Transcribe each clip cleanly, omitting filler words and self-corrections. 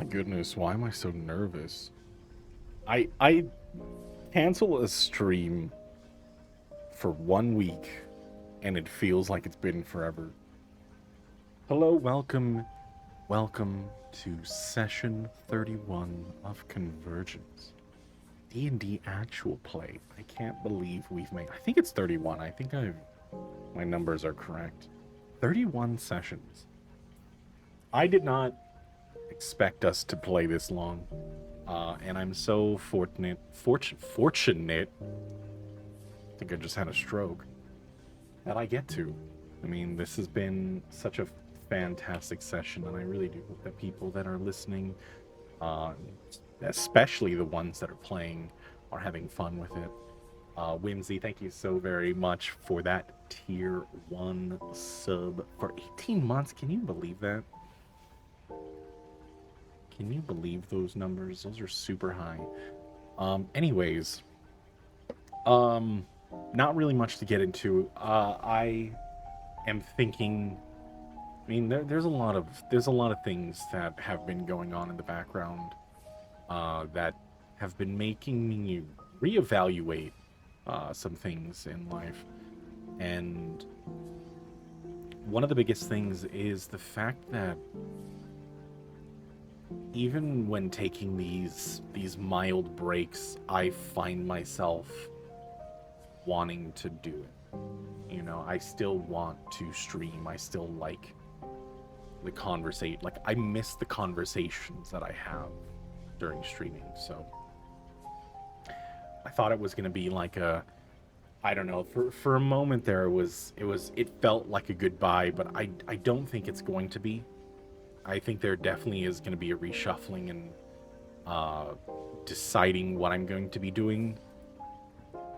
my goodness, why am I so nervous? I cancel a stream for 1 week and it feels like it's been forever. Hello, welcome to session 31 of Convergence. D&D actual play. I can't believe we've made, I think it's 31. I think my numbers are correct. 31 sessions. I did not expect us to play this long. And I'm so fortunate. I think I just had a stroke. That I get to. I mean, this has been such a fantastic session, and I really do hope that people that are listening, especially the ones that are playing, are having fun with it. Whimsy, thank you so very much for that tier 1 sub for 18 months. Can you believe that? Can you believe those numbers? Those are super high. Anyways, not really much to get into. I am thinking. I mean, there's a lot of things that have been going on in the background that have been making me reevaluate some things in life, and one of the biggest things is the fact that even when taking these mild breaks, I find myself wanting to do it. You know, I still want to stream. I still like the conversation. Like, I miss the conversations that I have during streaming. So I thought it was going to be like I don't know, for a moment there it felt like a goodbye, but I don't think it's going to be. I think there definitely is going to be a reshuffling and deciding what I'm going to be doing,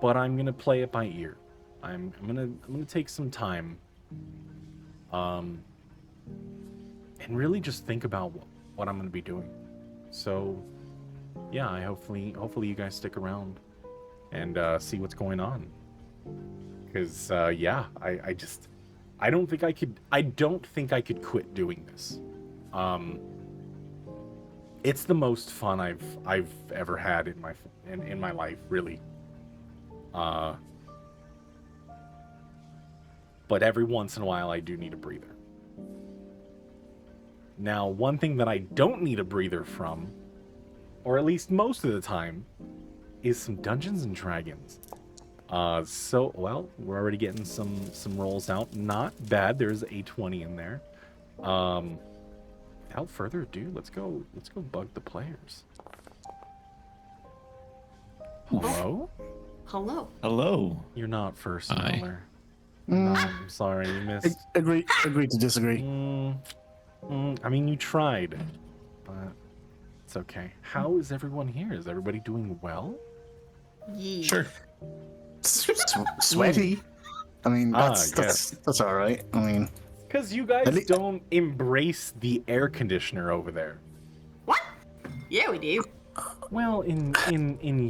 but I'm going to play it by ear. I'm going to take some time and really just think about what I'm going to be doing. So yeah, hopefully you guys stick around and see what's going on, because yeah, I don't think I could quit doing this. It's the most fun I've ever had in my life, really. But every once in a while I do need a breather. Now, one thing that I don't need a breather from, or at least most of the time, is some Dungeons and Dragons. So, well, we're already getting some rolls out. Not bad. There's a 20 in there. Without further ado, let's go bug the players. Hello? Hello. You're not first, Hi. Miller. No, I'm sorry, you missed. Agree to disagree. I mean, you tried, but it's okay. How is everyone here? Is everybody doing well? Yeah. Sure. Sweaty. I mean, that's all right. I mean, because you guys don't embrace the air conditioner over there. What? Yeah, we do. Well, in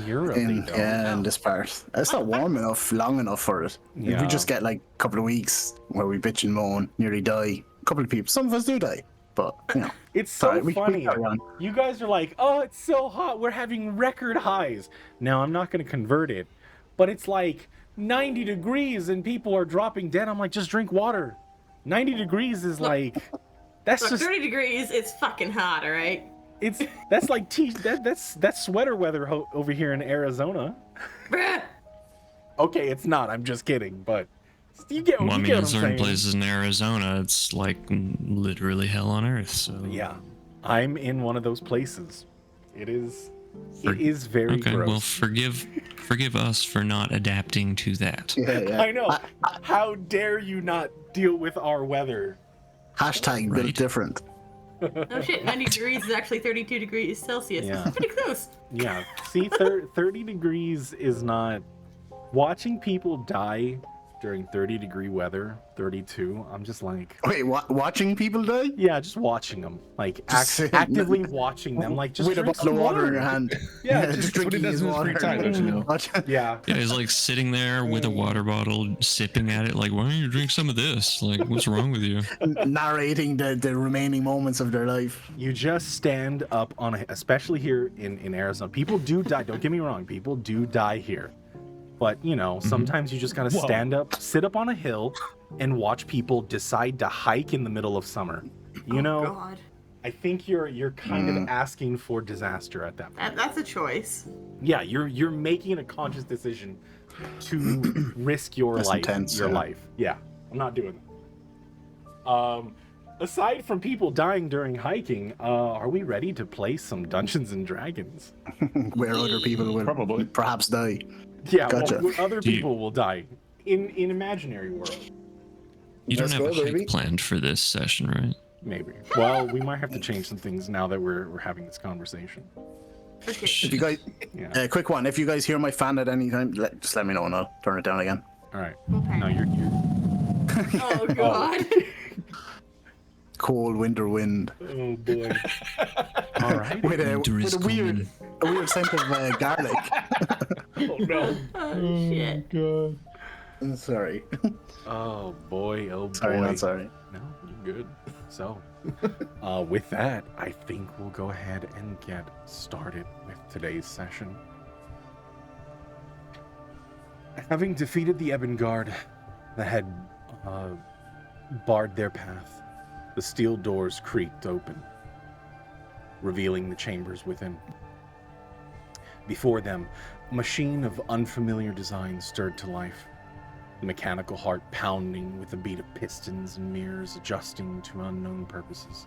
Europe, they don't. yeah, in this part, it's not warm enough, long enough for it. Yeah. If we just get like a couple of weeks where we bitch and moan, nearly die. A couple of people, some of us do die, but you know, It's so sorry, funny. we carry on. You guys are like, oh, it's so hot. We're having record highs. Now, I'm not going to convert it, but it's like 90 degrees and people are dropping dead. I'm like, just drink water. 90 degrees is like, that's Look, just 30 degrees, it's fucking hot, alright? that's like that's sweater weather over here in Arizona. Bruh. Okay, it's not. I'm just kidding, but you get, Well, I you mean, get in what I'm certain saying. places in Arizona, it's like literally hell on earth. So Yeah, I'm in one of those places. It is very okay. gross. Well, forgive us for not adapting to that. Yeah. I know. How dare you not deal with our weather? Hashtag built Right. different. Oh shit, 90 degrees is actually 32 degrees Celsius. Yeah. Pretty close. Yeah. See, 30 degrees is not. Watching people die during 30-degree weather, 32, I'm just like, Wait, watching people die? yeah, just watching them, like Just sitting- actively watching them, like just with a drink bottle some of water in your hand. Yeah, That's just what he drinking does his in his free water. time, don't you know? yeah. Yeah, he's like sitting there with a water bottle, sipping at it, like, why don't you drink some of this? Like, what's wrong with you? Narrating the remaining moments of their life. You just stand up on a, especially here in Arizona. People do die. Don't get me wrong. People do die here. But, you know, sometimes you just gotta stand up, sit up on a hill, and watch people decide to hike in the middle of summer. You know, God. I think you're kind of asking for disaster at that point. That's a choice. Yeah, you're making a conscious decision to risk your That's life. intense, Your yeah. life. Yeah, I'm not doing that. Aside from people dying during hiking, are we ready to play some Dungeons and Dragons? Where other people will Probably. perhaps die. Yeah, Gotcha. well, other Do you- people will die in imaginary world. You don't Let's have go, a hike baby. planned for this session, right? Maybe. Well, we might have to change some things now that we're having this conversation. Okay. If you guys, Yeah. quick one. If you guys hear my fan at any time, just let me know and I'll turn it down again. All right. Okay. No, you're Oh God. Cold winter wind oh boy. All right. with a Winter is weird scent of garlic. Oh no. Oh shit. God. I'm sorry. Oh boy. Oh boy. Sorry, not sorry. No, you're good. So, with that, I think we'll go ahead and get started with today's session. Having defeated the Ebon Guard that had barred their path, the steel doors creaked open, revealing the chambers within. Before them, a machine of unfamiliar design stirred to life, the mechanical heart pounding with the beat of pistons and mirrors adjusting to unknown purposes.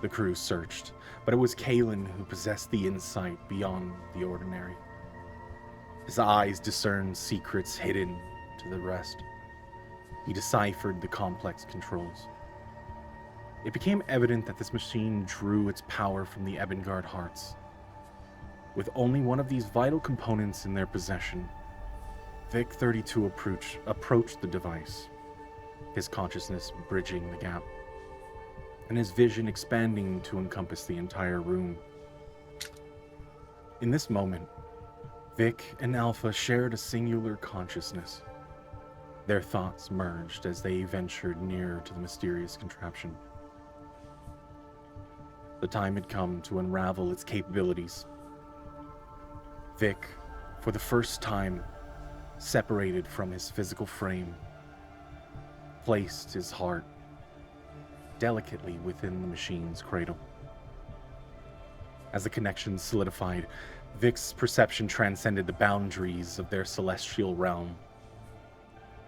The crew searched, but it was Kalen who possessed the insight beyond the ordinary. His eyes discerned secrets hidden to the rest. He deciphered the complex controls. It became evident that this machine drew its power from the Ebengard hearts. With only one of these vital components in their possession, Vic 32 approached the device, his consciousness bridging the gap, and his vision expanding to encompass the entire room. In this moment, Vic and Alpha shared a singular consciousness. Their thoughts merged as they ventured nearer to the mysterious contraption. The time had come to unravel its capabilities. Vic, for the first time, separated from his physical frame, placed his heart delicately within the machine's cradle. As the connection solidified, Vic's perception transcended the boundaries of their celestial realm.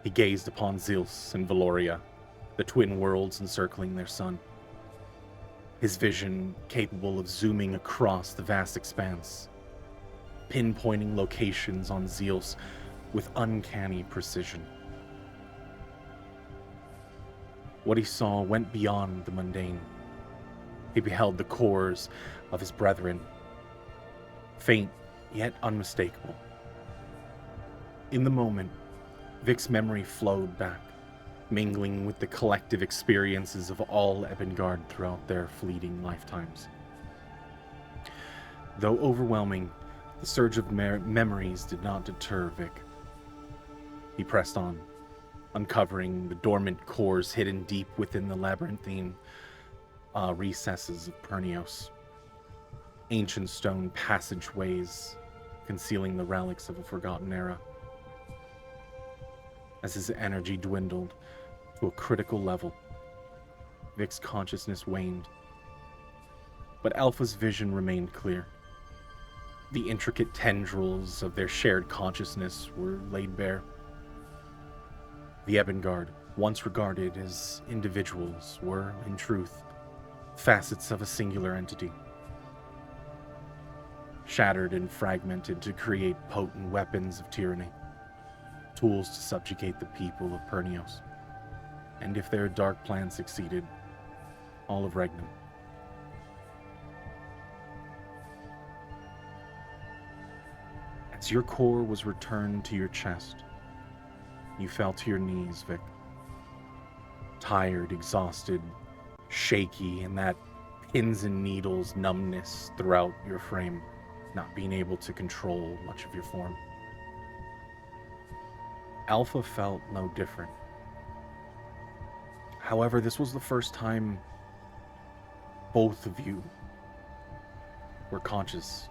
He gazed upon Zeus and Valoria, the twin worlds encircling their sun. His vision capable of zooming across the vast expanse, pinpointing locations on Zeus with uncanny precision. What he saw went beyond the mundane. He beheld the cores of his brethren, faint yet unmistakable. In the moment, Vic's memory flowed back, mingling with the collective experiences of all Ebengard throughout their fleeting lifetimes. Though overwhelming, the surge of memories did not deter Vic. He pressed on, uncovering the dormant cores hidden deep within the labyrinthine recesses of Pernios. Ancient stone passageways concealing the relics of a forgotten era. As his energy dwindled to a critical level, Vic's consciousness waned. But Alpha's vision remained clear. The intricate tendrils of their shared consciousness were laid bare. The Ebengard, once regarded as individuals, were, in truth, facets of a singular entity. Shattered and fragmented to create potent weapons of tyranny, tools to subjugate the people of Pernios, and if their dark plan succeeded, all of Regnum. As your core was returned to your chest, You fell to your knees, Vic. Tired, exhausted, shaky, and that pins and needles numbness throughout your frame, not being able to control much of your form. Alpha felt no different. However, this was the first time both of you were conscious.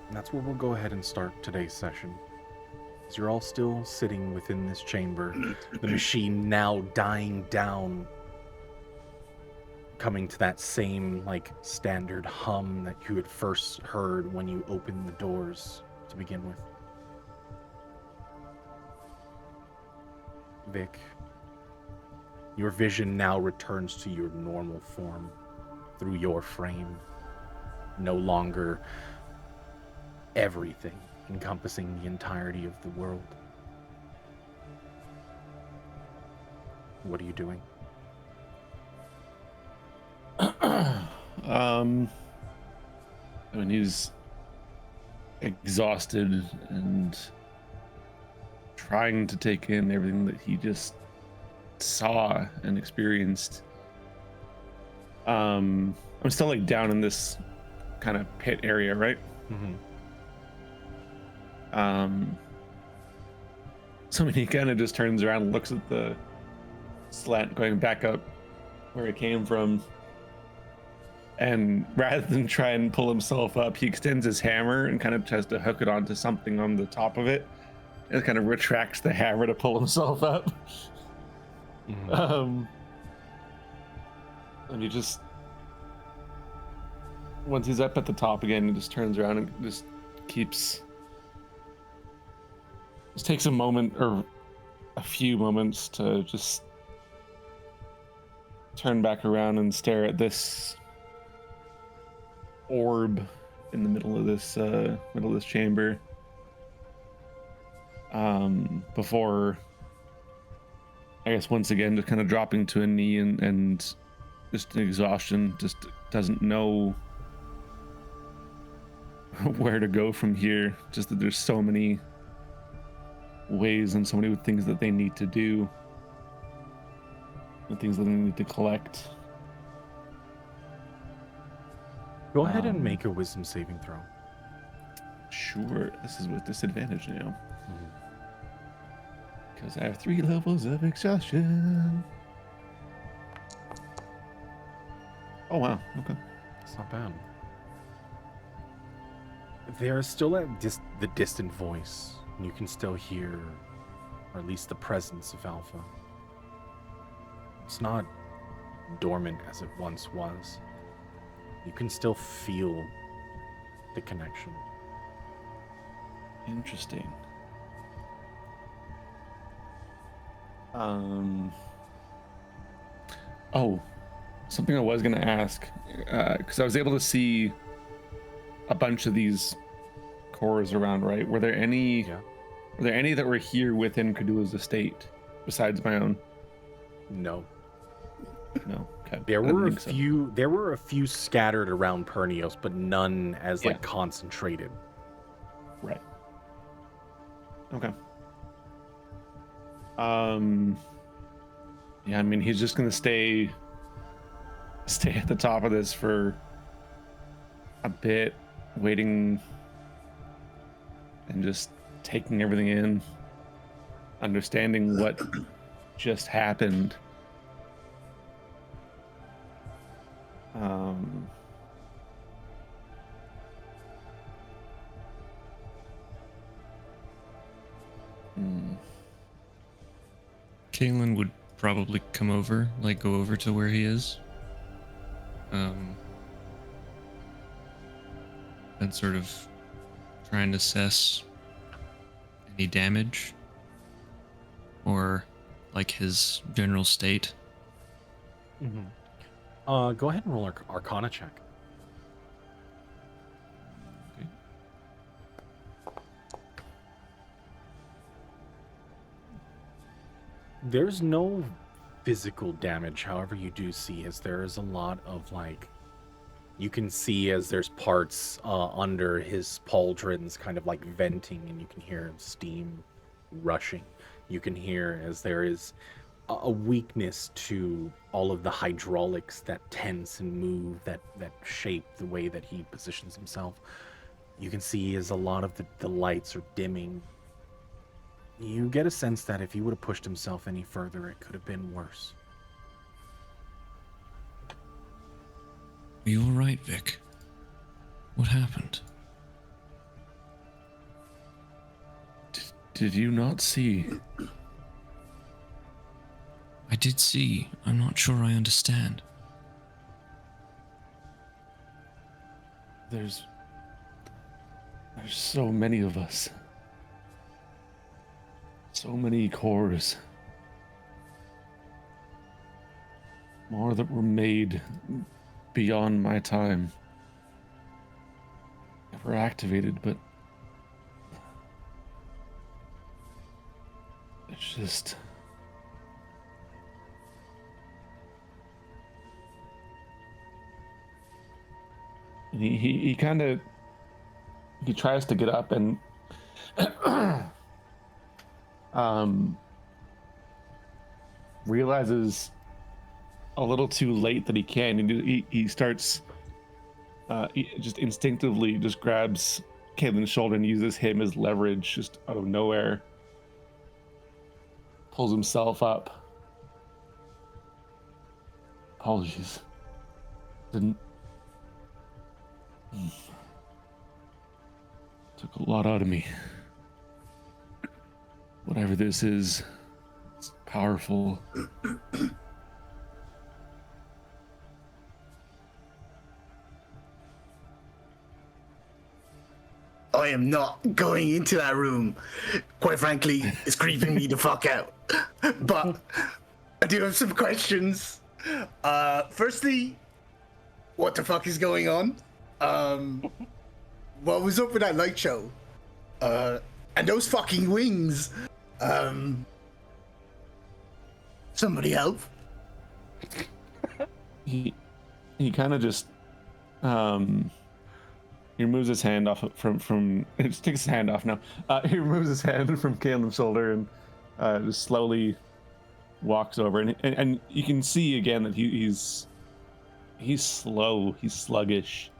And that's where we'll go ahead and start today's session. As you're all still sitting within this chamber, the machine now dying down, coming to that same, like, standard hum that you had first heard when you opened the doors to begin with. Vic, your vision now returns to your normal form through your frame. No longer everything encompassing the entirety of the world. What are you doing? I mean, he's exhausted and trying to take in everything that he just saw and experienced. I'm still like down in this kind of pit area, right? Mm-hmm. So he kind of just turns around and looks at the slant going back up where it came from. And rather than try and pull himself up, he extends his hammer and kind of tries to hook it onto something on the top of it. And kind of retracts the hammer to pull himself up. Mm-hmm. And he just, once he's up at the top again, he just turns around and just takes a moment or a few moments to just turn back around and stare at this orb in the middle of this chamber. Before, I guess, once again just kind of dropping to a knee and just in exhaustion, just doesn't know where to go from here. Just that there's so many ways and so many things that they need to do, and things that they need to collect. Go ahead and make a wisdom saving throw. Sure, this is with disadvantage now. Mm-hmm. Because I have 3 levels of exhaustion. Oh wow, okay. It's not bad. There is still the distant voice. And you can still hear, or at least the presence of Alpha. It's not dormant as it once was. You can still feel the connection. Interesting. Oh, something I was gonna ask, because I was able to see a bunch of these cores around, right? Were there any that were here within Kadula's estate besides my own? No. No. Okay. There I didn't were a think so. few. There were a few scattered around Pernios, but none as like concentrated. Right. Okay. Yeah, I mean, he's just gonna stay at the top of this for a bit, waiting and just taking everything in, understanding what just happened. Kalen would probably come over, like go over to where he is. And sort of try and assess any damage or like his general state. Mm-hmm. Go ahead and roll Arcana check. Okay. There's no physical damage, however, you do see as there is a lot of like, you can see as there's parts under his pauldrons kind of like venting, and you can hear steam rushing. You can hear as there is a weakness to all of the hydraulics that tense and move, that shape the way that he positions himself. You can see as a lot of the lights are dimming. You get a sense that if he would have pushed himself any further, it could have been worse. Are you all right, Vic? What happened? Did you not see? I did see. I'm not sure I understand. There's so many of us. So many cores. More that were made beyond my time. Never activated, but it's just... He kind of... He tries to get up and... realizes a little too late that he can. He starts... he just instinctively just grabs Caitlin's shoulder and uses him as leverage just out of nowhere. Pulls himself up. Apologies. Didn't... Took a lot out of me. Whatever this is, it's powerful. I am not going into that room. Quite frankly, it's creeping me the fuck out. But I do have some questions. Firstly, what the fuck is going on? What was up with that light show? And those fucking wings. Somebody help. He kind of just he removes his hand off from just takes his hand off now. He removes his hand from Caitlin's shoulder and just slowly walks over and you can see again that he's slow, he's sluggish,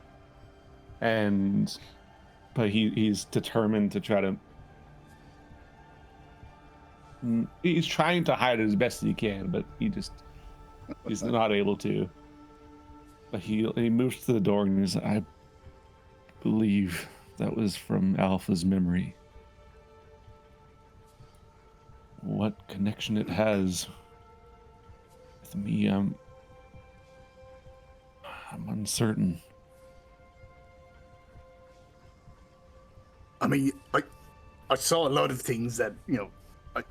but he's determined to try to. He's trying to hide it as best he can, but he's not able to. But he moves to the door and he's like, I believe that was from Alpha's memory. What connection it has with me, I'm uncertain. I mean, I saw a lot of things that, I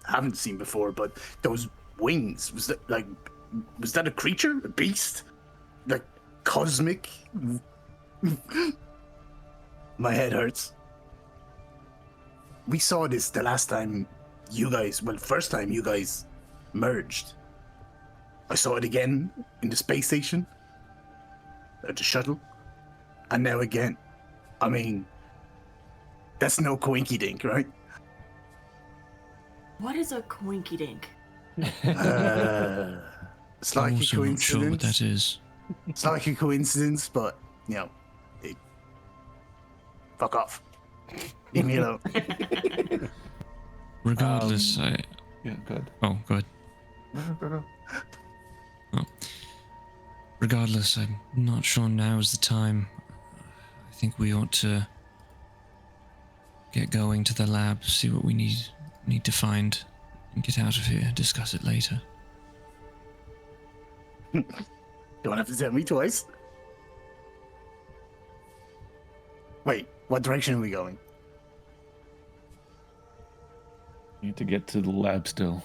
haven't seen before, but those wings, was that a creature? A beast? Like, cosmic? My head hurts. We saw this the last time first time you guys merged. I saw it again in the space station, at the shuttle, and now again. I mean, that's no coinky dink, right? What is a coinky dink? It's like I'm a also not sure what coincidence. that is. It's like a coincidence, but fuck off. Leave me alone. Regardless, Yeah, good. Oh, good. Oh. Regardless, I'm not sure now is the time. I think we ought to get going to the lab, see what we need to find, and get out of here. Discuss it later. Don't have to tell me twice. Wait, what direction are we going? Need to get to the lab still.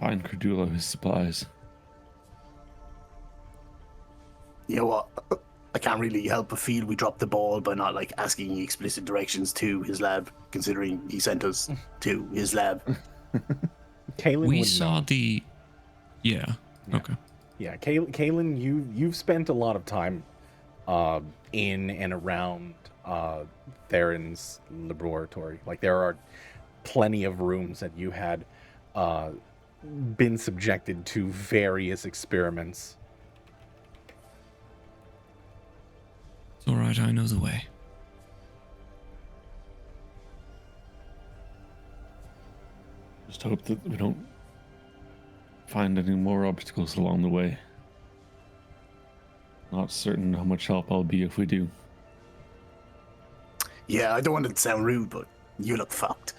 Find Credula his supplies. You know what? I can't really help but feel we dropped the ball by not asking explicit directions to his lab, considering he sent us to his lab. Kaylin We would saw know. the... Yeah. Yeah. Okay. Yeah, Kaylin, you've spent a lot of time in and around Theron's laboratory. Like there are plenty of rooms that you had been subjected to various experiments. It's all right. I know the way. Just hope that we don't find any more obstacles along the way. Not certain how much help I'll be if we do. Yeah, I don't want it to sound rude, but you look fucked.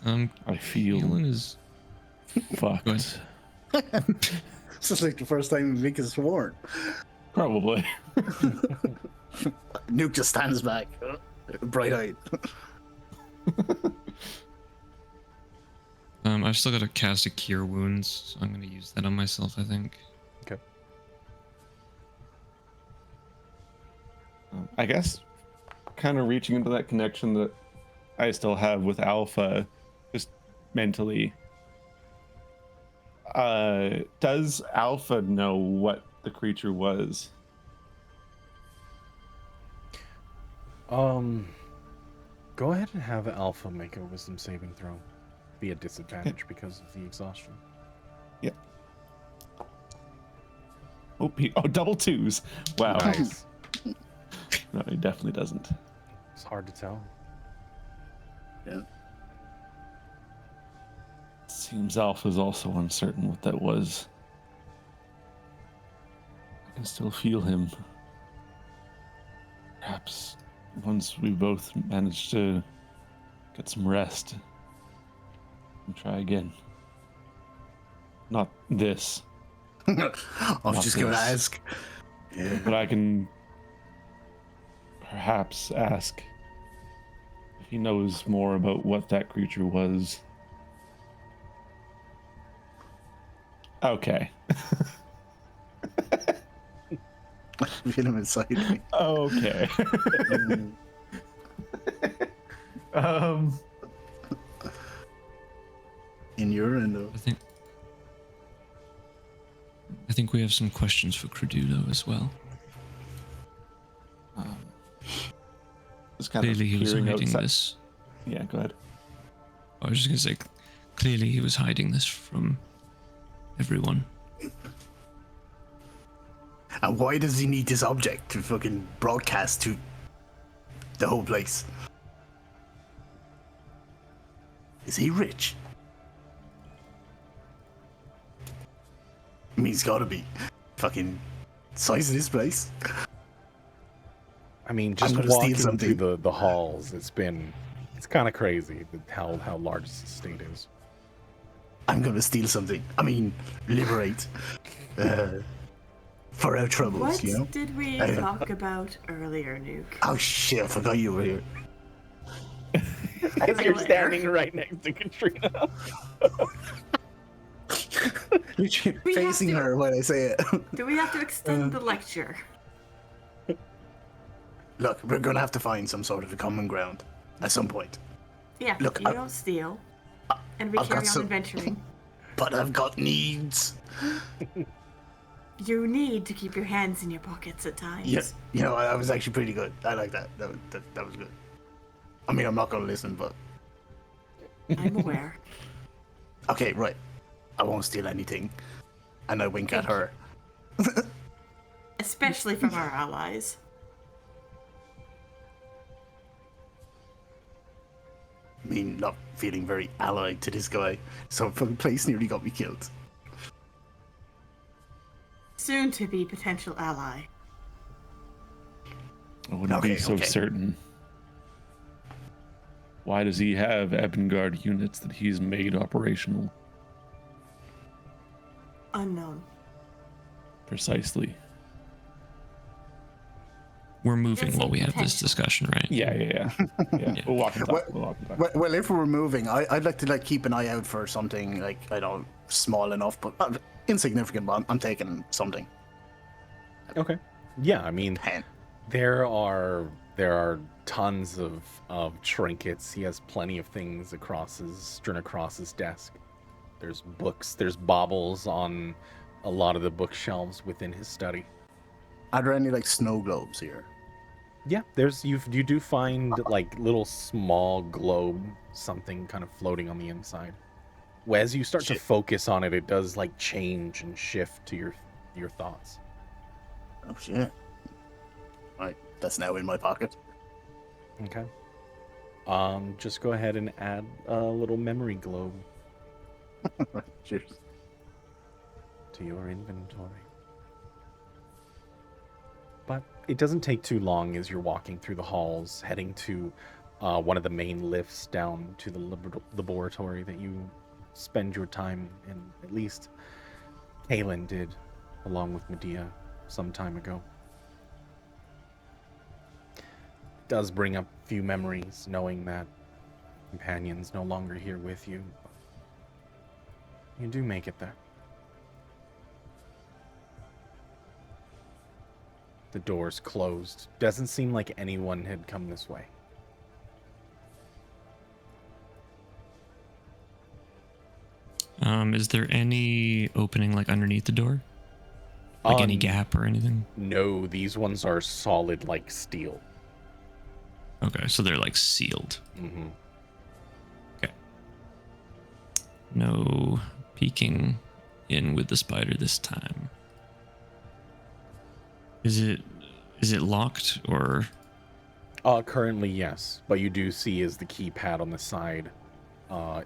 I feel Keelan is. fucked. Go ahead. This is like the first time Vic has sworn. Probably. Nuke just stands back, bright-eyed. I've still got to cast a Cure Wounds, so I'm going to use that on myself, I think. Okay. I guess kind of reaching into that connection that I still have with Alpha, just mentally. Does Alpha know what the creature was? Go ahead and have Alpha make a wisdom saving throw. Be a disadvantage because of the exhaustion. Yeah. Oh, double twos. Wow. Nice. No, he definitely doesn't. It's hard to tell. Yeah. Seems Alpha's also uncertain what that was. I can still feel him. Perhaps once we both manage to get some rest and try again. Not this, I was just going to Nothing. ask. Yeah. but I can perhaps ask if he knows more about what that creature was. Okay. I feel him inside me. Okay. In your end, I think we have some questions for Credulo as well. Just kind of Clearly he was peering hiding outside- this. Yeah, go ahead. I was just going to say, clearly he was hiding this from everyone. And why does he need this object to fucking broadcast to the whole place? Is he rich? I mean, he's gotta be. Fucking size of this place. I mean, just gonna steal walking something. through the halls, it's kind of crazy how large this estate is. I'm gonna steal something. I mean, liberate. For our troubles, What you know? did we I- talk about earlier, Nuke? Oh shit, I forgot you were here. As you're standing right next to Katrina. You're We have facing to- her when I say it. Do we have to extend the lecture? Look, we're gonna have to find some sort of a common ground at some point. Yeah, Look, you don't steal. And we I've carry got on some- adventuring. But I've got needs. You need to keep your hands in your pockets at times. Yeah, you know, I was actually pretty good. I like that. That was good. I mean, I'm not gonna listen, but I'm aware. okay, right. I won't steal anything. And I wink at her. Especially from our allies. I mean, not feeling very allied to this guy. So fucking place nearly got me killed. Soon to be potential ally. I wouldn't be so Okay. certain. Why does he have Ebengard units that he's made operational? Unknown. Precisely. We're moving It's while we have this potential. discussion, right? Yeah. Yeah. We'll walk and talk. Well- We'll walk and talk. Well, if we're moving, I'd like to keep an eye out for something like, I don't know, small enough, but insignificant. But I'm taking something. Okay. Yeah, I mean, Pen. there are tons of trinkets. He has plenty of things strewn across his desk. There's books. There's baubles on a lot of the bookshelves within his study. Are there any like snow globes here? Yeah, you do find like little small globe, something kind of floating on the inside. Well, as you start to Shit. focus on it, it does like change and shift to your thoughts. Oh shit. Right, that's now in my pocket. Okay. Just go ahead and add a little memory globe Cheers. to your inventory. But it doesn't take too long as you're walking through the halls, heading to one of the main lifts down to the laboratory that you spend your time in. At least Kaylin did, along with Medea, some time ago. It does bring up a few memories, knowing that companion's no longer here with you. You do make it there. The door's closed. Doesn't seem like anyone had come this way. Is there any opening like underneath the door? Like any gap or anything? No, these ones are solid like steel. Okay, so they're like sealed. Mm-hmm. Okay. No peeking in with the spider this time. Is it locked or? Currently, yes, but you do see as the keypad on the side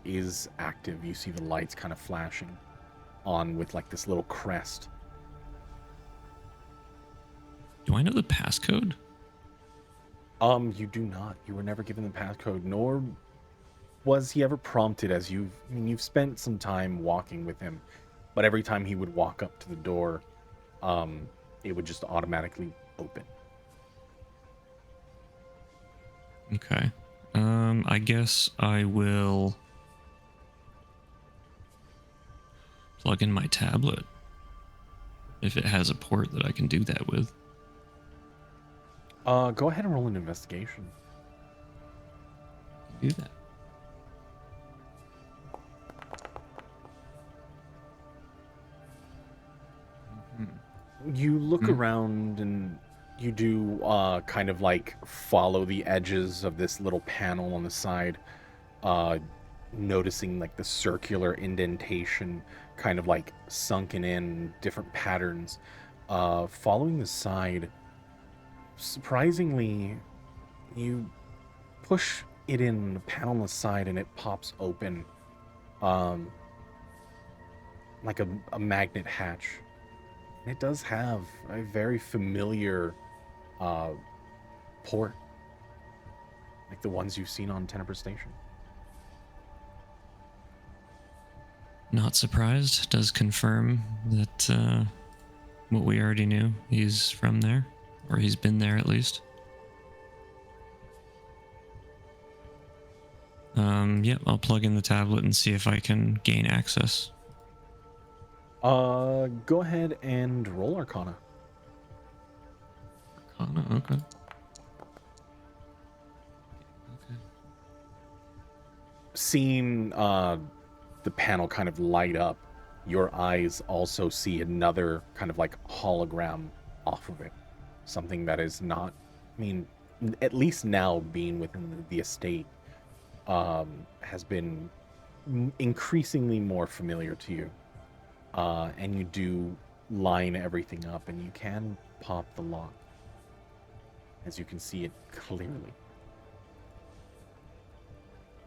is active. You see the lights kind of flashing on with like this little crest. Do I know the passcode? You do not. You were never given the passcode, nor was he ever prompted. You've spent some time walking with him, but every time he would walk up to the door, it would just automatically open. Okay. I guess I will plug in my tablet if it has a port that I can do that with. Go ahead and roll an investigation. Do that. You look around and you do kind of like follow the edges of this little panel on the side, noticing like the circular indentation kind of like sunken in different patterns. Following the side, surprisingly, you push it in the panel on the side and it pops open, like a magnet hatch. It does have a very familiar port, like the ones you've seen on Tenebris Station. Not surprised. Does confirm that what we already knew. He's from there, or he's been there at least. Yep, I'll plug in the tablet and see if I can gain access. Go ahead and roll Arcana. Arcana, okay. Seeing the panel kind of light up, your eyes also see another kind of like hologram off of it. Something that is not, at least now being within the estate, has been increasingly more familiar to you. And you do line everything up and you can pop the lock, as you can see it clearly.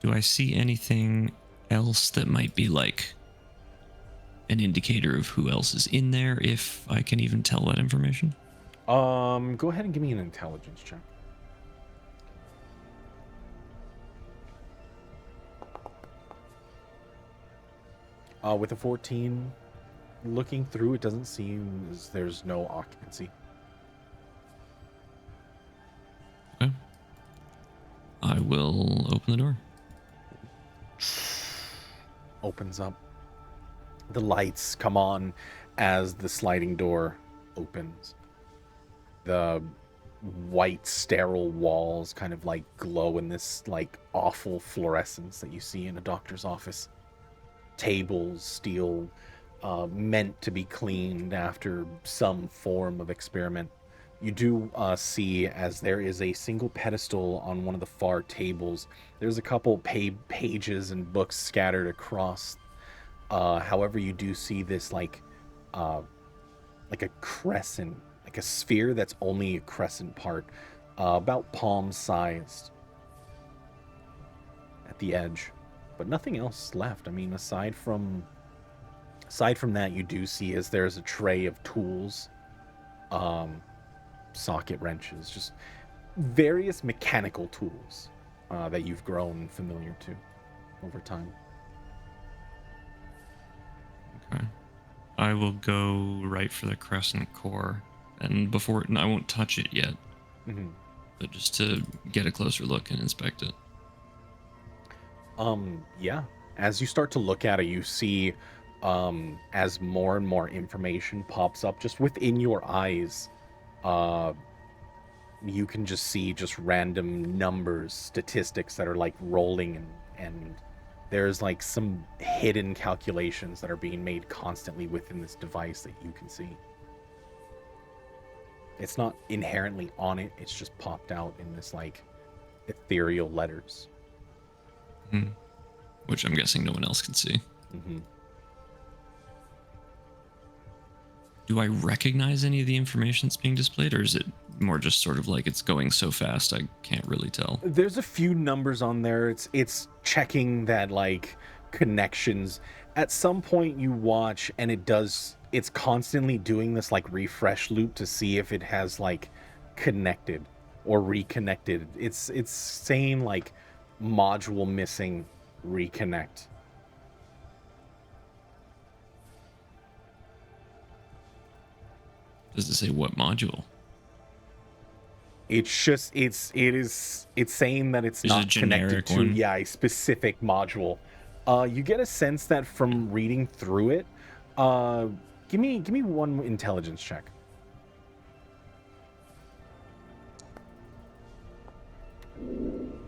Do I see anything else that might be like an indicator of who else is in there, if I can even tell that information? Go ahead and give me an intelligence check. With a 14, looking through, it doesn't seem as there's no occupancy. Okay. I will open the door. Opens up. The lights come on as the sliding door opens. The white sterile walls kind of like glow in this like awful fluorescence that you see in a doctor's office. Tables, steel meant to be cleaned after some form of experiment. You do see, as there is a single pedestal on one of the far tables, there's a couple pages and books scattered across. However, you do see this like a crescent, like a sphere that's only a crescent part, about palm sized at the edge, but nothing else left. I mean, aside from that, you do see as there's a tray of tools, socket wrenches, just various mechanical tools that you've grown familiar to over time. Okay. I will go right for the crescent core, and I won't touch it yet, but just to get a closer look and inspect it. Yeah. As you start to look at it, you see, as more and more information pops up just within your eyes, you can just see just random numbers, statistics that are like rolling, and there's like some hidden calculations that are being made constantly within this device that you can see. It's not inherently on it, it's just popped out in this like ethereal letters. Which I'm guessing no one else can see. Do I recognize any of the information that's being displayed, or is it more just sort of like it's going so fast I can't really tell? There's a few numbers on there. It's checking that like connections. At some point you watch and it's constantly doing this like refresh loop to see if it has like connected or reconnected. It's saying like module missing, reconnect. Does it say what module? It's just it's saying that it's Is it a not connected generic to one? a specific module. You get a sense that from reading through it. Give me one intelligence check.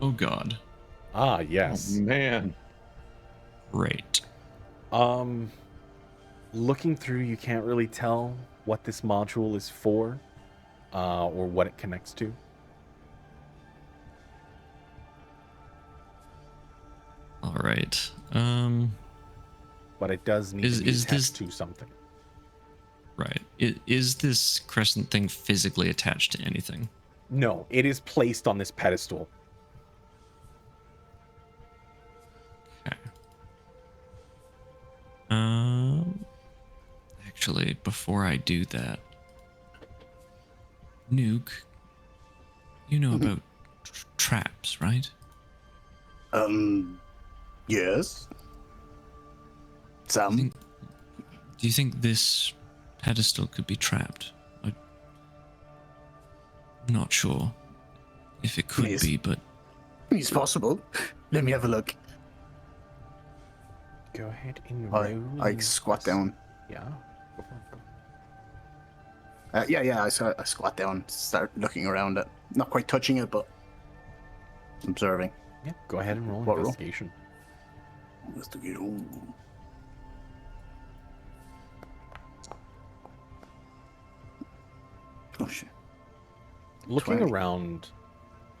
Oh god. Ah, yes. Oh, man. Great. Looking through, you can't really tell what this module is for, or what it connects to. All right. But it does need to be attached to something. Right. Is this crescent thing physically attached to anything? No, it is placed on this pedestal. Okay. Actually, before I do that, Nuke, you know about traps, right? Yes. Some. Do you think this pedestal could be trapped? I'm not sure if it could Yes. be, but It's possible. Let me have a look. Go ahead and I roll. squat down. Yeah. Go for it. Yeah. I squat down, start looking around it. Not quite touching it, but observing. Yeah. Go ahead and roll What roll? investigation. Oh shit. Looking 20. around,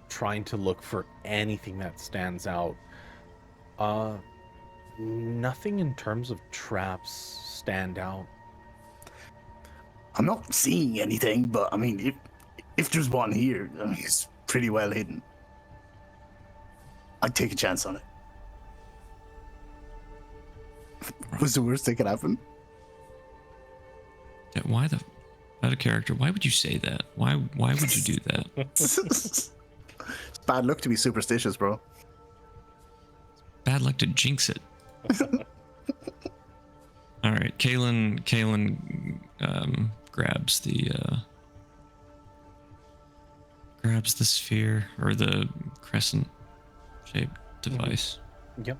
trying to look for anything that stands out. Nothing in terms of traps stand out. I'm not seeing anything, but I mean, if there's one here, I mean, it's pretty well hidden. I'd take a chance on it. What's the worst that could happen? why out of character? Why would you say that? Why would you do that? It's bad luck to be superstitious, bro. Bad luck to jinx it. All right, Kalen grabs the sphere or the crescent shaped device. Yep.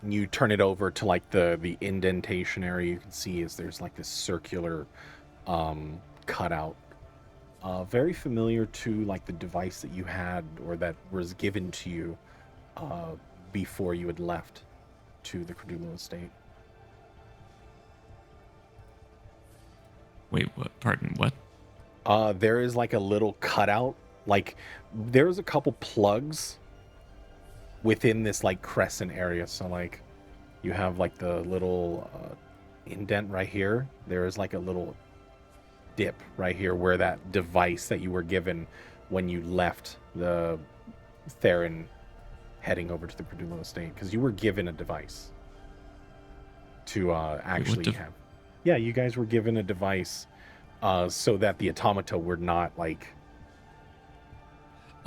You turn it over to like the indentation area. You can see is there's like this circular cutout. Very familiar to like the device that you had or that was given to you before you had left to the Credulo estate. Wait, what? Pardon, what? There is like a little cutout. Like there's a couple plugs within this like crescent area. So like you have like the little indent right here. There is like a little dip right here where that device that you were given when you left the Theron heading over to the Perdulo estate, because you were given a device to actually have. Yeah, you guys were given a device so that the automata were not like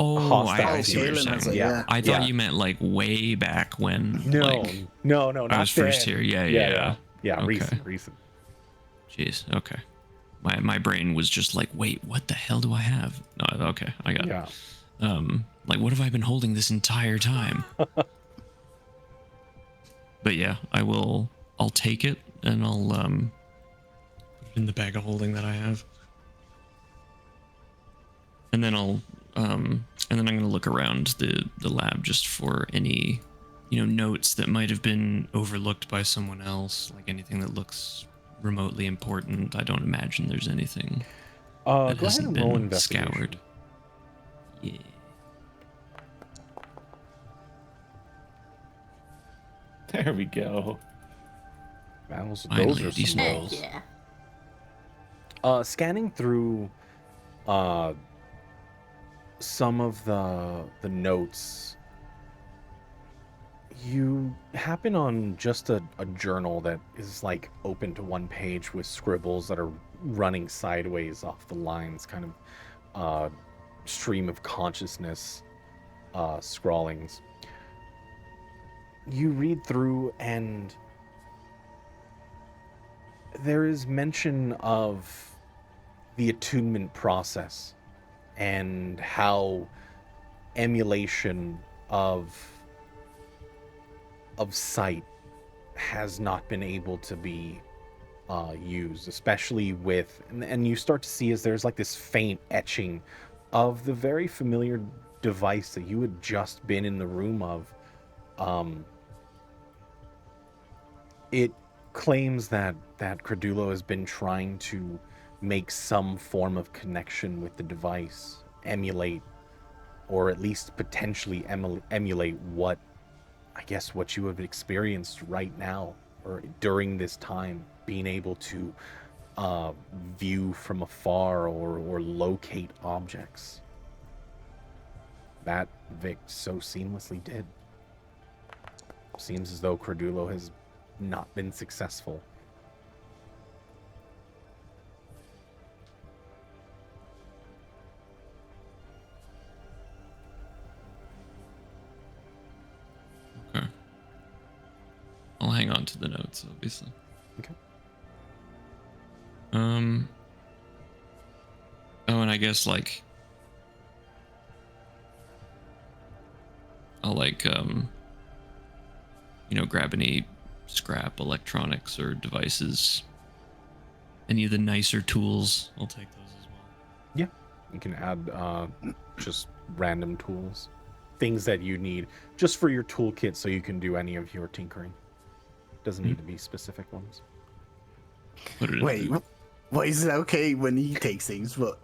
Oh, hostile I to see what you. you're saying. Yeah. I thought Yeah. you meant like way back when. No, like, no, not I was first then. here. Yeah. Yeah, Okay. recent. Jeez. Okay. My brain was just like, wait, what the hell do I have? No, okay, I got Yeah. it. Like, what have I been holding this entire time? But yeah, I'll take it and I'll put it in the bag of holding that I have. And then I'm gonna look around the lab just for any, notes that might have been overlooked by someone else, like anything that looks remotely important. I don't imagine there's anything Go that ahead hasn't and roll been investigation. scoured. Yeah. There we go. Those Finally, are a decent some roll. rolls. Yeah. Scanning through some of the notes, you happen on just a journal that is like open to one page with scribbles that are running sideways off the lines, kind of stream of consciousness scrawlings. You read through and there is mention of the attunement process and how emulation of sight has not been able to be used, especially with, and you start to see as there's like this faint etching of the very familiar device that you had just been in the room of. It claims that Credulo has been trying to make some form of connection with the device, emulate, or at least potentially emulate what you have experienced right now or during this time, being able to view from afar or locate objects. That Vic so seamlessly did. Seems as though Credulo has not been successful. Okay. I'll hang on to the notes, obviously. Okay. Oh, and I guess like I'll like grab any scrap electronics or devices. Any of the nicer tools, I'll take those as well. Yeah, you can add just random tools, things that you need just for your toolkit, so you can do any of your tinkering. Doesn't need to be specific ones. Put it in Wait, why is it okay when he takes things, but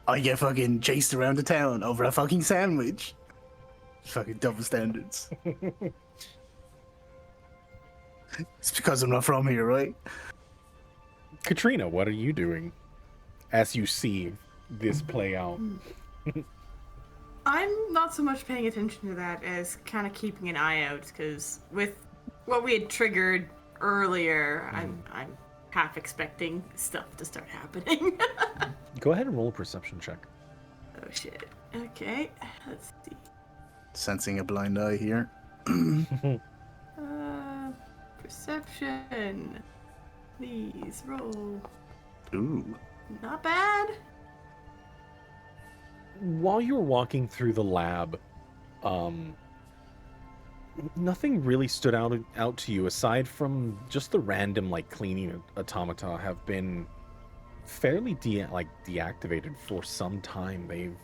I get fucking chased around the town over a fucking sandwich? Fucking double standards. It's because I'm not from here, right? Katrina, what are you doing as you see this play out? I'm not so much paying attention to that as kind of keeping an eye out, because with what we had triggered earlier, I'm half expecting stuff to start happening. Go ahead and roll a perception check. Oh shit. Okay, let's see. Sensing a blind eye here. Perception. Please roll. Ooh. Not bad. While you were walking through the lab, nothing really stood out to you aside from just the random like cleaning automata have been fairly deactivated for some time.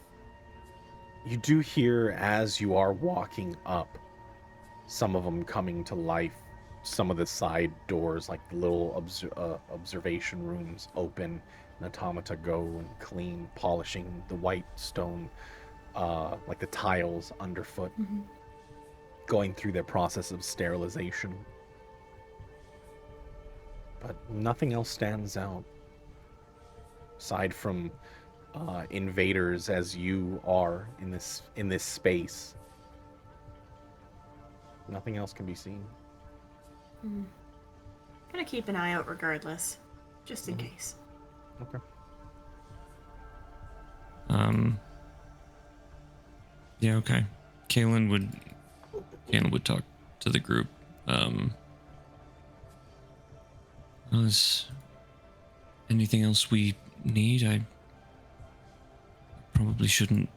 You do hear as you are walking up, some of them coming to life, some of the side doors, like the little observation rooms, open, and automata go and clean, polishing the white stone, like the tiles underfoot, going through their process of sterilization. But nothing else stands out aside from invaders as you are in this space. Nothing else can be seen. Gonna keep an eye out regardless, just in case. Okay. Yeah, okay. Kalen would talk to the group. Is anything else we need? I probably shouldn't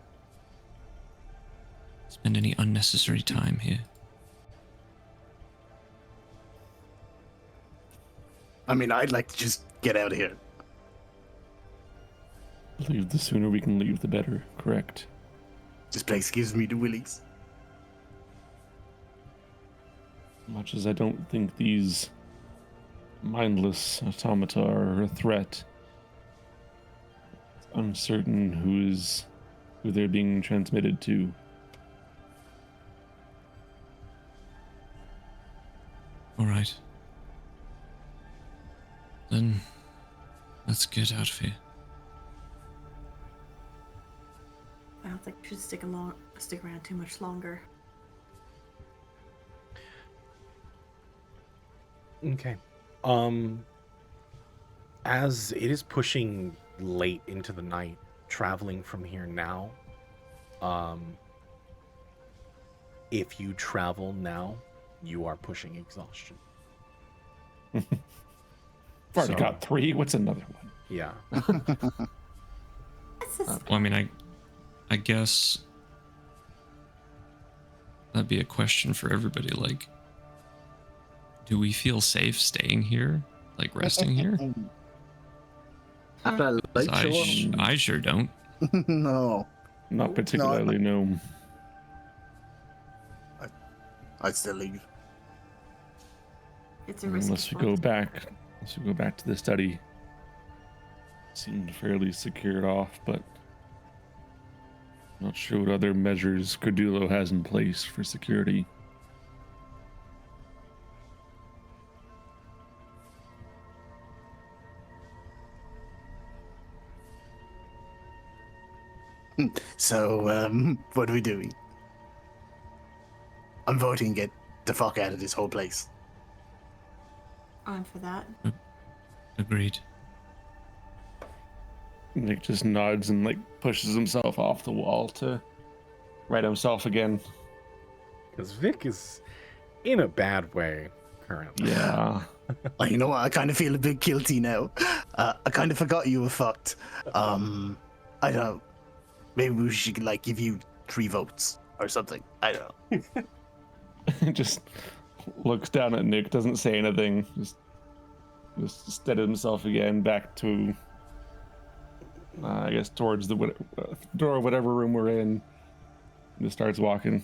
spend any unnecessary time here. I mean, I'd like to just get out of here. I believe the sooner we can leave, the better. Correct. This place gives me the willies. Much as I don't think these mindless automata are a threat, it's uncertain who they're being transmitted to. All right. Then let's get out of here. I don't think we should stick around too much longer. Okay. As it is pushing late into the night, traveling from here now, if you travel now, you are pushing exhaustion. I've already So- got 3. What's another one? Yeah. Well, I mean, I guess that'd be a question for everybody. Like, do we feel safe staying here? Like, resting here? After a 'Cause light show? I sure don't. No. Not particularly, no. I'd still leave. It's a risky Unless we spot. go back to the study. Seemed fairly secured off, but not sure what other measures Cordulo has in place for security. So, what are we doing? I'm voting get the fuck out of this whole place. I'm for that. Agreed. Nick just nods and like pushes himself off the wall to right himself again. Because Vic is in a bad way currently. Yeah. Oh, you know what? I kind of feel a bit guilty now. I kind of forgot you were fucked. I don't know. Maybe we should like give you 3 votes or something. I don't know. Just looks down at Nick, doesn't say anything, just steadied himself again back to I guess towards the door of whatever room we're in. And just starts walking.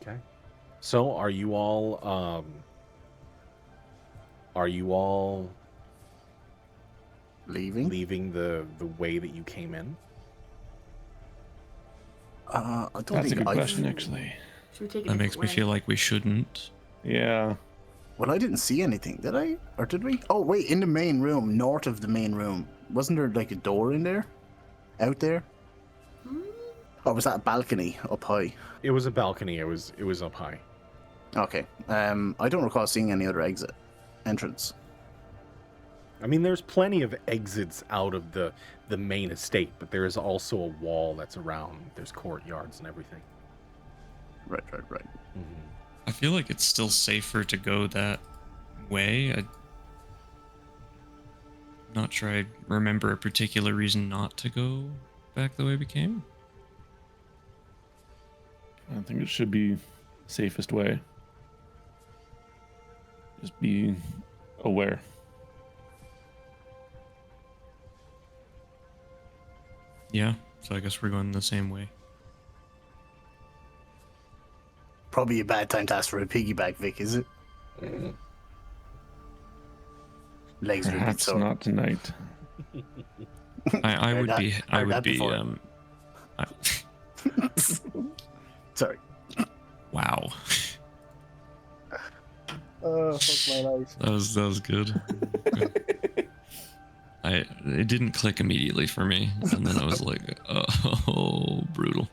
Okay. So are you all leaving the way that you came in? I don't That's a think good I've... question, actually. Should we take a That makes different me way? feel like we shouldn't. Yeah. Well, I didn't see anything, did I? Or did we? Oh, wait, in the main room, north of the main room, wasn't there like a door in there? Out there? Or was that a balcony up high? It was a balcony. It was up high. Okay. I don't recall seeing any other entrance. I mean, there's plenty of exits out of the main estate, but there is also a wall that's around. There's courtyards and everything. Right. I feel like it's still safer to go that way. I'm not sure I remember a particular reason not to go back the way we came. I think it should be safest way. Just be aware. Yeah, so I guess we're going the same way. Probably a bad time to ask for a piggyback, Vic, is it? Legs are a bit Perhaps sore. not tonight. I Heard would that- be. I heard would that be. before. Sorry. Wow. Oh, fuck my life. That was good. It didn't click immediately for me, and then I was like, oh, brutal.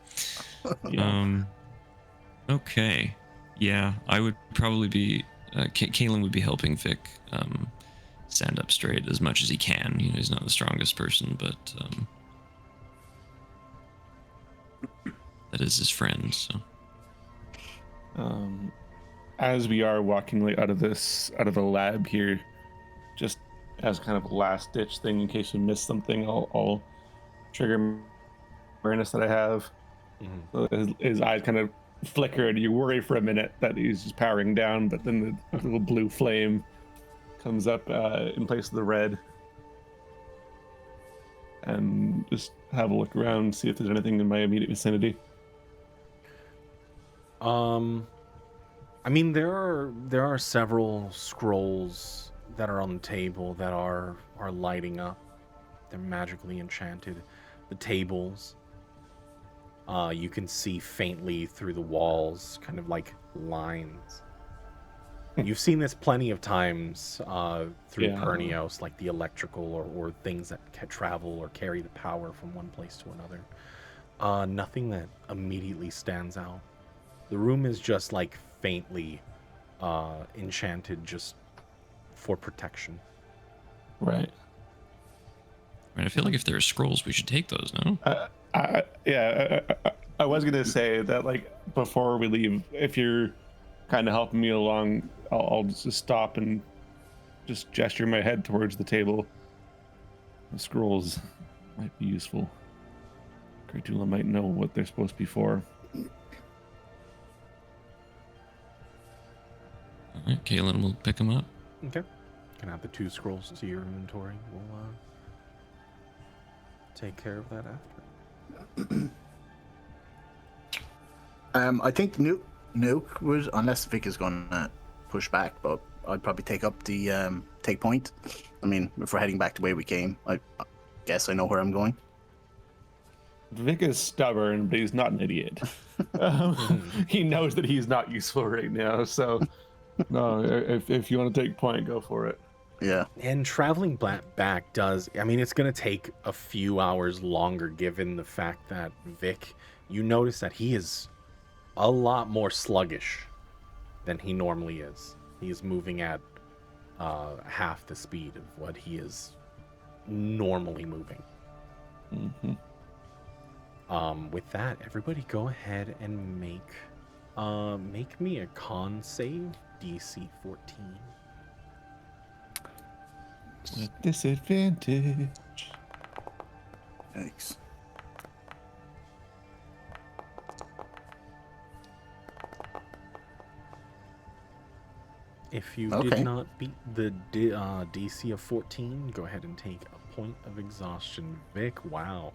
Okay, yeah, I would probably be. Kalen would be helping Vic stand up straight as much as he can. You know, he's not the strongest person, but that is his friend. So As we are walking like out of the lab here, just as kind of a last ditch thing in case we miss something, I'll trigger awareness that I have. So his eyes kind of flicker and you worry for a minute that he's just powering down, but then the little blue flame comes up in place of the red. And just have a look around, see if there's anything in my immediate vicinity. I mean, there are several scrolls that are on the table that are lighting up. They're magically enchanted. The tables, you can see faintly through the walls, kind of like lines. You've seen this plenty of times through Pernios, like the electrical or things that can travel or carry the power from one place to another. Nothing that immediately stands out. The room is just like faintly enchanted just for protection. Right. I feel like if there are scrolls, we should take those. No. I was gonna say that, like, before we leave, if you're kind of helping me along, I'll just stop and just gesture my head towards the table. The scrolls might be useful. Cratula might know what they're supposed to be for. All right, Kalen will pick them up. Okay. Can add the 2 scrolls to your inventory. We'll take care of that after. I think Nuke would, unless Vic is going to push back, but I'd probably take up the take point. I mean, if we're heading back the way we came, I guess I know where I'm going. Vic is stubborn, but he's not an idiot. He knows that he's not useful right now, so no, if you want to take point, go for it. Yeah. And traveling back does, I mean, it's going to take a few hours longer given the fact that Vic, you notice that he is a lot more sluggish than he normally is. He is moving at half the speed of what he is normally moving. With that, everybody go ahead and make me a con save, DC 14. With disadvantage. Thanks. If you Okay. did not beat the DC of 14, go ahead and take a point of exhaustion. Vic, wow.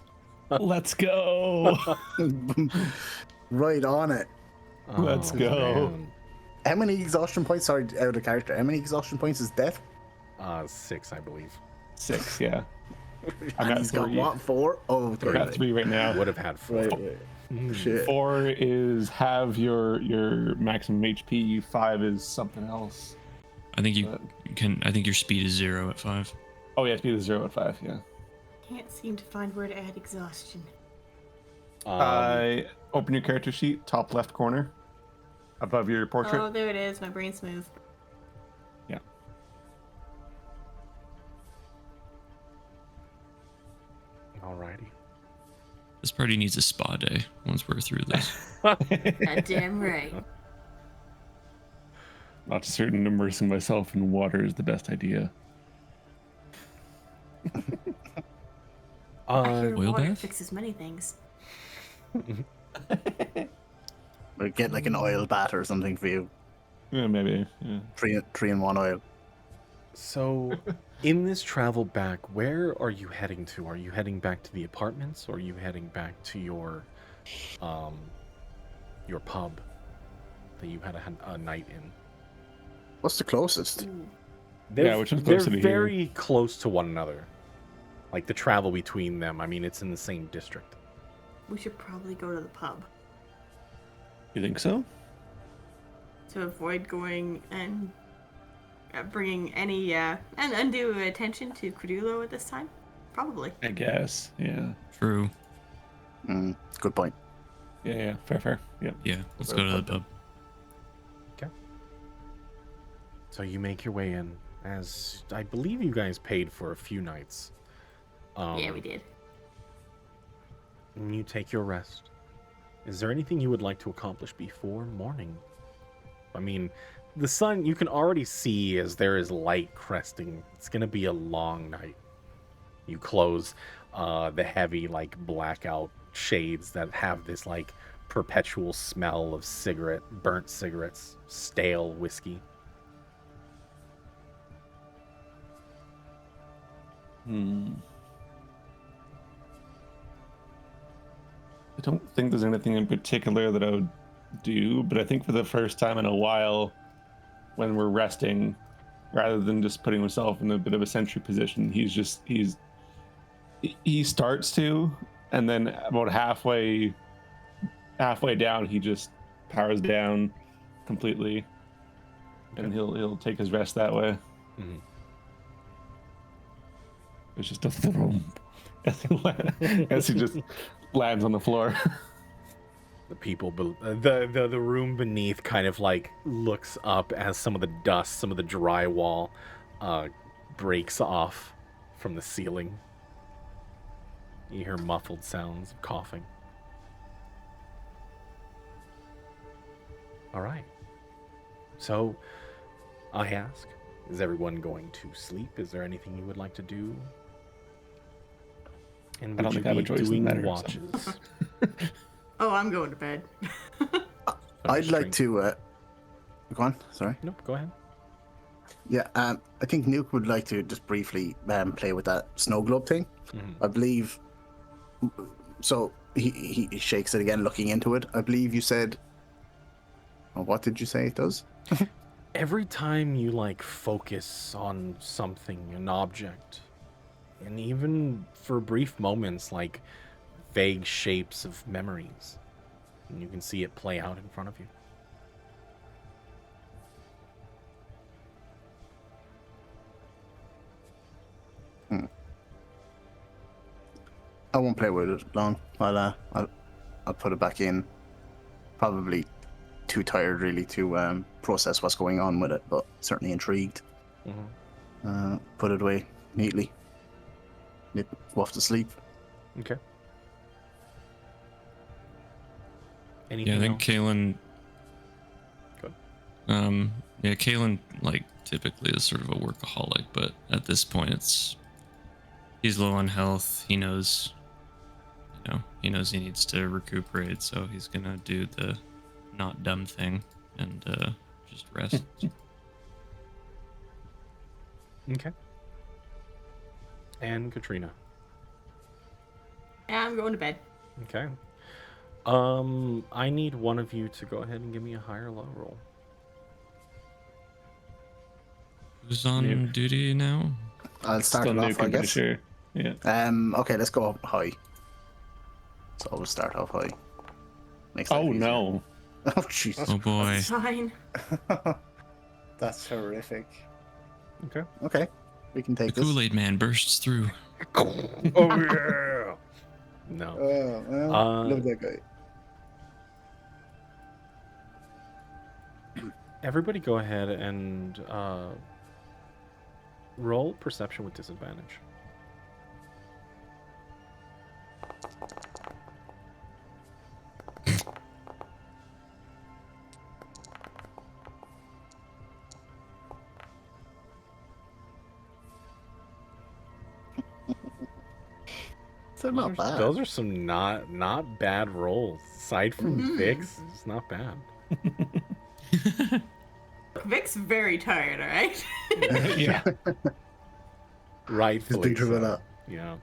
Let's go. Right on it. Let's go. Man. How many exhaustion points? Sorry, out of character. How many exhaustion points is death? 6, I believe. 6, yeah. I And got he's got 3. what? 4? Oh, I 3. got 3 right now. Would have had 4. Right. Shit. 4 is have your maximum HP. 5 is something else. I think you can. I think your speed is 0 at 5. Oh yeah, speed is 0 at 5. Yeah. Can't seem to find where to add exhaustion. Open your character sheet, top left corner, above your portrait. Oh, there it is. My brain's moved. Yeah. Alrighty. This party needs a spa day once we're through this. Goddamn right. Not certain immersing myself in water is the best idea. I hear Oil water bath? fixes many things. Or get like an oil bath or something for you. Yeah, maybe. Yeah. 3 in 1 oil. So, in this travel back, where are you heading to? Are you heading back to the apartments, or are you heading back to your pub? that you had a night in. What's the closest? They're, which one's they're closer to here? very close to one another. Like the travel between them, I mean, it's in the same district. We should probably go to the pub You think so? to avoid going and bringing any and undue attention to Crudulo at this time. Probably. I guess. Yeah. True. Good point. Yeah. Fair. Yep. Yeah, let's go to the pub. So you make your way in, as I believe you guys paid for a few nights. Yeah, we did. And you take your rest. Is there anything you would like to accomplish before morning? I mean, the sun, you can already see as there is light cresting. It's going to be a long night. You close the heavy, like, blackout shades that have this, like, perpetual smell of burnt cigarettes, stale whiskey. I don't think there's anything in particular that I would do, but I think for the first time in a while, when we're resting, rather than just putting himself in a bit of a sentry position, he starts to, and then about halfway down, he just powers down completely, and he'll take his rest that way. Mm-hmm. It's just a thump as he just lands on the floor. The people, the room beneath kind of like looks up as some of the dust, some of the drywall breaks off from the ceiling. You hear muffled sounds of coughing. All right. So, I ask, is everyone going to sleep? Is there anything you would like to do? And I don't think I have a choice in the doing matter, so. watches? Oh, I'm going to bed. I'd like to. Go on. Sorry. Nope, go ahead. Yeah. I think Nuke would like to just briefly play with that snow globe thing. Mm-hmm. I believe. So he shakes it again, looking into it. I believe you said. What did you say it does? Every time you like focus on something, an object, and even for brief moments, like vague shapes of memories, and you can see it play out in front of you. I won't play with it long. I'll put it back in. Probably too tired really to process what's going on with it, but certainly intrigued. Mm-hmm. Put it away neatly. Nip off to sleep. Okay. Yeah, Anything I think else? Kalen. Good. Yeah, Kalen like typically is sort of a workaholic, but at this point, he's low on health. He knows he needs to recuperate, so he's gonna do the not dumb thing and just rest. Okay. And Katrina. Yeah, I'm going to bed. Okay. I need one of you to go ahead and give me a high or low roll. Who's on Yeah. duty now? I'll start Still it Nuke, off, I I'm pretty guess. sure. Yeah. Okay, let's go high. So we'll start off high. Makes life Oh easier. no. Oh Jesus. Oh boy. Fine. That's horrific. Okay. Okay, we can The take this. Kool-Aid man bursts through. Oh yeah. No. Oh, well, love that guy. Everybody go ahead and roll perception with disadvantage. They're not bad. Those are some not bad rolls. Aside from Vix, it's not bad. Vic's very tired, alright? Yeah. Rightfully big for so. that. Yeah.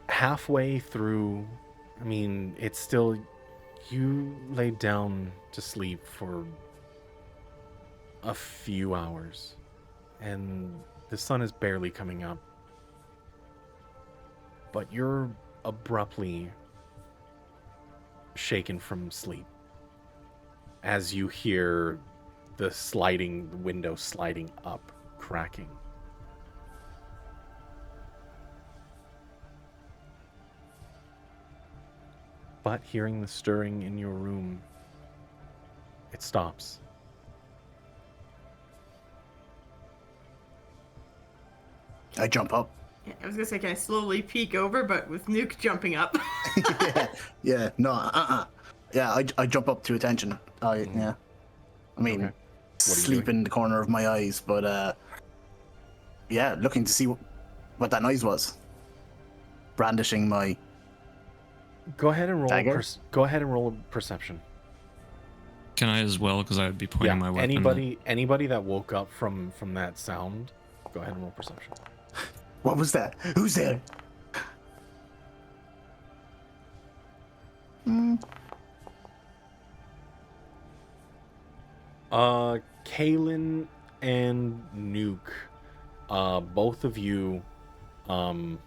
Halfway through, I mean, it's still, You laid down to sleep for a few hours, and the sun is barely coming up. But you're abruptly shaken from sleep as you hear the window sliding up, cracking. But hearing the stirring in your room, it stops. I jump up. Yeah, I was gonna say, can I slowly peek over, but with Nuke jumping up? Yeah, no, Yeah, I jump up to attention. Yeah. I mean, Okay. sleep in the corner of my eyes, but yeah, looking to see what that noise was. Brandishing my. Go ahead and roll. Dagger? Go ahead and roll a perception. Can I as well? Because I would be pointing my weapon. Anybody that woke up from that sound, go ahead and roll perception. What was that? Who's there? Kaylin and Nuke, both of you, let me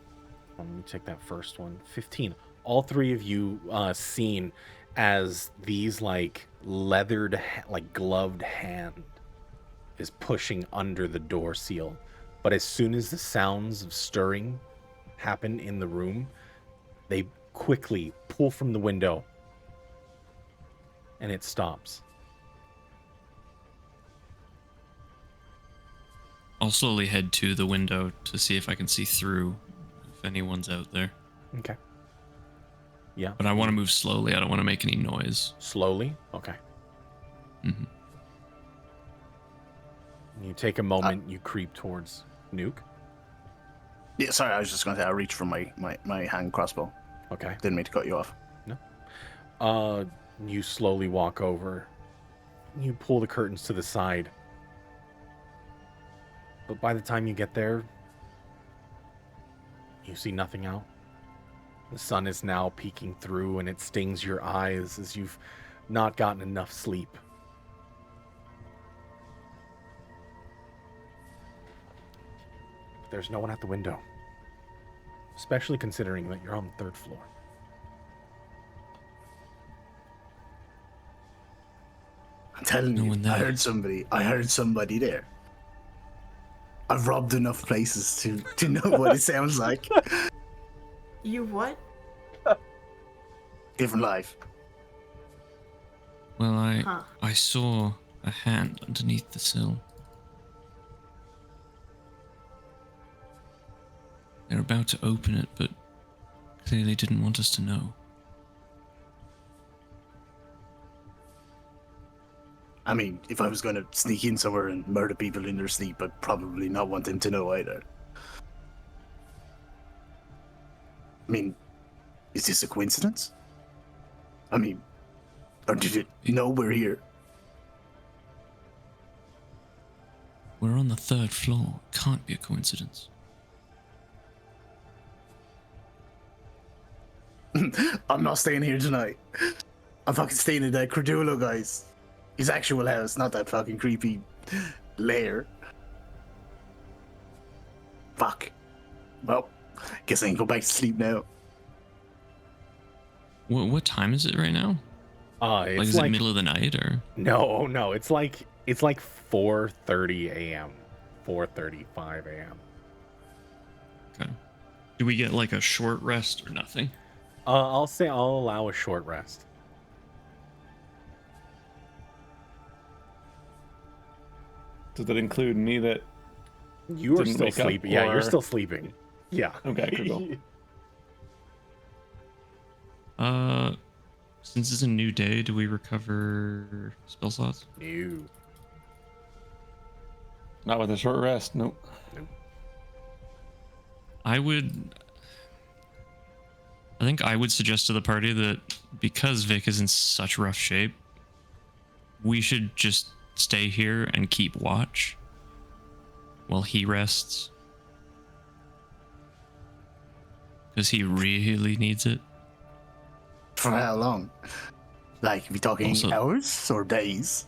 take that first one. 15. All three of you seen as these leathered, gloved hand is pushing under the door seal. But as soon as the sounds of stirring happen in the room, they quickly pull from the window and it stops. I'll slowly head to the window to see if I can see through if anyone's out there. Okay. Yeah. But I want to move slowly. I don't want to make any noise. Slowly? Okay. Mm-hmm. You take a moment, you creep towards Nuke. Yeah, sorry, I was just going to say I reach for my hand crossbow. Okay. Didn't mean to cut you off. No. You slowly walk over. You pull the curtains to the side. But by the time you get there, you see nothing out. The sun is now peeking through and it stings your eyes as you've not gotten enough sleep. There's no one at the window. Especially considering that you're on the 3rd floor. I'm telling No you, one there. I heard somebody there. I've robbed enough places to know what it sounds like. You what? Different life. Well, Huh. I saw a hand underneath the sill. They're about to open it, but clearly didn't want us to know. I mean, if I was going to sneak in somewhere and murder people in their sleep, I'd probably not want them to know either. I mean, is this a coincidence? I mean, or did it know we're here? We're on the 3rd floor. Can't be a coincidence. I'm not staying here tonight. I'm fucking staying in that Credulo guy's. His actual house, not that fucking creepy lair. Fuck. Well, guess I can go back to sleep now. What time is it right now? It's Is it middle of the night or? No, it's like 4:30 a.m. 4:35 a.m. Okay. Do we get a short rest or nothing? I'll say I'll allow a short rest. Does that include me that You are didn't still wake up, sleeping. Yeah, you're or- still sleeping. Yeah. Okay, cool. Since it's a new day, do we recover spell slots? No. Not with a short rest, nope. I think I would suggest to the party that because Vic is in such rough shape, we should just stay here and keep watch while he rests. Because he really needs it. For how long? Like, are we talking Also- hours or days?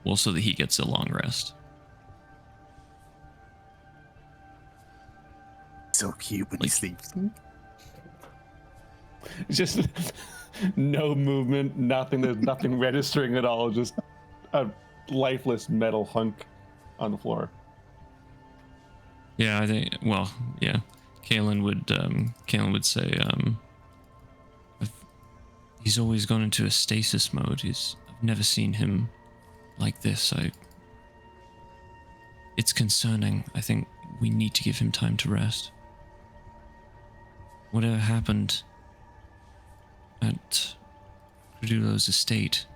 Well, so that he gets a long rest. So cute when he Like- sleeps. Just no movement, nothing. There's nothing registering at all. Just a lifeless metal hunk on the floor. Yeah, I think. Well, yeah. Kalen would say, he's always gone into a stasis mode. I've never seen him like this. It's concerning. I think we need to give him time to rest. Whatever happened at Cradulo's estate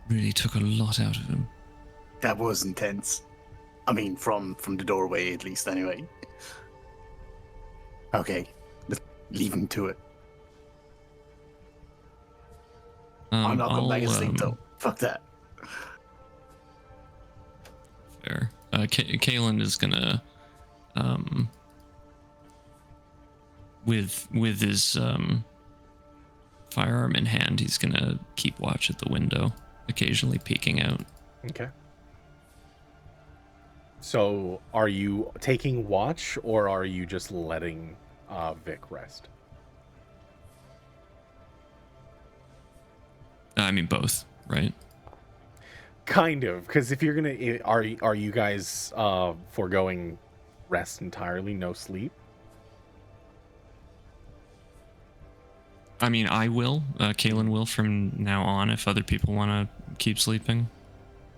really took a lot out of him. That was intense. I mean, from the doorway at least, anyway. Okay, let's leave him to it. I'm not going back to sleep though. Fuck that. Fair. Kalen is gonna, with his firearm in hand, he's gonna keep watch at the window, occasionally peeking out. Okay. So, are you taking watch, or are you just letting Vic rest? I mean, both, right? Kind of, because if you're gonna, are you guys foregoing rest entirely, no sleep? I mean, I will. Kalen will from now on if other people want to keep sleeping.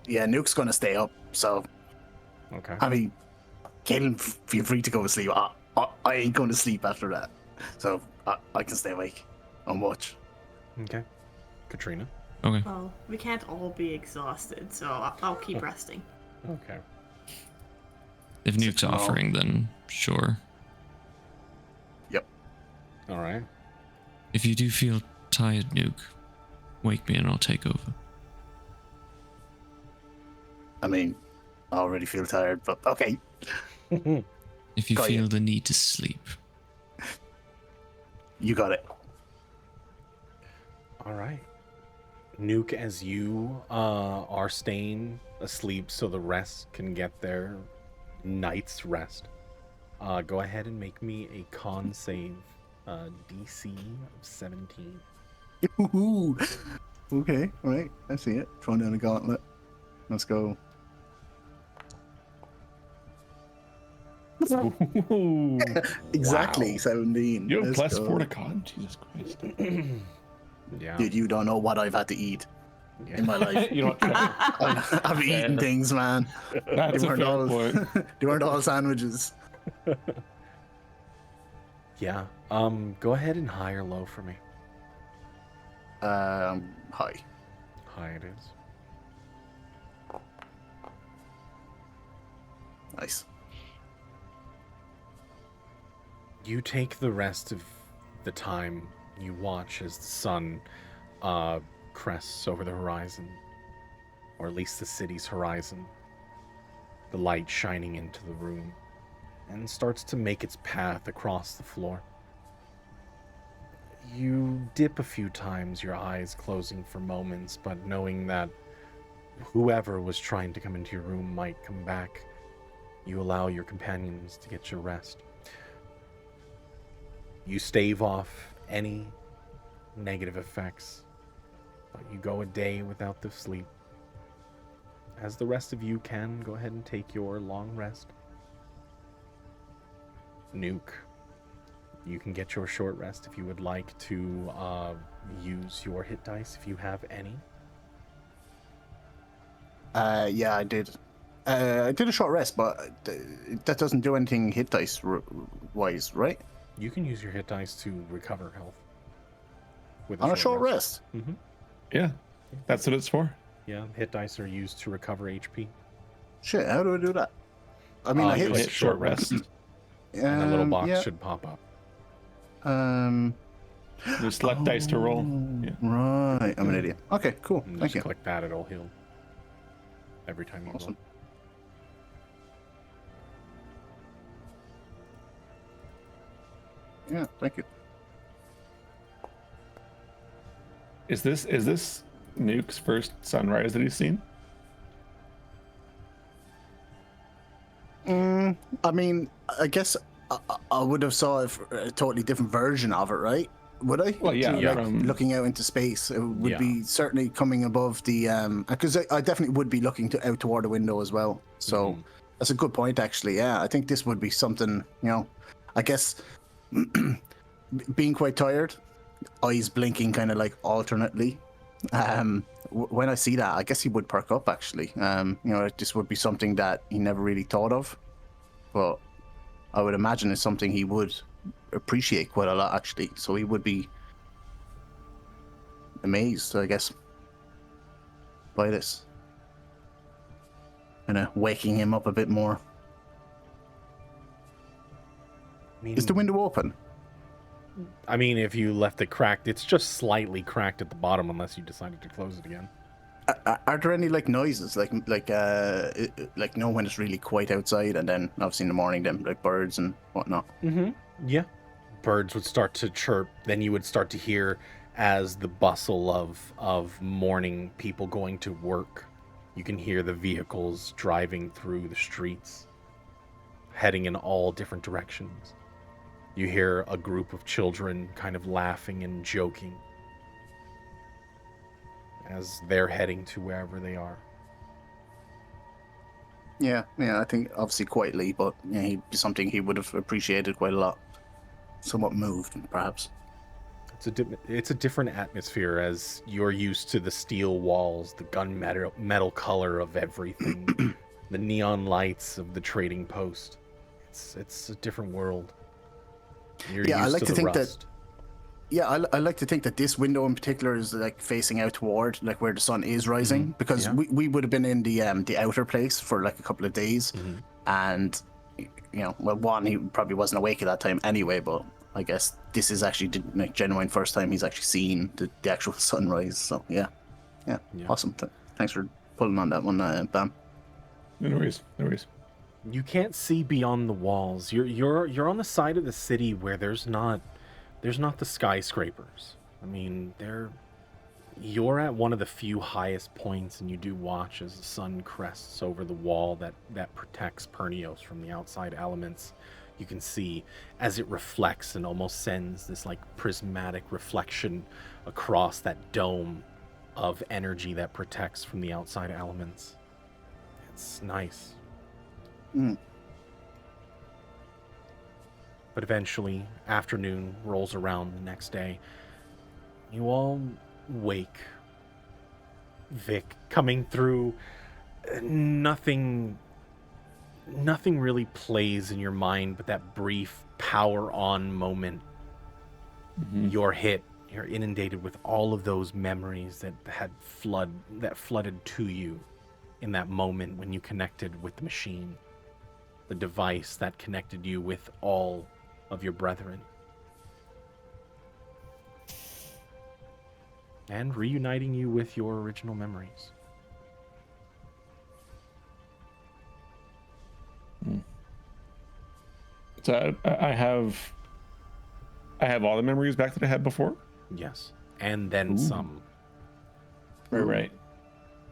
Yeah, Nuke's gonna stay up, so Okay. I mean, Kaden, feel free to go to sleep. I ain't going to sleep after that, so I can stay awake and watch. Okay. Katrina. Okay. Well, we can't all be exhausted, so I'll keep resting. Okay. If Nuke's No. offering, then sure. All right. If you do feel tired, Nuke, wake me and I'll take over. I mean, I already feel tired, but okay. If you Got feel you. the need to sleep. You got it. All right. Nuke, as you are staying asleep so the rest can get their night's rest, go ahead and make me a con save, DC of 17. Ooh. Okay, all right. I see it. Throwing down a gauntlet. Let's go. Ooh. Exactly, Wow. 17. You have Let's plus go. 4 to con? Jesus Christ. Yeah. Dude, you don't know what I've had to eat Yeah. in my life. You know what? I've eaten things, man. That's They a weren't fair all, point. they weren't all sandwiches. Yeah. Go ahead and high or low for me. Hi. High it is. Nice. You take the rest of the time. You watch as the sun crests over the horizon, or at least the city's horizon, the light shining into the room, and starts to make its path across the floor. You dip a few times, your eyes closing for moments, but knowing that whoever was trying to come into your room might come back, you allow your companions to get your rest. You stave off any negative effects, but you go a day without the sleep. As the rest of you can, go ahead and take your long rest. Nuke, you can get your short rest if you would like to use your hit dice if you have any. Yeah, I did. I did a short rest, but that doesn't do anything hit dice wise, right? You can use your hit dice to recover health. With On a short rest. Mm-hmm. Yeah, that's what it's for. Yeah, hit dice are used to recover HP. Shit, how do I do that? I mean, I you hit hit Hit short rest. and a little box yeah. should pop up. You select dice to roll. Yeah. Right, I'm an idiot. Okay, cool. And Thank just you. click that, it'll heal. Every time you Awesome. Yeah, thank you. Is this Nuke's first sunrise that he's seen? I mean, I guess I would have saw a totally different version of it, right? Would I? Well, yeah, Yeah. Like looking out into space, it would Yeah. be certainly coming above the because I definitely would be looking out toward the window as well. So that's a good point, actually. Yeah, I think this would be something. I guess being quite tired, eyes blinking kind of like alternately. When I see that, I guess he would perk up. Actually, this would be something that he never really thought of, but I would imagine it's something he would appreciate quite a lot, actually. So he would be amazed, I guess, by this. Kind of waking him up a bit more. Is the window open? I mean, if you left it cracked, it's just slightly cracked at the bottom, unless you decided to close it again. Are there any like noises, like when it's really quiet outside, and then obviously in the morning, then like birds and whatnot? Yeah. Birds would start to chirp. Then you would start to hear, as the bustle of morning people going to work, you can hear the vehicles driving through the streets, heading in all different directions. You hear a group of children kind of laughing and joking as they're heading to wherever they are. Yeah, I think obviously quietly, but yeah, something he would have appreciated quite a lot. Somewhat moved, perhaps. It's a different atmosphere, as you're used to the steel walls, the gunmetal color of everything, the neon lights of the trading post. It's a different world. You're Yeah, I used like to think rust. that. Yeah, I like to think that this window in particular is like facing out toward like where the sun is rising, because Yeah. we would have been in the outer place for like a couple of days, and well, one, he probably wasn't awake at that time anyway, but I guess this is actually the like genuine first time he's actually seen the actual sunrise. So yeah, awesome. Thanks for pulling on that one, Bam. No worries. You can't see beyond the walls. You're on the side of the city where there's not the skyscrapers. I mean, you're at one of the few highest points, and you do watch as the sun crests over the wall that protects Pernios from the outside elements. You can see as it reflects and almost sends this like prismatic reflection across that dome of energy that protects from the outside elements. It's nice. But eventually, afternoon rolls around the next day. You all wake. Vic coming through. Nothing really plays in your mind but that brief power on moment. You're hit. You're inundated with all of those memories that flooded to you in that moment when you connected with the machine. The device that connected you with all of your brethren. And reuniting you with your original memories. So I have all the memories back that I had before. Yes. And then some. Right.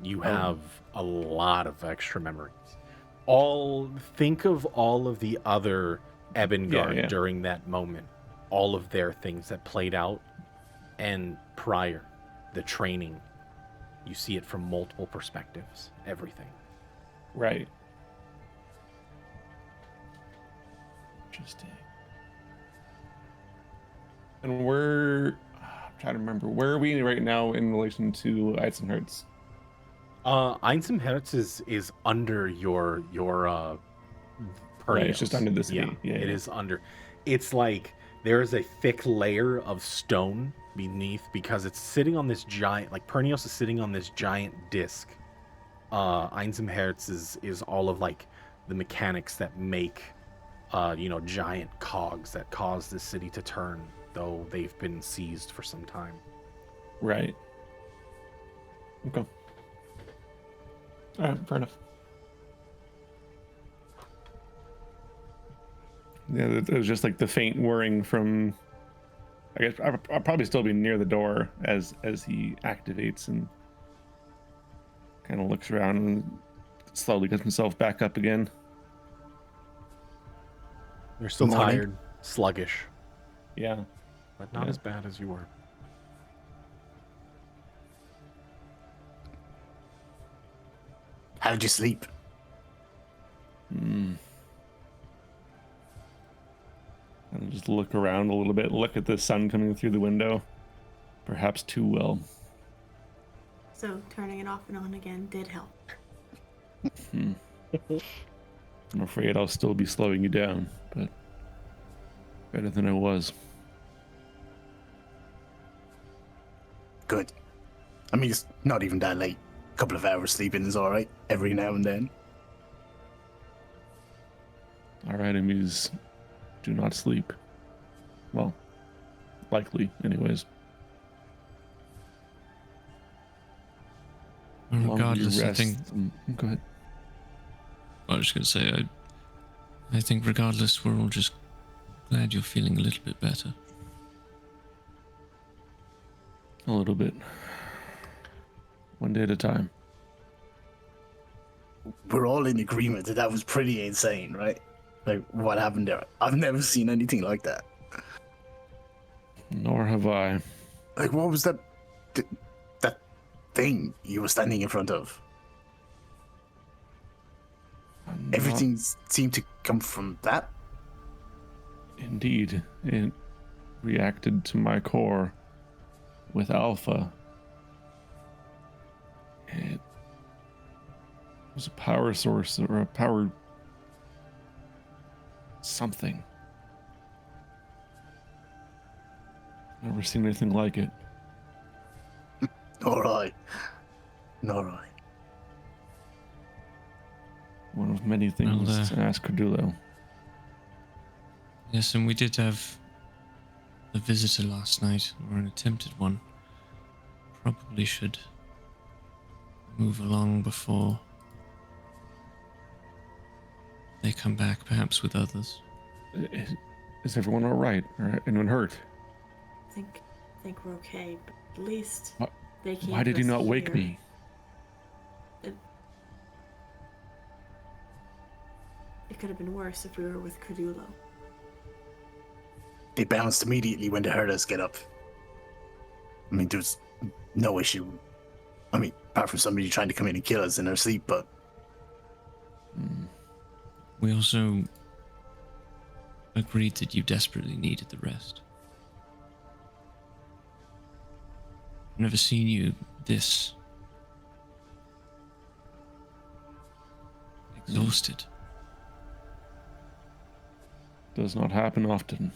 You have a lot of extra memories. Think of all of the other Ebengard during that moment. All of their things that played out, and prior, the training. You see it from multiple perspectives. Everything. Right. Interesting. And I'm trying to remember, where are we right now in relation to Eisenherz? Eisenherz is under your Pernios. Right, it's just under the city. It is under. It's like there is a thick layer of stone beneath, because it's sitting on this giant, like Pernios is sitting on this giant disc. Eisenherz is all of like the mechanics that make giant cogs that cause the city to turn, though they've been seized for some time. Right. Okay. All right, fair enough. Yeah, it was just like the faint whirring from I guess I'll probably still be near the door as he activates and kind of looks around and slowly gets himself back up again. You're still Morning. tired, sluggish, Yeah. but not Yeah. as bad as you were. How'd you sleep? And just look around a little bit, look at the sun coming through the window. Perhaps too well. So turning it off and on again did help. I'm afraid I'll still be slowing you down, but better than I was. Good. I mean, it's not even that late. A couple of hours sleeping is all right every now and then. Our enemies do not sleep. Well, likely, anyways. Well, Long regardless, you I rest, think go ahead. I was going to say, I think regardless, we're all just glad you're feeling a little bit better. A little bit. One day at a time. We're all in agreement that was pretty insane, right? Like, what happened there? I've never seen anything like that. Nor have I. Like, what was that thing you were standing in front of? Everything seemed to come from that. Indeed, it reacted to my core with alpha. It was a power source or a power something. Never seen anything like it. All right. All right. One of many things Well, to ask Cardulo. Yes, and we did have a visitor last night, or an attempted one. Probably should move along before they come back, perhaps with others. Is everyone all right? Or anyone hurt? I think we're okay, but at least What? they can't. Why did he not wake me? It could have been worse if we were with Cardulo. They bounced immediately when they heard us get up. I mean, there's no issue. I mean, apart from somebody trying to come in and kill us in our sleep, but We also agreed that you desperately needed the rest. I've never seen you this exhausted. Does not happen often.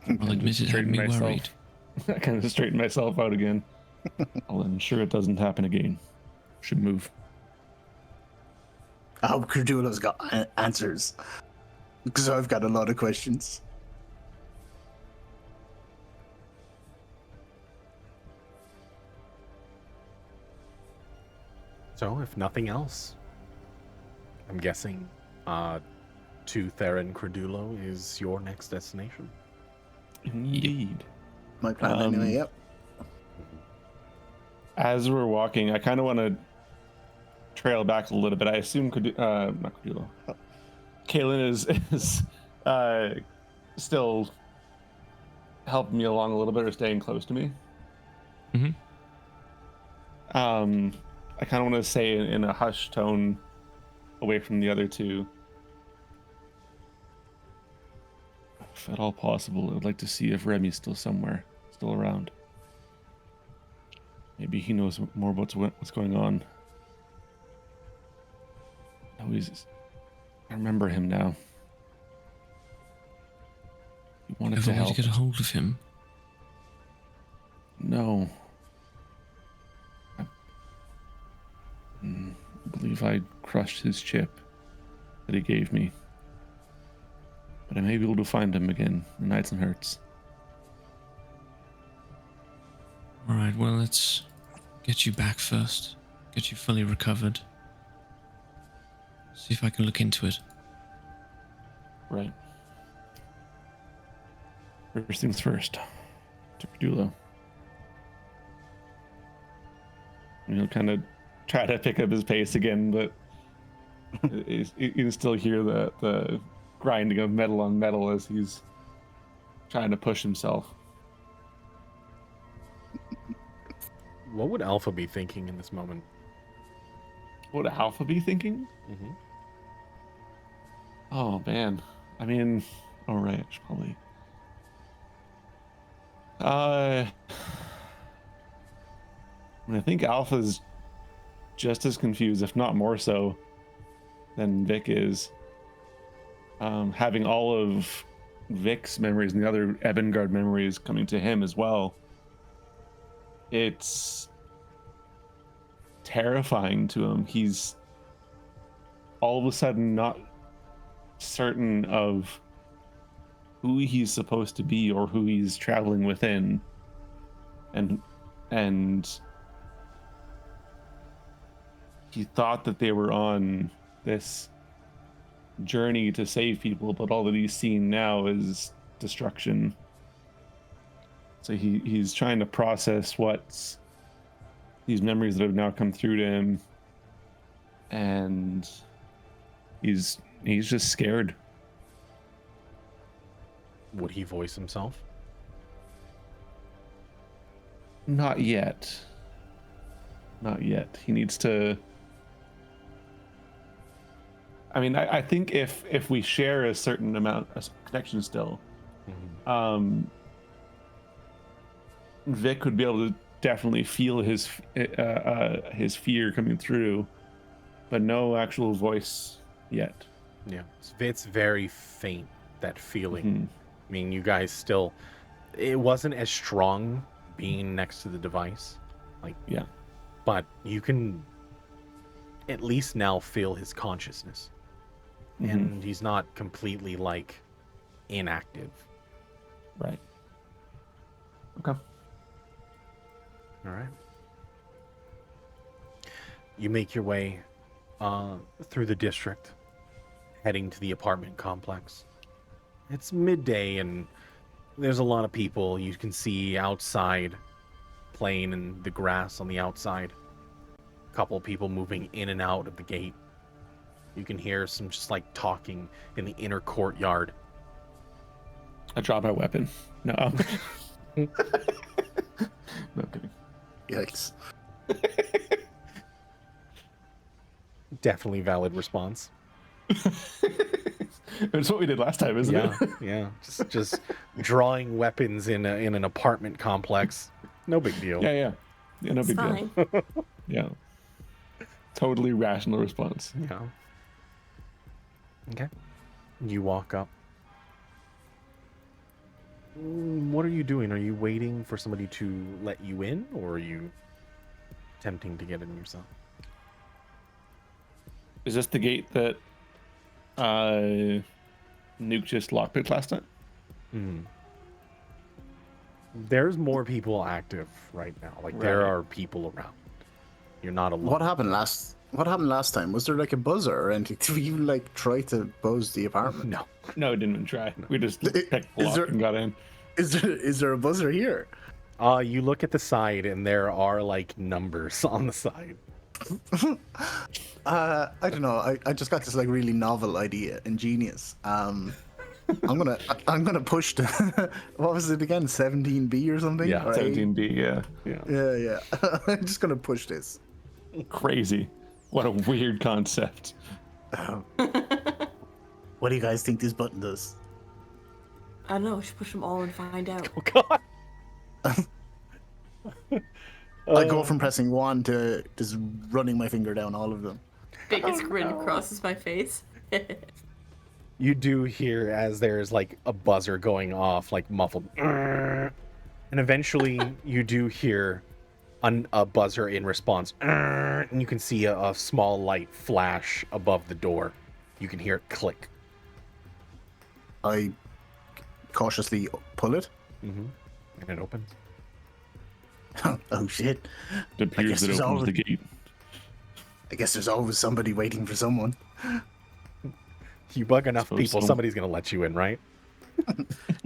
I'll admit it had me worried. I kind of straighten myself out again. I'll ensure it doesn't happen again. Should move. I hope Cardulo's got answers. Because I've got a lot of questions. So, if nothing else, I'm guessing to Theron Credulo is your next destination. Indeed. My plan anyway, yep. As we're walking, I kind of want to trail back a little bit. I assume not Cardulo. Kaylin is still helping me along a little bit or staying close to me. Mm-hmm. I kind of want to say in a hushed tone away from the other two. If at all possible, I would like to see if Remy's still somewhere, still around. Maybe he knows more about what's going on. Oh, I remember him now. He wanted Ever to way help. to get a hold of him? No. I believe I crushed his chip that he gave me. But I may be able to find him again in Nights and Hurts. Alright, well, let's get you back first. Get you fully recovered. See if I can look into it. Right. First things first. To Perdulo. And he'll kind of try to pick up his pace again, but you can still hear the grinding of metal on metal as he's trying to push himself. What would Alpha be thinking in this moment? What would Alpha be thinking? Mm-hmm. Oh man, I mean, all right, I should probably. I think Alpha's just as confused, if not more so, than Vic is. Having all of Vic's memories and the other Ebengard memories coming to him as well. It's terrifying to him. He's all of a sudden not certain of who he's supposed to be or who he's traveling within. And he thought that they were on this journey to save people, but all that he's seen now is destruction. So he's trying to process what's these memories that have now come through to him, and he's just scared. Would he voice himself? Not yet. Not yet. He needs to. I mean, I think if we share a certain amount of connection still, Vic would be able to definitely feel his fear coming through, but no actual voice yet. Yeah, it's very faint, that feeling. I mean, you guys still, it wasn't as strong being next to the device, like, yeah, but you can at least now feel his consciousness, and he's not completely like inactive. Right. Okay. All right. You make your way through the district, heading to the apartment complex. It's midday and there's a lot of people. You can see outside playing in the grass on the outside. A couple of people moving in and out of the gate. You can hear some just like talking in the inner courtyard. I drop my weapon. No. No kidding. Yikes. Definitely valid response. It's what we did last time, isn't it? Yeah. Just drawing weapons in an apartment complex. No big deal. Yeah, no It's big fine. deal. Yeah. Totally rational response. Yeah. Okay. You walk up. What are you doing? Are you waiting for somebody to let you in, or are you attempting to get in yourself? Is this the gate that Nuke just lockpicked last time? There's more people active right now. Like, there Right. are people around. You're not alone. What happened last time? Was there like a buzzer or anything? Did we even like try to buzz the apartment? No. No, it didn't even try. We just picked the Is lock there- and got in. Is there a buzzer here? You look at the side, and there are, like, numbers on the side. I don't know. I just got this like really novel idea, ingenious. I'm gonna push the what was it again? 17B or something? Yeah, Or 17B, yeah. Yeah. I'm just gonna push this. Crazy. What a weird concept. What do you guys think this button does? I don't know. We should push them all and find out. Oh, God. I go from pressing 1 to just running my finger down all of them. Biggest grin crosses my face. You do hear as there's like a buzzer going off, like muffled. And eventually you do hear a buzzer in response. And you can see a small light flash above the door. You can hear it click. I cautiously pull it. And it opens. Oh shit. It appears guess that there's opens always- the gate. I guess there's always somebody waiting for someone. You bug enough Suppose people, so. somebody's gonna let you in, right?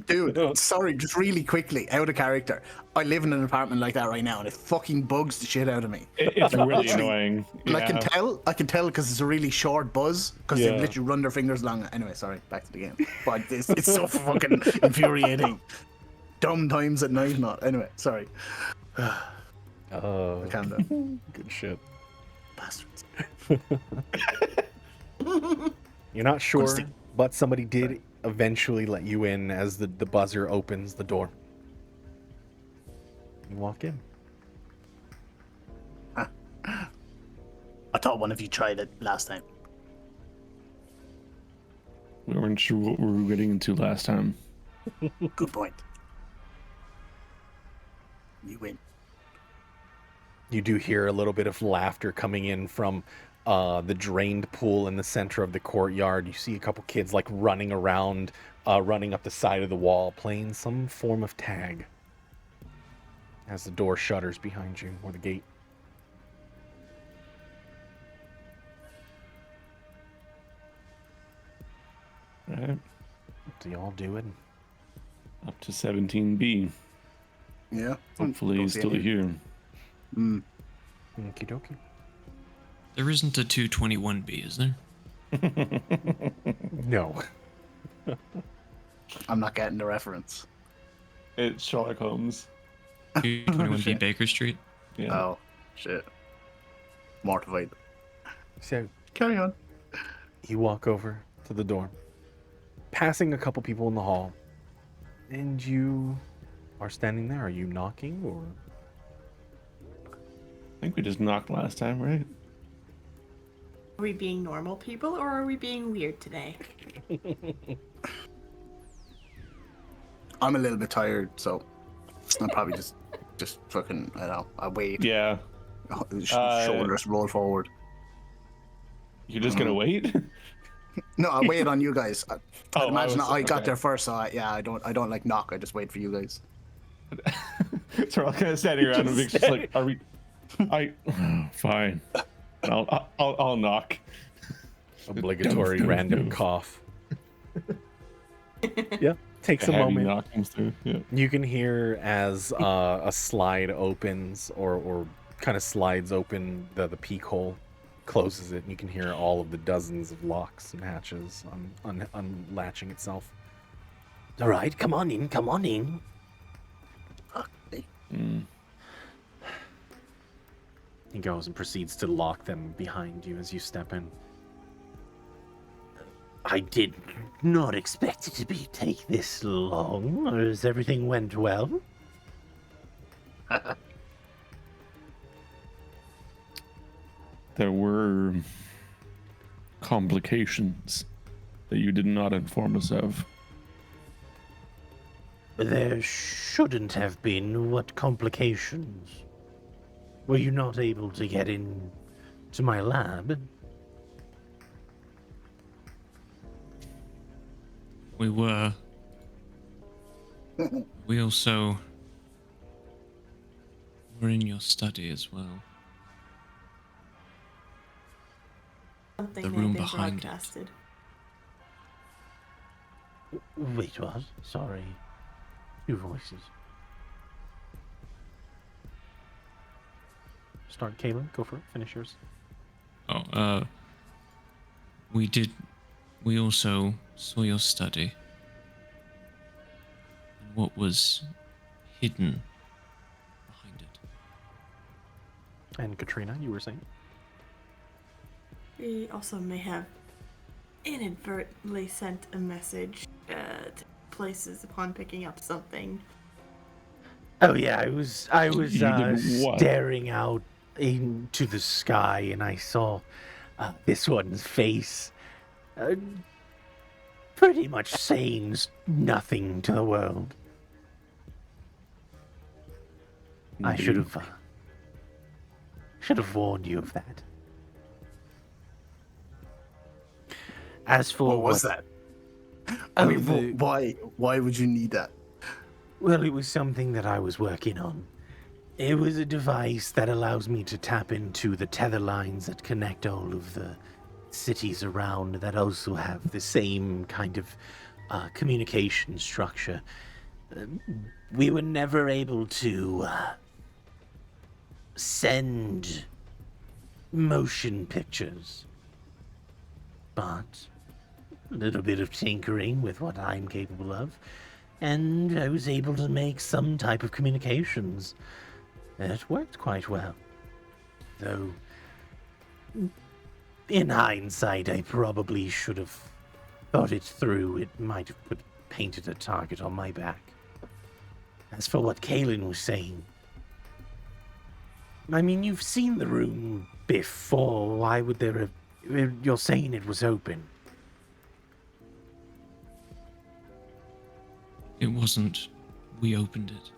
Dude, sorry, just really quickly, out of character. I live in an apartment like that right now, and it fucking bugs the shit out of me. It's really Literally. annoying. And I can Yeah. tell because it's a really short buzz, because Yeah. they literally run their fingers along it. Anyway, sorry, back to the game. But it's so fucking infuriating. Dumb times at night, not. Anyway, sorry. Oh, Calm down. good shit. Bastards. You're not sure, stick- but somebody did eventually let you in as the buzzer opens the door. You walk in. I thought one of you tried it last time. We weren't sure what we were getting into last time. Good point. You win. You do hear a little bit of laughter coming in from the drained pool in the center of the courtyard. You see a couple kids like running around, running up the side of the wall, playing some form of tag. As the door shutters behind you, or the gate. All right. What do y'all doing? Up to 17B. Yeah. Hopefully he's still here. Mm. Okie dokie. There isn't a 221B, is there? No. I'm not getting the reference. It's Sherlock Holmes. 221B Shit. Baker Street. Yeah. Oh, shit. Mortified. So Carry on. you walk over to the door, passing a couple people in the hall, and you are standing there. Are you knocking, or? I think we just knocked last time, right? Are we being normal people or are we being weird today? I'm a little bit tired, so I'm probably just fucking, I don't know, I wait. Yeah. Shoulders roll forward. You're just gonna wait? No, I wait on you guys. I Oh, imagine I got okay. there first, so I don't like knock. I just wait for you guys. So we're all kind of standing around and Vic's just like, are we? Fine. I'll knock. Obligatory Doof, doof, random doof. cough. Yeah, takes a Heavy moment. knock comes through. Yeah. You can hear as a slide opens or kind of slides open the peak hole, closes it, and you can hear all of the dozens of locks and hatches unlatching itself. All right, come on in, come on in. Fuck me. He goes and proceeds to lock them behind you as you step in. I did not expect it to take this long. As everything went well. There were complications that you did not inform us of. There shouldn't have been. What complications? Were you not able to get in to my lab? We were. We also were in your study as well. Something The may room have been behind it. broadcasted. Wait, what? Sorry. Two voices. Start, Kaylin. Go for it. Finish yours. Oh, we also saw your study. And what was hidden behind it. And Katrina, you were saying? We also may have inadvertently sent a message to places upon picking up something. Oh yeah, I was You did what? staring out into the sky and I saw this one's face, pretty much saying nothing to the world. I should have warned you of that. As for What was that? I Oh, mean, the- why would you need that? Well, it was something that I was working on. It was a device that allows me to tap into the tether lines that connect all of the cities around that also have the same kind of communication structure. We were never able to send motion pictures, but a little bit of tinkering with what I'm capable of, and I was able to make some type of communications. It worked quite well. Though, in hindsight, I probably should have thought it through. It might have painted a target on my back. As for what Kalen was saying, I mean, you've seen the room before. Why would there have... You're saying it was open. It wasn't. We opened it.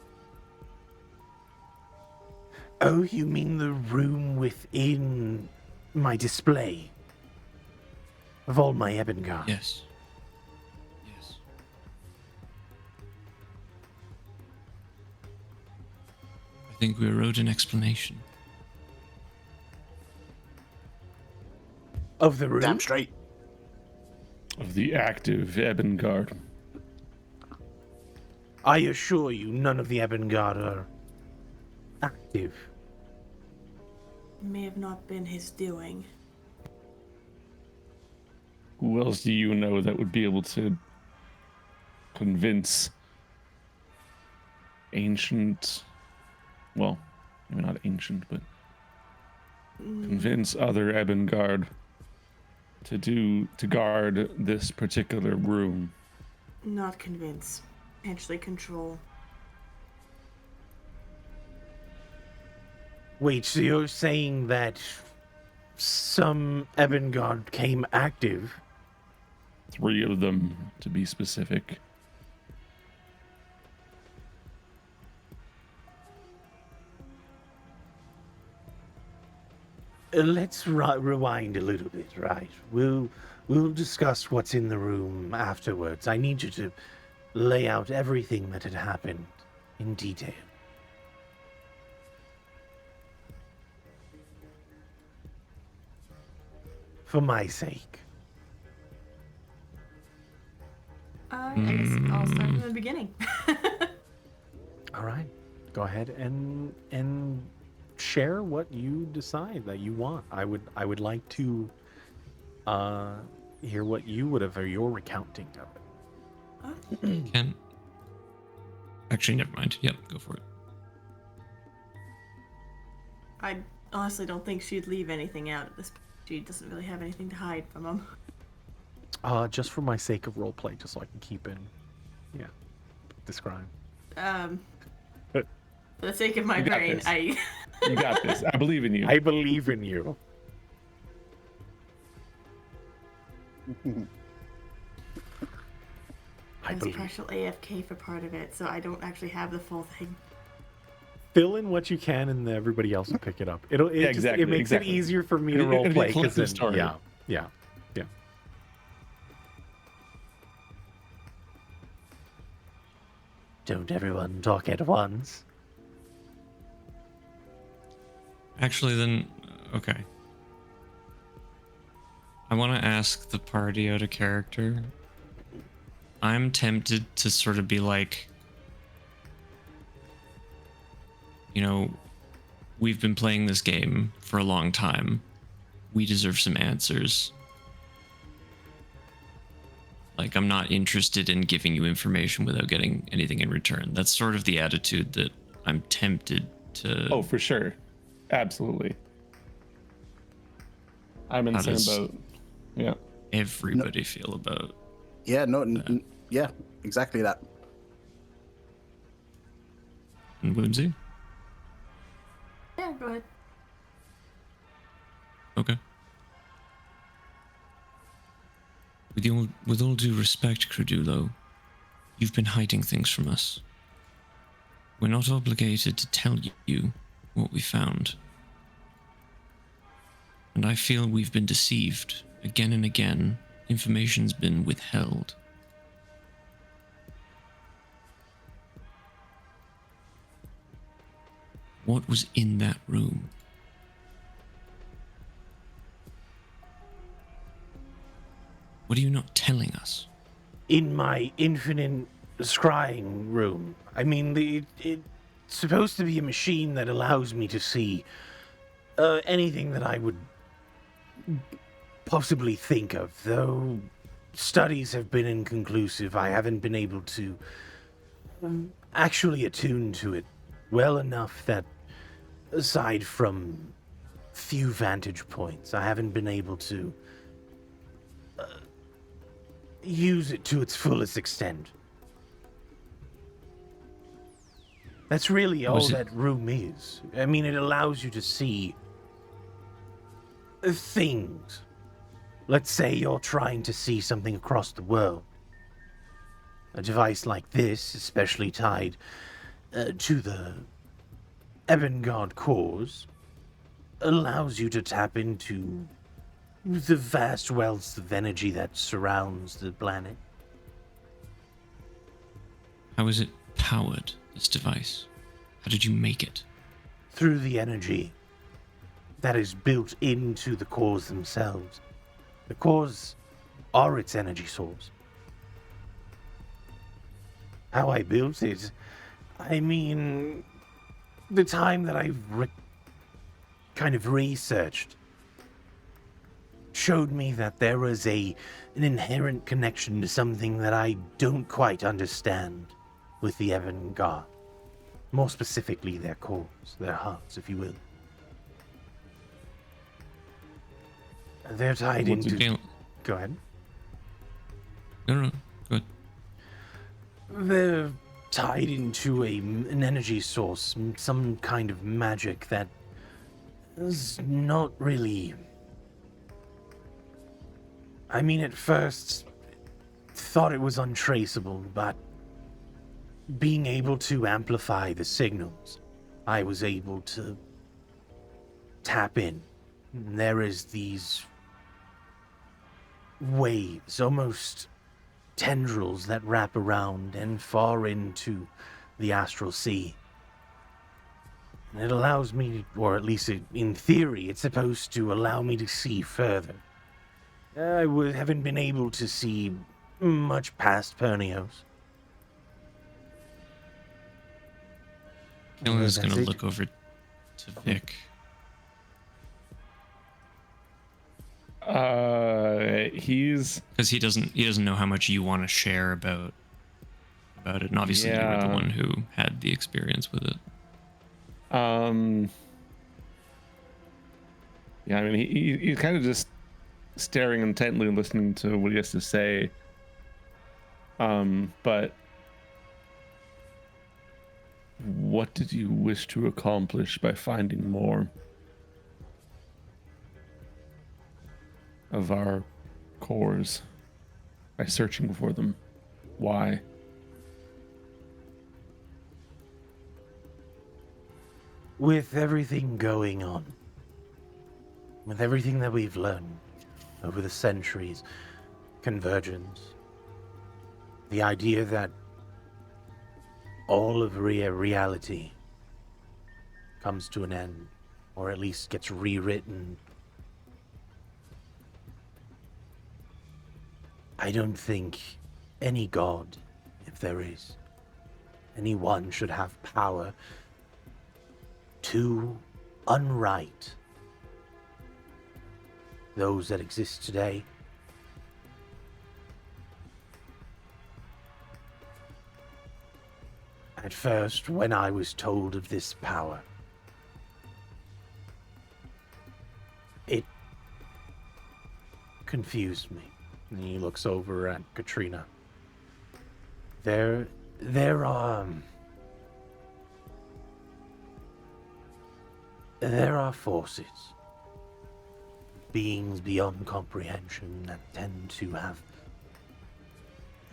Oh, you mean the room within my display? Of all my Ebongar? Yes. Yes. I think we wrote an explanation. Of the room? Damn straight. Of the active Ebengard. I assure you, none of the Ebongar are active. May have not been his doing. Who else do you know that would be able to convince ancient, well, maybe not ancient, but convince other Ebengard to guard this particular room? Not convince. Potentially control. Wait, so you're saying that some Ebongar came active? 3 of them, to be specific. Let's rewind a little bit, right? We'll discuss what's in the room afterwards. I need you to lay out everything that had happened in detail. For my sake. I guess I'll start from the beginning. All right, go ahead and share what you decide that you want. I would like to hear what you would have, or your recounting of it. Can. Actually, never mind. Yep, go for it. I honestly don't think she'd leave anything out at this point. She doesn't really have anything to hide from him. Just for my sake of roleplay, just so I can keep in, describe. For the sake of my You got brain, this. I You got this. I believe in you. I believe in you. I was believe. partial AFK for part of it, so I don't actually have the full thing. Fill in what you can, and everybody else will pick it up. exactly, It makes exactly. it easier for me to It'll be a roleplay because collective then, story. yeah. Don't everyone talk at once. Actually, then, okay. I want to ask the party out of character. I'm tempted to sort of be like, you know, we've been playing this game for a long time. We deserve some answers. Like, I'm not interested in giving you information without getting anything in return. That's sort of the attitude that I'm tempted to. Oh, for sure. Absolutely. I'm in How the does- same boat. Yeah. everybody feel about. Yeah, no, yeah, exactly that. And Whimsy? Yeah, go ahead. Okay. With all due respect, Credulo, you've been hiding things from us. We're not obligated to tell you what we found. And I feel we've been deceived again and again. Information's been withheld. What was in that room? What are you not telling us? in my infinite scrying room. I mean, it's supposed to be a machine that allows me to see anything that I would possibly think of, though studies have been inconclusive. I haven't been able to actually attune to it well enough that, aside from few vantage points, I haven't been able to use it to its fullest extent. That's really all that room is. I mean, it allows you to see things. Let's say you're trying to see something across the world. A device like this, especially tied to the Evangard cores, allows you to tap into the vast wealth of energy that surrounds the planet. How is it powered, this device? How did you make it? Through the energy that is built into the cores themselves. The cores are its energy source. How I built it, I mean, the time that I've kind of researched showed me that there was an inherent connection to something that I don't quite understand with the Evangard. More specifically, their cores, their hearts, if you will. They're tied into... Go ahead. No, go ahead. They're tied into an energy source, some kind of magic that is not really... I mean, at first, thought it was untraceable, but being able to amplify the signals, I was able to tap in. And there is these waves, almost tendrils that wrap around and far into the astral sea. And it allows me, or at least in theory, it's supposed to allow me to see further. I haven't been able to see much past Pernios. Kaelin's going to look over to Vic. He's because he doesn't know how much you want to share about it, and obviously you were the one who had the experience with it. Yeah, I mean, he's kind of just staring intently and listening to what he has to say. But what did you wish to accomplish by finding more of our cores, by searching for them? Why? With everything going on, with everything that we've learned over the centuries, Convergence, the idea that all of reality comes to an end, or at least gets rewritten, I don't think any god, if there is, anyone should have power to unwrite those that exist today. At first, when I was told of this power, it confused me. And he looks over at Katrina. There are forces, beings beyond comprehension, that tend to have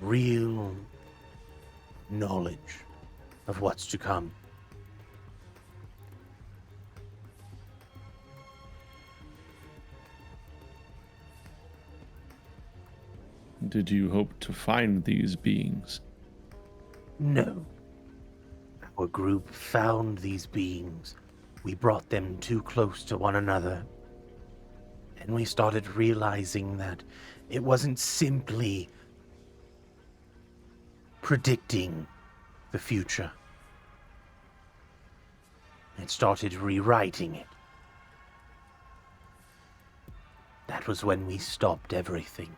real knowledge of what's to come. Did you hope to find these beings? No. Our group found these beings. We brought them too close to one another. And we started realizing that it wasn't simply predicting the future. It started rewriting it. That was when we stopped everything.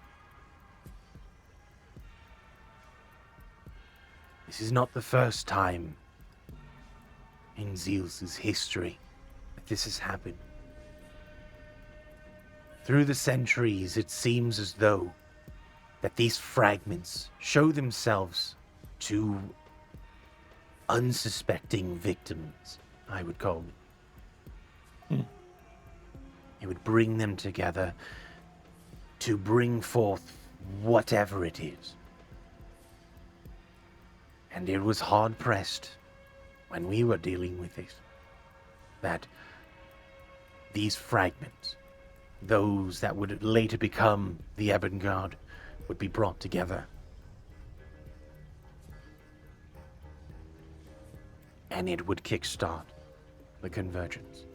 This is not the first time in Zeus's history that this has happened. Through the centuries, it seems as though that these fragments show themselves to unsuspecting victims, I would call them. It would bring them together to bring forth whatever it is. And it was hard-pressed when we were dealing with this, that these fragments, those that would later become the avant-garde, would be brought together. And it would kickstart the Convergence.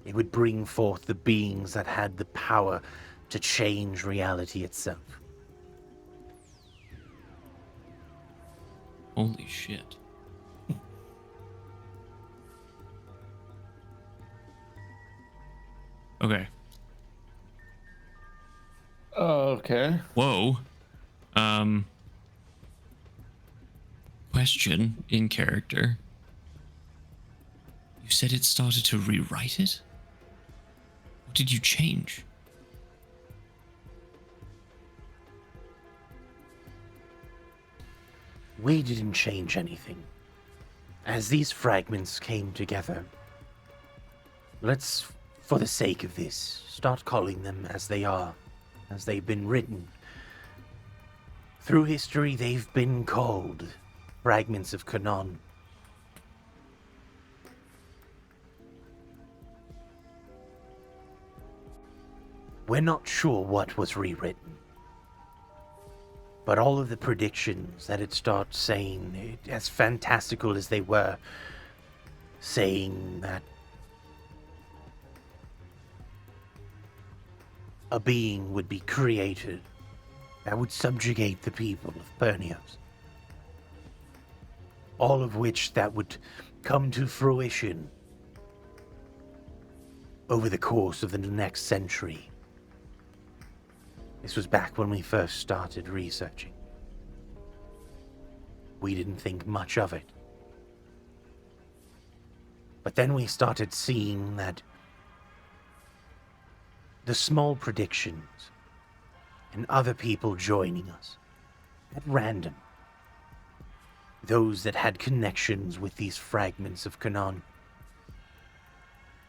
It would bring forth the beings that had the power to change reality itself. Holy shit. Okay. Okay. Whoa. Question in character. You said it started to rewrite it? What did you change? We didn't change anything. As these fragments came together, let's, for the sake of this, start calling them as they are, as they've been written. Through history, they've been called fragments of Canaan. We're not sure what was rewritten, but all of the predictions that it starts saying, as fantastical as they were, saying that a being would be created that would subjugate the people of Pernios. All of which that would come to fruition over the course of the next century. This was back when we first started researching. We didn't think much of it. But then we started seeing that the small predictions and other people joining us at random, those that had connections with these fragments of Canaan,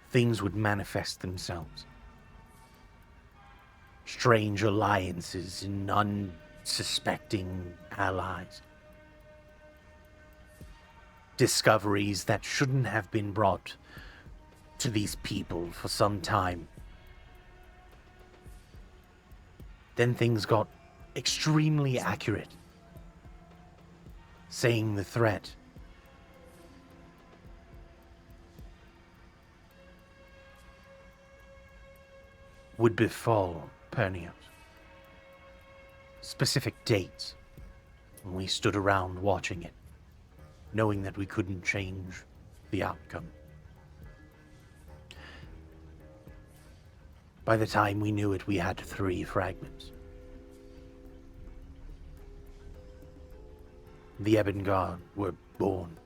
things would manifest themselves. Strange alliances and unsuspecting allies. Discoveries that shouldn't have been brought to these people for some time. Then things got extremely accurate, saying the threat would befall Pernios. Specific dates, and we stood around watching it, knowing that we couldn't change the outcome. By the time we knew it, we had 3 fragments. The avant-garde were born.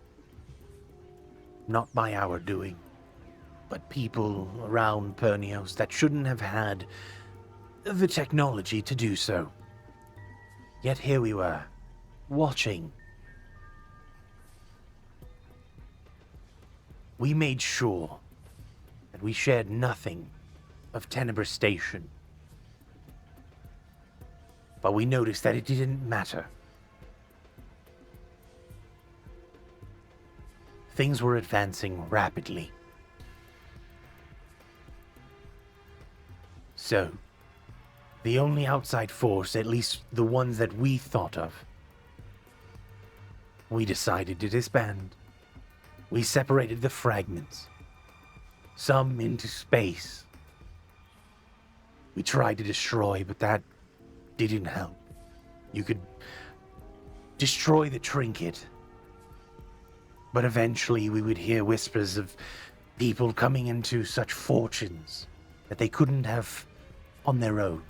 Not by our doing, but people around Pernios that shouldn't have had the technology to do so. Yet here we were, watching. We made sure that we shared nothing of Tenebrae Station. But we noticed that it didn't matter. Things were advancing rapidly. So, the only outside force, at least the ones that we thought of, we decided to disband. We separated the fragments, some into space. We tried to destroy, but that didn't help. You could destroy the trinket. But eventually we would hear whispers of people coming into such fortunes that they couldn't have on their own.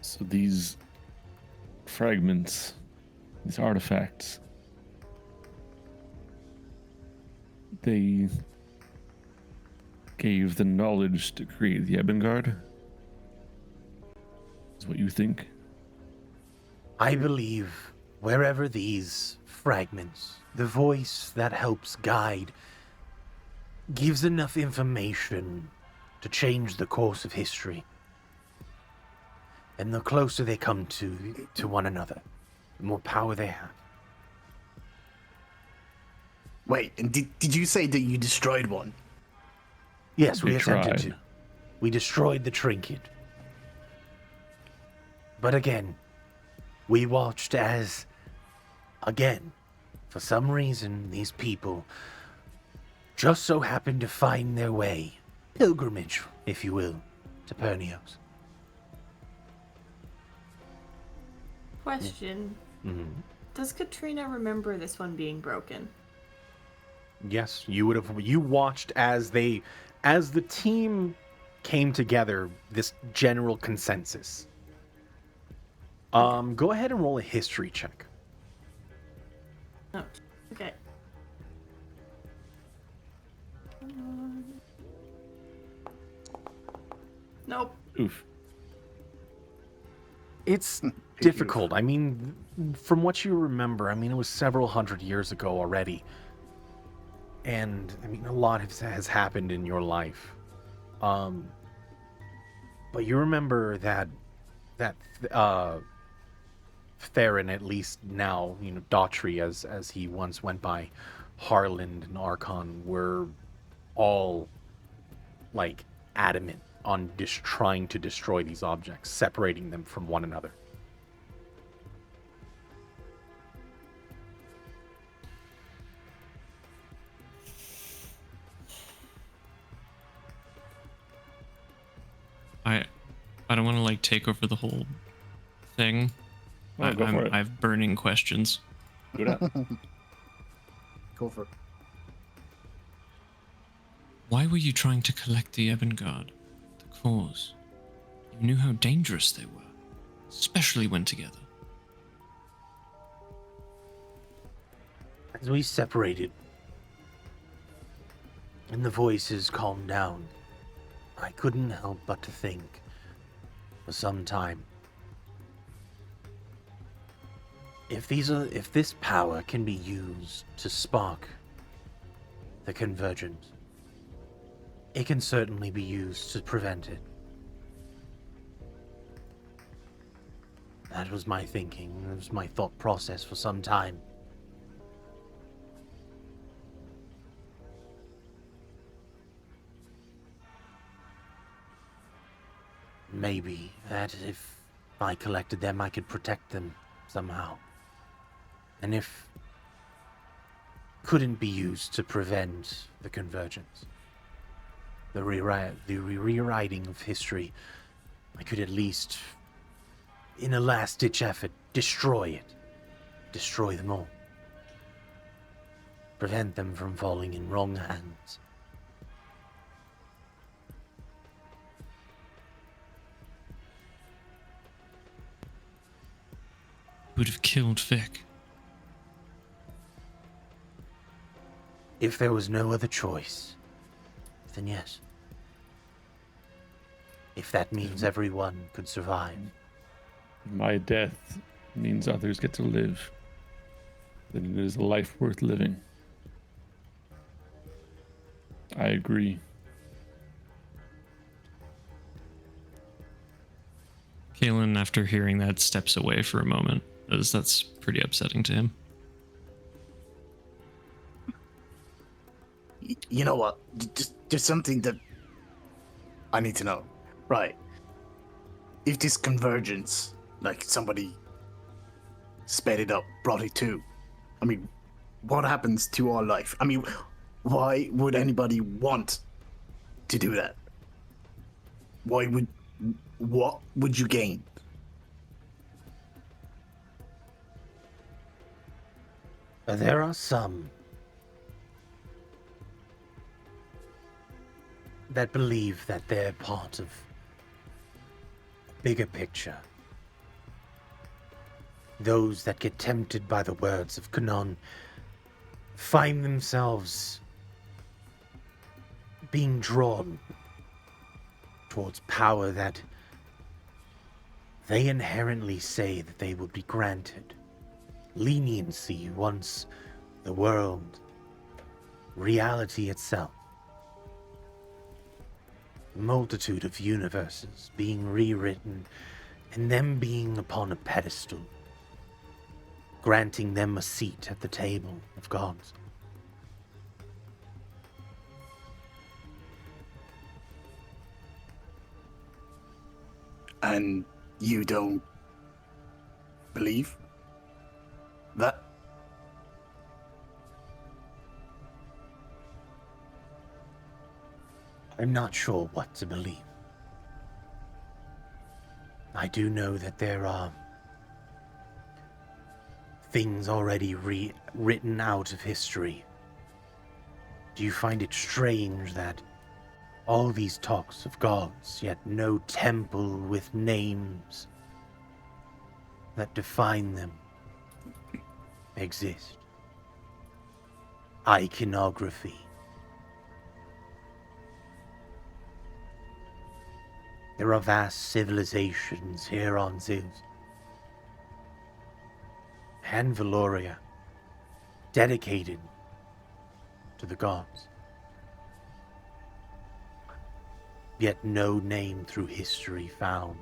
So these fragments, these artifacts, they gave the knowledge to create the Ebengard? Is what you think? I believe wherever these fragments, the voice that helps guide, gives enough information to change the course of history. And the closer they come to one another, the more power they have. Wait, and did you say that you destroyed one? Yes, we They attempted tried. to. We destroyed the trinket. But again, we watched as, again, for some reason, these people just so happened to find their way, pilgrimage, if you will, to Pernios. Question. Does Katrina remember this one being broken? Yes, you watched as the team came together, this general consensus. Go ahead and roll a history check. Oh, okay. Nope. Oof. It's difficult. I mean, from what you remember, I mean, it was several hundred years ago already. And, I mean, a lot has happened in your life. But you remember that Theron, at least now, you know, Daughtry, as he once went by, Harland and Archon, were all, like, adamant on just trying to destroy these objects, separating them from one another. I don't want to like take over the whole thing. Oh, go for it. I have burning questions. Do that. Go for it. Why were you trying to collect the Ebengard? The cause? You knew how dangerous they were, especially when together. As we separated, and the voices calmed down, I couldn't help but to think, for some time, if this power can be used to spark the Convergence, it can certainly be used to prevent it. That was my thinking, that was my thought process for some time. Maybe that if I collected them, I could protect them somehow. And if couldn't be used to prevent the Convergence, the rewriting of history, I could at least, in a last-ditch effort, destroy it. Destroy them all. Prevent them from falling in wrong hands. Would have killed Vic. If there was no other choice, then yes. If that means everyone could survive. My death means others get to live. Then it is a life worth living. I agree. Kalen, after hearing that, steps away for a moment, as that's pretty upsetting to him. You know what? Just something that I need to know. Right. If this Convergence, like somebody sped it up, brought it to, I mean, what happens to our life? I mean, Why would anybody want to do that? What would you gain? There are some that believe that they're part of a bigger picture. Those that get tempted by the words of Kanon find themselves being drawn towards power that they inherently say that they will be granted. Leniency once the world, reality itself, multitude of universes being rewritten and them being upon a pedestal, granting them a seat at the table of gods. And you don't believe that? I'm not sure what to believe. I do know that there are things already written out of history. Do you find it strange that all these talks of gods, yet no temple with names that define them exist? Iconography. There are vast civilizations here on Zeus and Valoria dedicated to the gods. Yet no name through history found.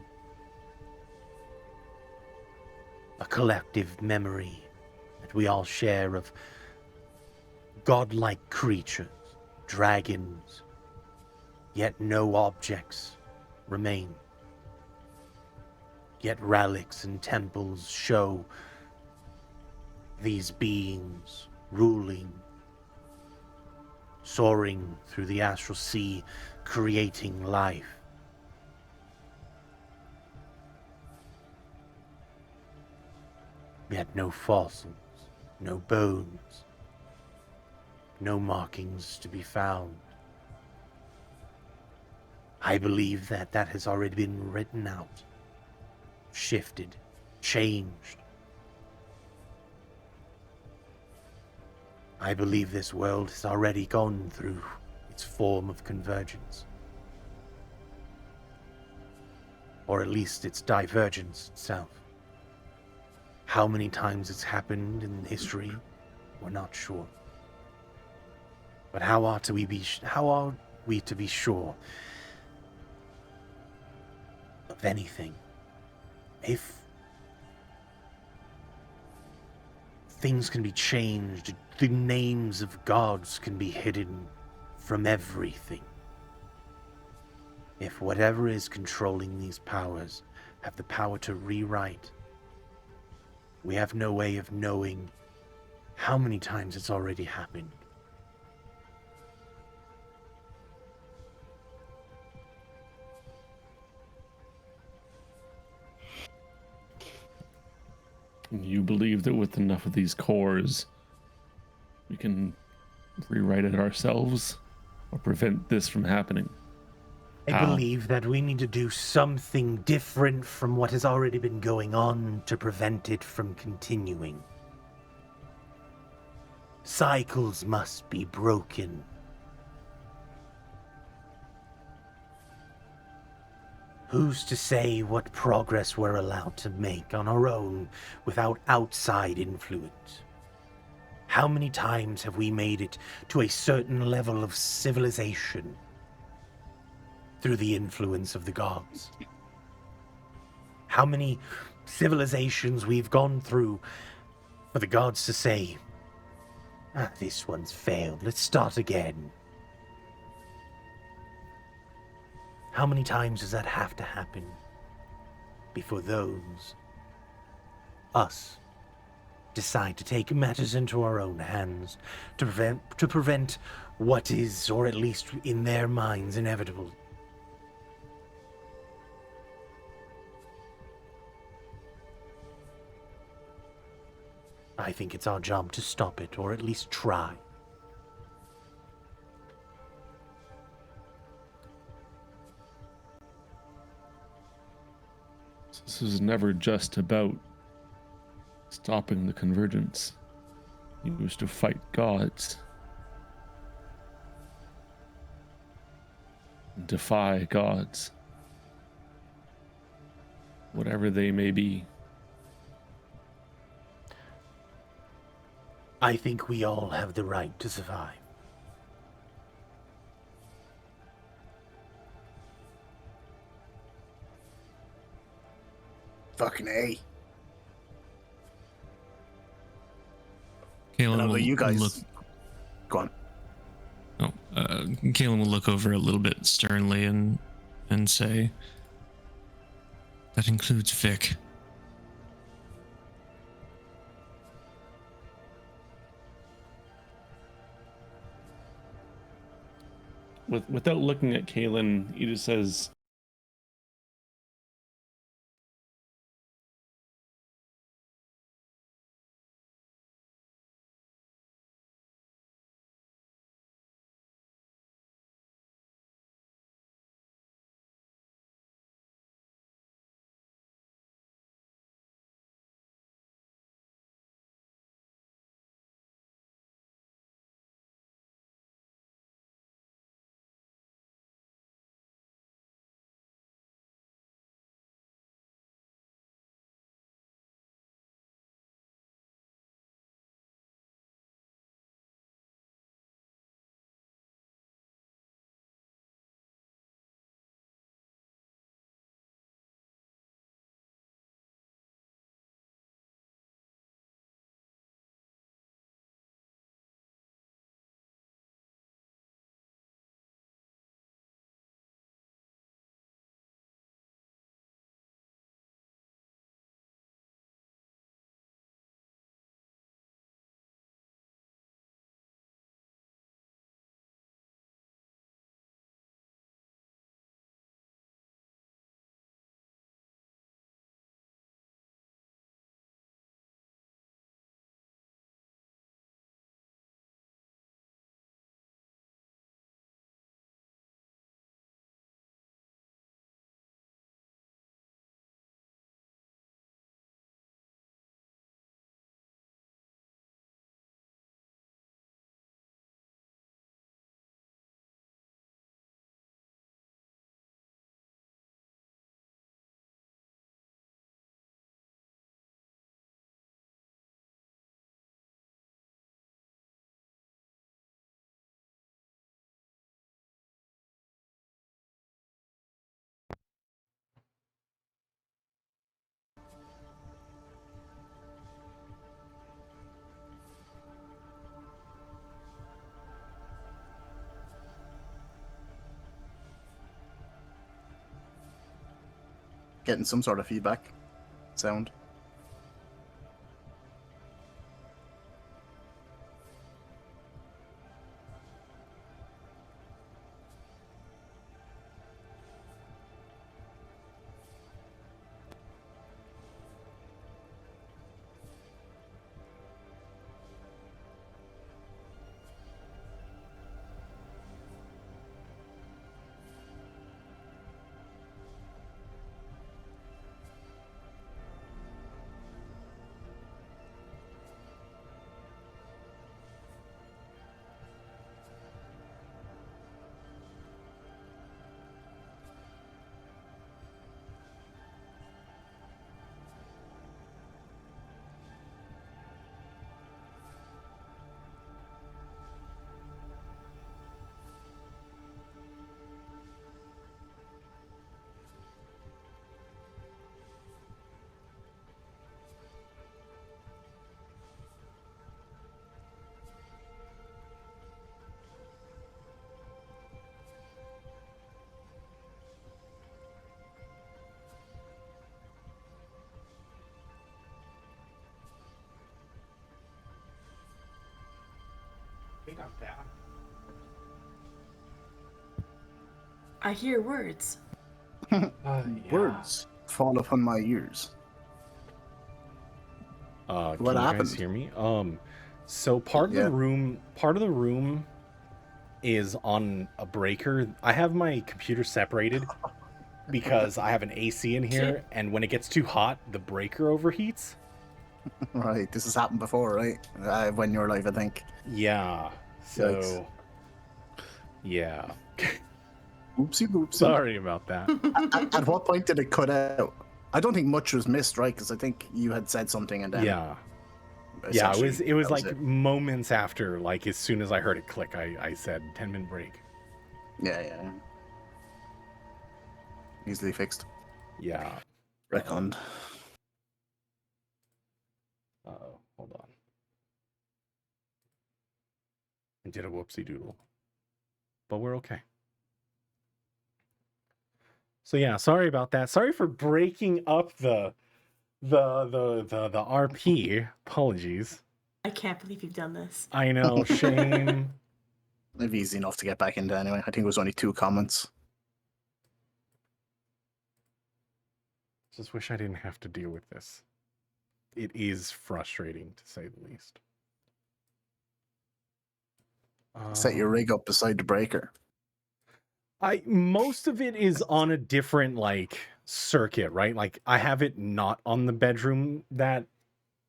A collective memory that we all share of godlike creatures, dragons, yet no objects remain. Yet relics and temples show these beings ruling, soaring through the astral sea, creating life. Yet no fossils, no bones, no markings to be found. I believe that has already been written out, shifted, changed. I believe this world has already gone through its form of convergence. Or at least its divergence itself. How many times it's happened in history, we're not sure. But how are we to be sure of anything if things can be changed, the names of gods can be hidden from everything? If whatever is controlling these powers have the power to rewrite, we have no way of knowing how many times it's already happened. You believe that with enough of these cores, we can rewrite it ourselves or prevent this from happening? I How? believe that we need to do something different from what has already been going on to prevent it from continuing. Cycles must be broken. Who's to say what progress we're allowed to make on our own without outside influence? How many times have we made it to a certain level of civilization through the influence of the gods? How many civilizations we've gone through for the gods to say, this one's failed, let's start again. How many times does that have to happen before those, us, decide to take matters into our own hands, to prevent what is, or at least in their minds, inevitable. I think it's our job to stop it, or at least try. This is never just about stopping the convergence. It was to fight gods. Defy gods. Whatever they may be. I think we all have the right to survive. Fucking A. Kalen Although will you guys look. go on. Oh, Kalen will look over a little bit sternly and say, "That includes Vic." Without looking at Kalen, he just says, Getting some sort of feedback. Sound. Wait up there. I hear words. Yeah. Words fall upon my ears. Can What you guys happened? hear me? So part of Yeah. the room is on a breaker. I have my computer separated because I have an AC in here, and when it gets too hot, the breaker overheats. Right, this has happened before, right? When you're live, I think. Yeah. So, Yikes. yeah. Oopsie boopsie. Sorry about that. At what point did it cut out? I don't think much was missed, right? Because I think you had said something and then. Yeah. Yeah, essentially, it was that like it. moments after, like as soon as I heard it click, I said 10-minute break. Yeah. Easily fixed. Yeah. Reckoned. Uh-oh, hold on. I did a whoopsie doodle. But we're okay. So yeah, sorry about that. Sorry for breaking up the RP. Apologies. I can't believe you've done this. I know, shame. It'd be easy enough to get back into anyway. I think it was only 2 comments. Just wish I didn't have to deal with this. It is frustrating, to say the least. Set your rig up beside the breaker. Most of it is on a different like circuit, right? Like I have it not on the bedroom that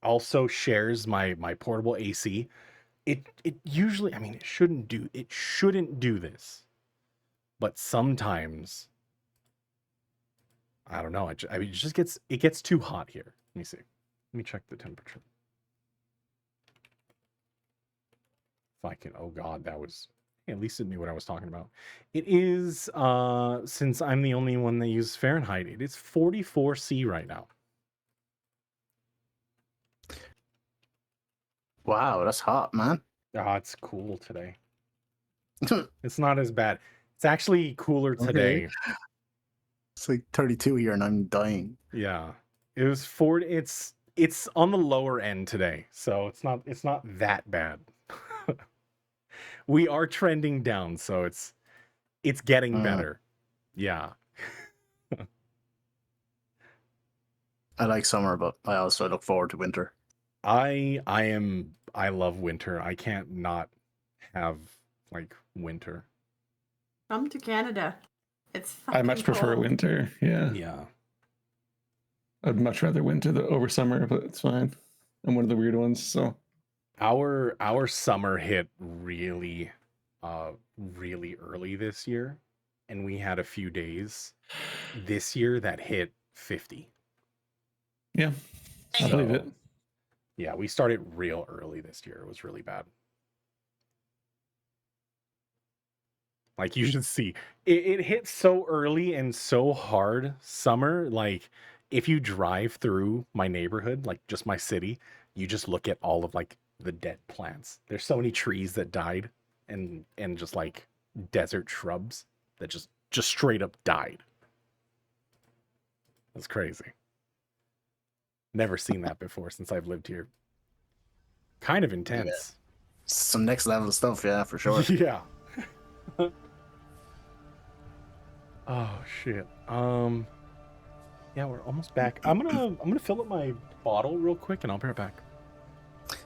also shares my portable AC. It usually, I mean, it shouldn't do this, but sometimes I don't know. I mean, it gets too hot here. Let me see. Let me check the temperature. If I can, oh God, that was, at least it knew what I was talking about. It is, since I'm the only one that uses Fahrenheit, it is 44 C right now. Wow, that's hot, man. Ah, it's cool today. It's not as bad. It's actually cooler today. Okay. It's like 32 here and I'm dying. Yeah. It was 40. It's on the lower end today, so it's not that bad. We are trending down, so it's getting better. Yeah. I like summer, but I also look forward to winter. I love winter. I can't not have like winter. Come to Canada. It's I much fucking prefer cold. winter. Yeah. Yeah. I'd much rather winter over summer, but it's fine. I'm one of the weird ones, so Our summer hit really early this year, and we had a few days this year that hit 50. yeah, I believe it. Yeah, we started real early this year. It was really bad. Like you should see, it hit so early and so hard summer. Like if you drive through my neighborhood, like just my city, you just look at all of like the dead plants. There's so many trees that died and just like desert shrubs that just straight up died. That's crazy. Never seen that before since I've lived here. Kind of intense. Some next level stuff, yeah, for sure. Yeah. Oh shit. Yeah, we're almost back. I'm gonna fill up my bottle real quick and I'll be right back.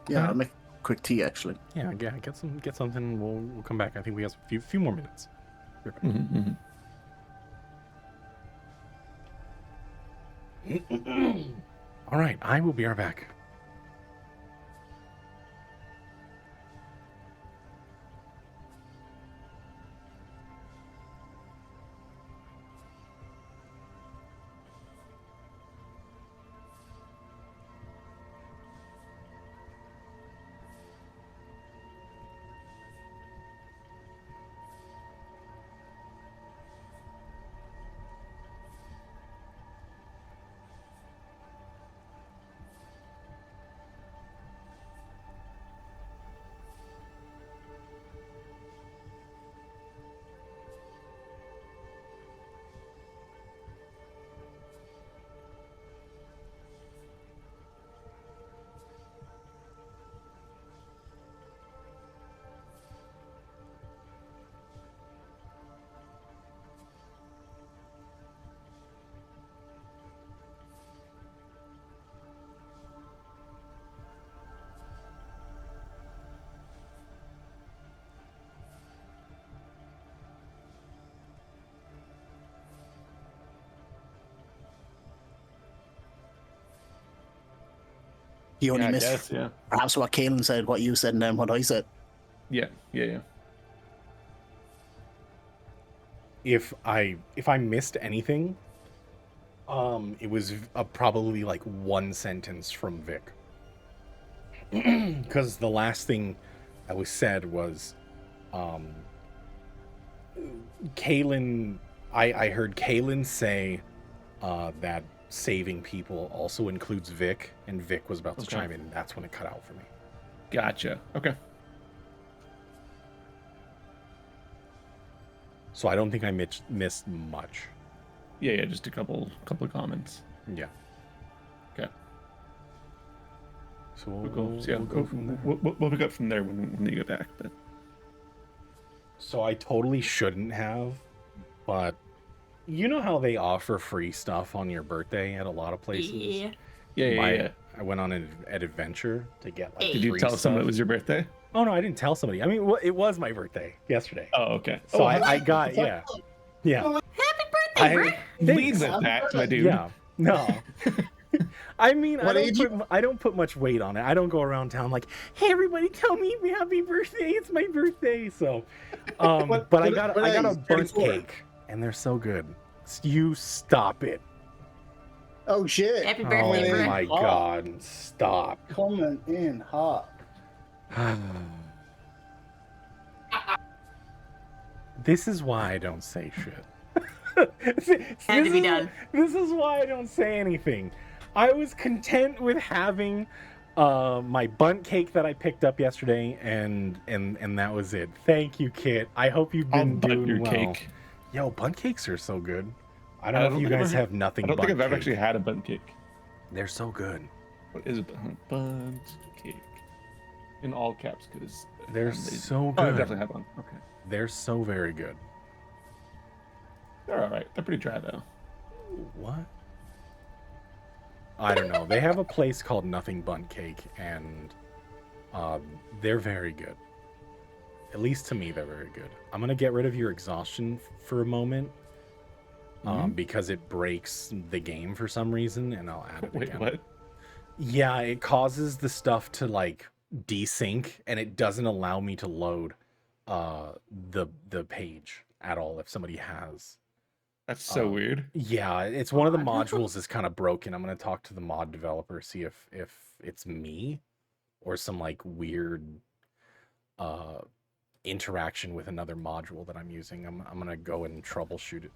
Yeah, I'll make quick tea actually. Yeah, get something. We'll come back. I think we have a few more minutes. Be right back. All right, I will be right back. He only Yeah, I missed guess, yeah. perhaps what Kalen said, what you said, and then what I said. Yeah. If I missed anything, it was probably like one sentence from Vic. Because the last thing that was said was, Kalen. I heard Kalen say that saving people also includes Vic, and Vic was about to chime in. That's when it cut out for me. Gotcha. Okay. So I don't think I missed much. Yeah, just a couple of comments. Yeah. Okay. So We'll go. we'll So, yeah, go from there. we'll pick up from there when you get back. But So I totally shouldn't have, but you know how they offer free stuff on your birthday at a lot of places? Yeah. yeah. I went on an adventure to get like. Did you free tell stuff. someone it was your birthday? Oh no, I didn't tell somebody. I mean, it was my birthday yesterday. Oh, okay. So I got yeah. Happy birthday, bro! Lead with that, my dude. Yeah. No. I mean, What age I don't put much weight on it. I don't go around town like, hey, everybody, tell me happy birthday. It's my birthday. So, but I got a bundt cake, and they're so good. You stop it. Oh shit! Happy Oh birthday, bro! my God! Stop. Coming in hot. This is why I don't say shit. Had to be done. This is why I don't say anything. I was content with having my bundt cake that I picked up yesterday, and that was it. Thank you, Kit. I hope you've I'll been butt doing your well. cake. Yo, bundt cakes are so good. I don't know if you guys have nothing. I don't think I've bundt ever cake. actually had a bundt cake. They're so good. What is it? Bundt cake. In all caps, because They're so Oh, I good. definitely had one. Okay. They're so very good. They're all right. They're pretty dry though. What? I don't know. They have a place called Nothing Bundt Cake, and they're very good. At least to me, they're very good. I'm gonna get rid of your exhaustion for a moment, because it breaks the game for some reason, and I'll add it Wait, again. what? Yeah, it causes the stuff to like desync, and it doesn't allow me to load the page at all if somebody has. That's so weird. Yeah, it's one of the modules is kind of broken. I'm gonna talk to the mod developer, see if it's me or some like weird interaction with another module that I'm using. I'm gonna go and troubleshoot it.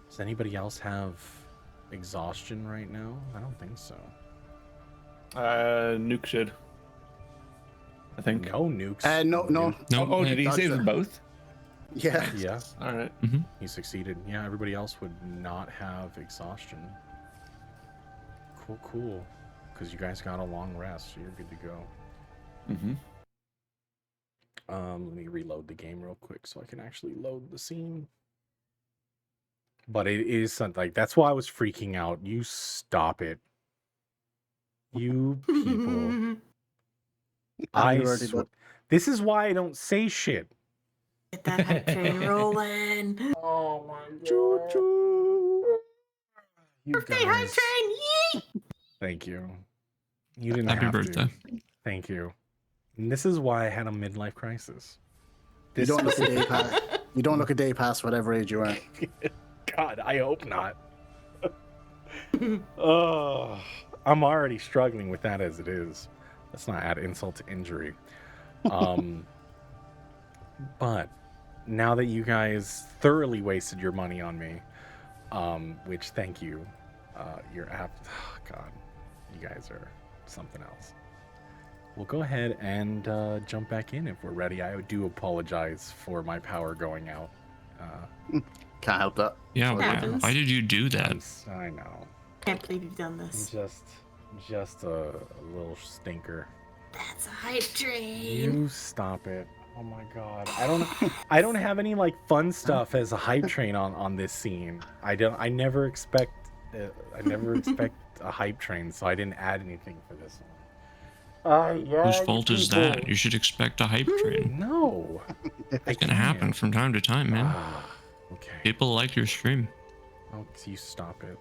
Does anybody else have exhaustion right now? I don't think so. Nuke should. I think. No nukes. No. No, Oh, did he Gotcha. save them both? Yeah. Yeah, All right. he succeeded. Yeah, everybody else would not have exhaustion. Cool. Because you guys got a long rest, so you're good to go. Mm-hmm. Let me reload the game real quick so I can actually load the scene. But it is something like that's why I was freaking out. You stop it. You people. I already swear. This is why I don't say shit. Get that hype train rolling. Oh my Choo god. choo. You Birthday hype guys- train! Yee! Thank you. You didn't Happy have birthday. to. Thank you. And this is why I had a midlife crisis. You This don't look a day past. You don't look a day past whatever age you are. God, I hope not. Oh, I'm already struggling with that as it is. Let's not add insult to injury. But now that you guys thoroughly wasted your money on me, which thank you, you're oh God, you guys are something else. We'll go ahead and jump back in if we're ready. I do apologize for my power going out. Can't help that. Yeah, Happens. why did you do that? I know. Can't believe you've done this. Just a little stinker. That's a hype train. You stop it. Oh my God. I don't have any like fun stuff as a hype train on this scene. I never expect a hype train, so I didn't add anything for this one. Whose fault is that? You should expect a hype train. No. It's gonna happen from time to time, man. Okay. People like your stream. Oh, you stop it.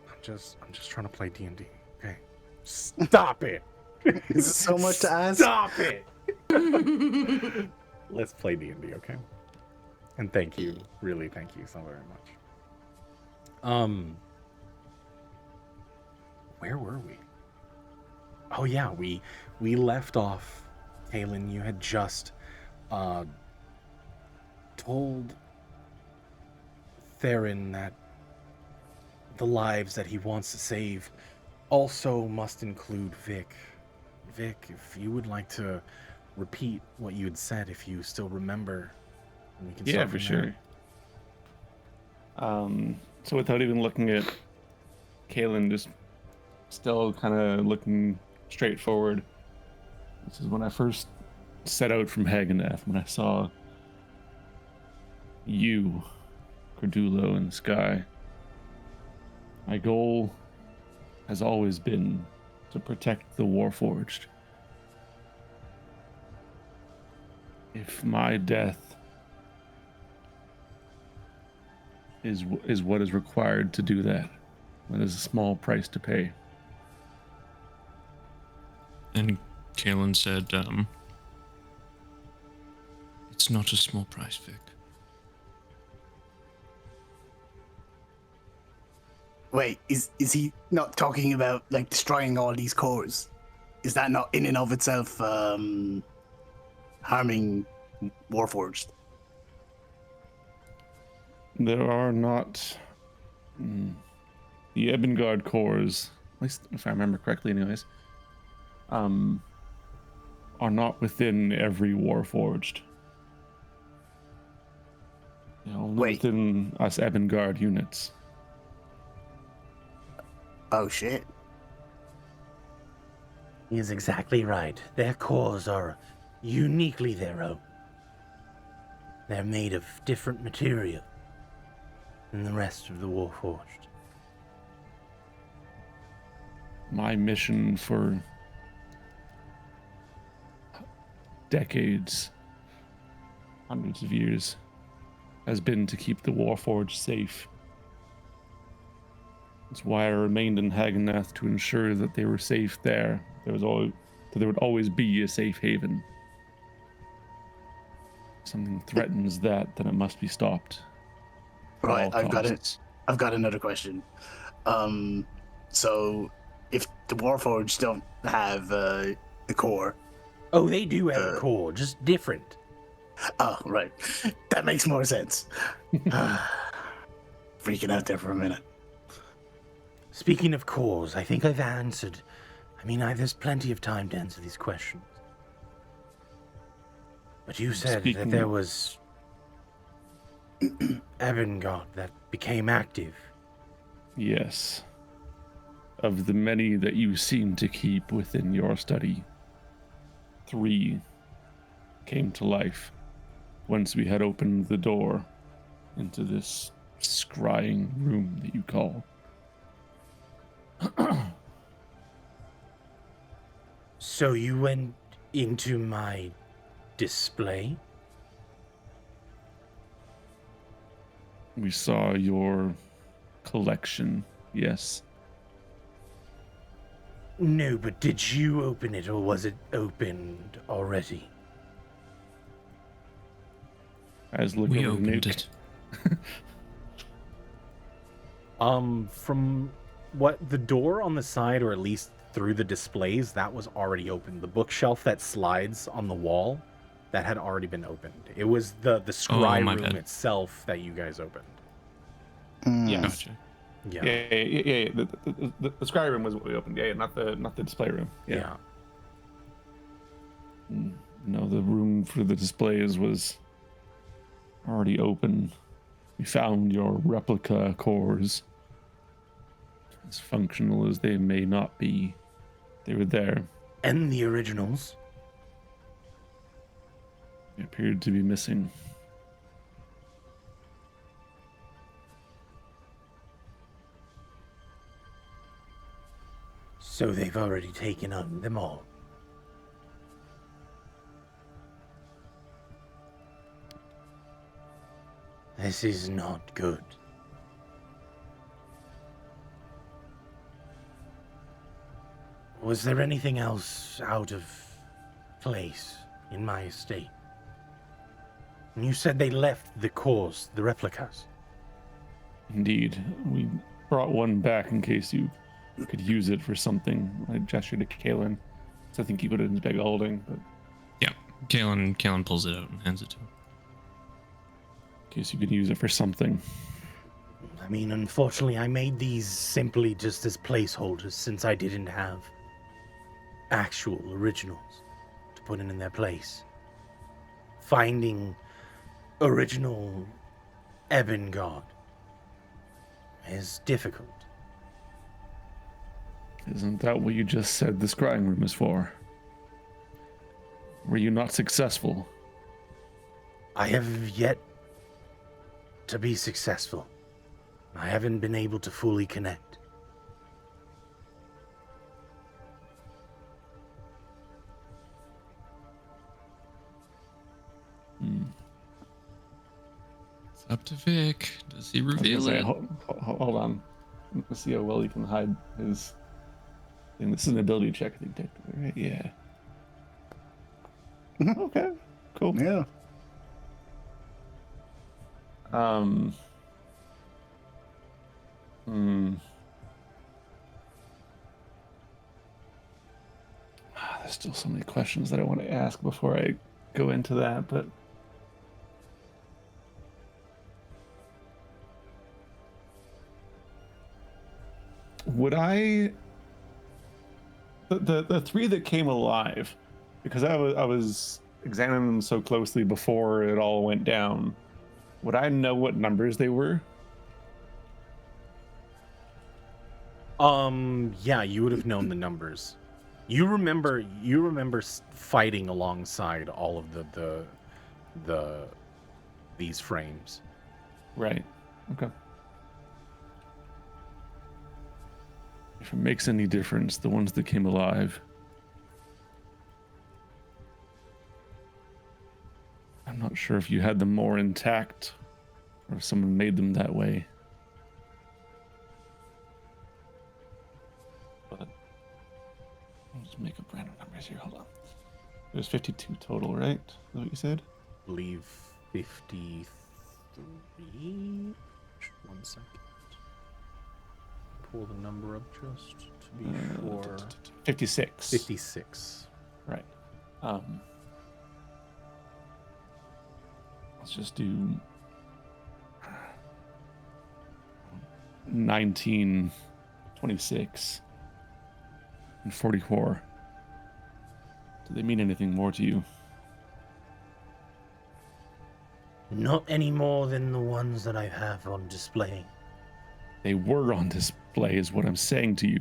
I'm just trying to play D&D. Okay. Stop it. Is it so much to ask? Stop it. Let's play D&D, okay? And thank you, really thank you so very much. Where were we? Oh yeah, we left off. Kaylin, you had just told Theron that the lives that he wants to save also must include Vic. Vic, if you would like to repeat what you had said, if you still remember, we can Yeah, start for from sure. there. So without even looking at Kaylin, just still kind of looking straight forward. This is when I first set out from Hageneth, when I saw you, Cordulo, in the sky. My goal has always been to protect the Warforged. If my death is what is required to do that, that is a small price to pay. And Kalen said, it's not a small price, Vic. Wait, is he not talking about like destroying all these cores? Is that not in and of itself harming Warforged? There are not the Ebengard cores, at least if I remember correctly, anyways, are not within every Warforged. Only Wait. within us Ebengard units. Oh shit. He is exactly right. Their cores are uniquely their own. They're made of different material than the rest of the Warforged. My mission for decades, hundreds of years, has been to keep the Warforged safe. That's why I remained in Hageneth, to ensure that they were safe there. There would always be a safe haven. If something threatens that, then it must be stopped. at Right, all I've got it. costs. I've got another question. So if the Warforged don't have the core, Oh, they do have a core, just different. oh right, that makes more sense. Freaking out there for a minute. Speaking of cores, I think I've answered. There's plenty of time to answer these questions. But you said that there was Evangard that became active. Yes. Of the many that you seem to keep within your study, 3 came to life once we had opened the door into this scrying room that you call. So you went into my display? We saw your collection, yes. No, but did you open it, or was it opened already? As looking We at opened Nuke. it. From what the door on the side, or at least through the displays, that was already open. The bookshelf that slides on the wall, that had already been opened. It was the scry my room bad. itself that you guys opened. Yes. Gotcha. Yeah. Yeah. The scry room was what we opened. Yeah, not the display room. Yeah. No, the room for the displays was already open. We found your replica cores. As functional as they may not be, they were there. And the originals? They appeared to be missing. So they've already taken on them all. This is not good. Was there anything else out of place in my estate? And you said they left the cores, the replicas. Indeed, we brought one back in case you could use it for something. I gestured to Kalen, so I think he put it in his bag of holding. But Yeah, Kalen pulls it out and hands it to him. in case you could use it for something. I mean, unfortunately, I made these simply just as placeholders since I didn't have actual originals to put in their place. Finding original Ebon God is difficult. Isn't that what you just said the scrying room is for? Were you not successful? I have yet to be successful. I haven't been able to fully connect. It's up to Vic. Does he I was gonna reveal say, it? hold on. Let's see how well he can hide his thing. This is an ability check, I think, technically, right? Yeah. Okay, cool. Yeah. There's still so many questions that I want to ask before I go into that, but would I the three that came alive, because I was examining them so closely before it all went down, would I know what numbers they were? Yeah, you would have known the numbers. You remember fighting alongside all of these frames. Right. Okay. If it makes any difference, the ones that came alive. I'm not sure if you had them more intact or if someone made them that way. But I'll just make up random numbers here. Hold on. It was 52 total, right? Is that what you said? I believe 53. One second. Pull the number up just to be sure. 56. 56. Right. Let's just do 19, 26, and 44. Do they mean anything more to you? Not any more than the ones that I have on display. They were on display, is what I'm saying to you.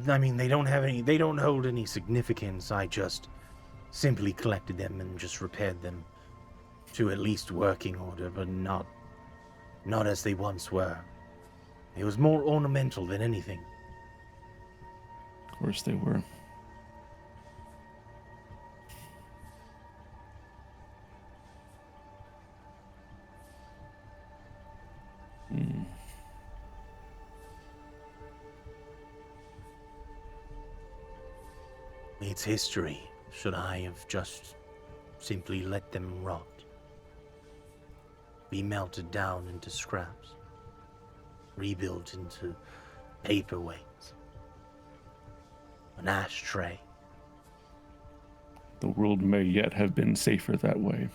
I mean, they don't hold any significance. I just simply collected them and just repaired them to at least working order, but not as they once were. It was more ornamental than anything. Of course they were. It's history. Should I have just simply let them rot? Be melted down into scraps? Rebuilt into paperweights? An ashtray? The world may yet have been safer that way.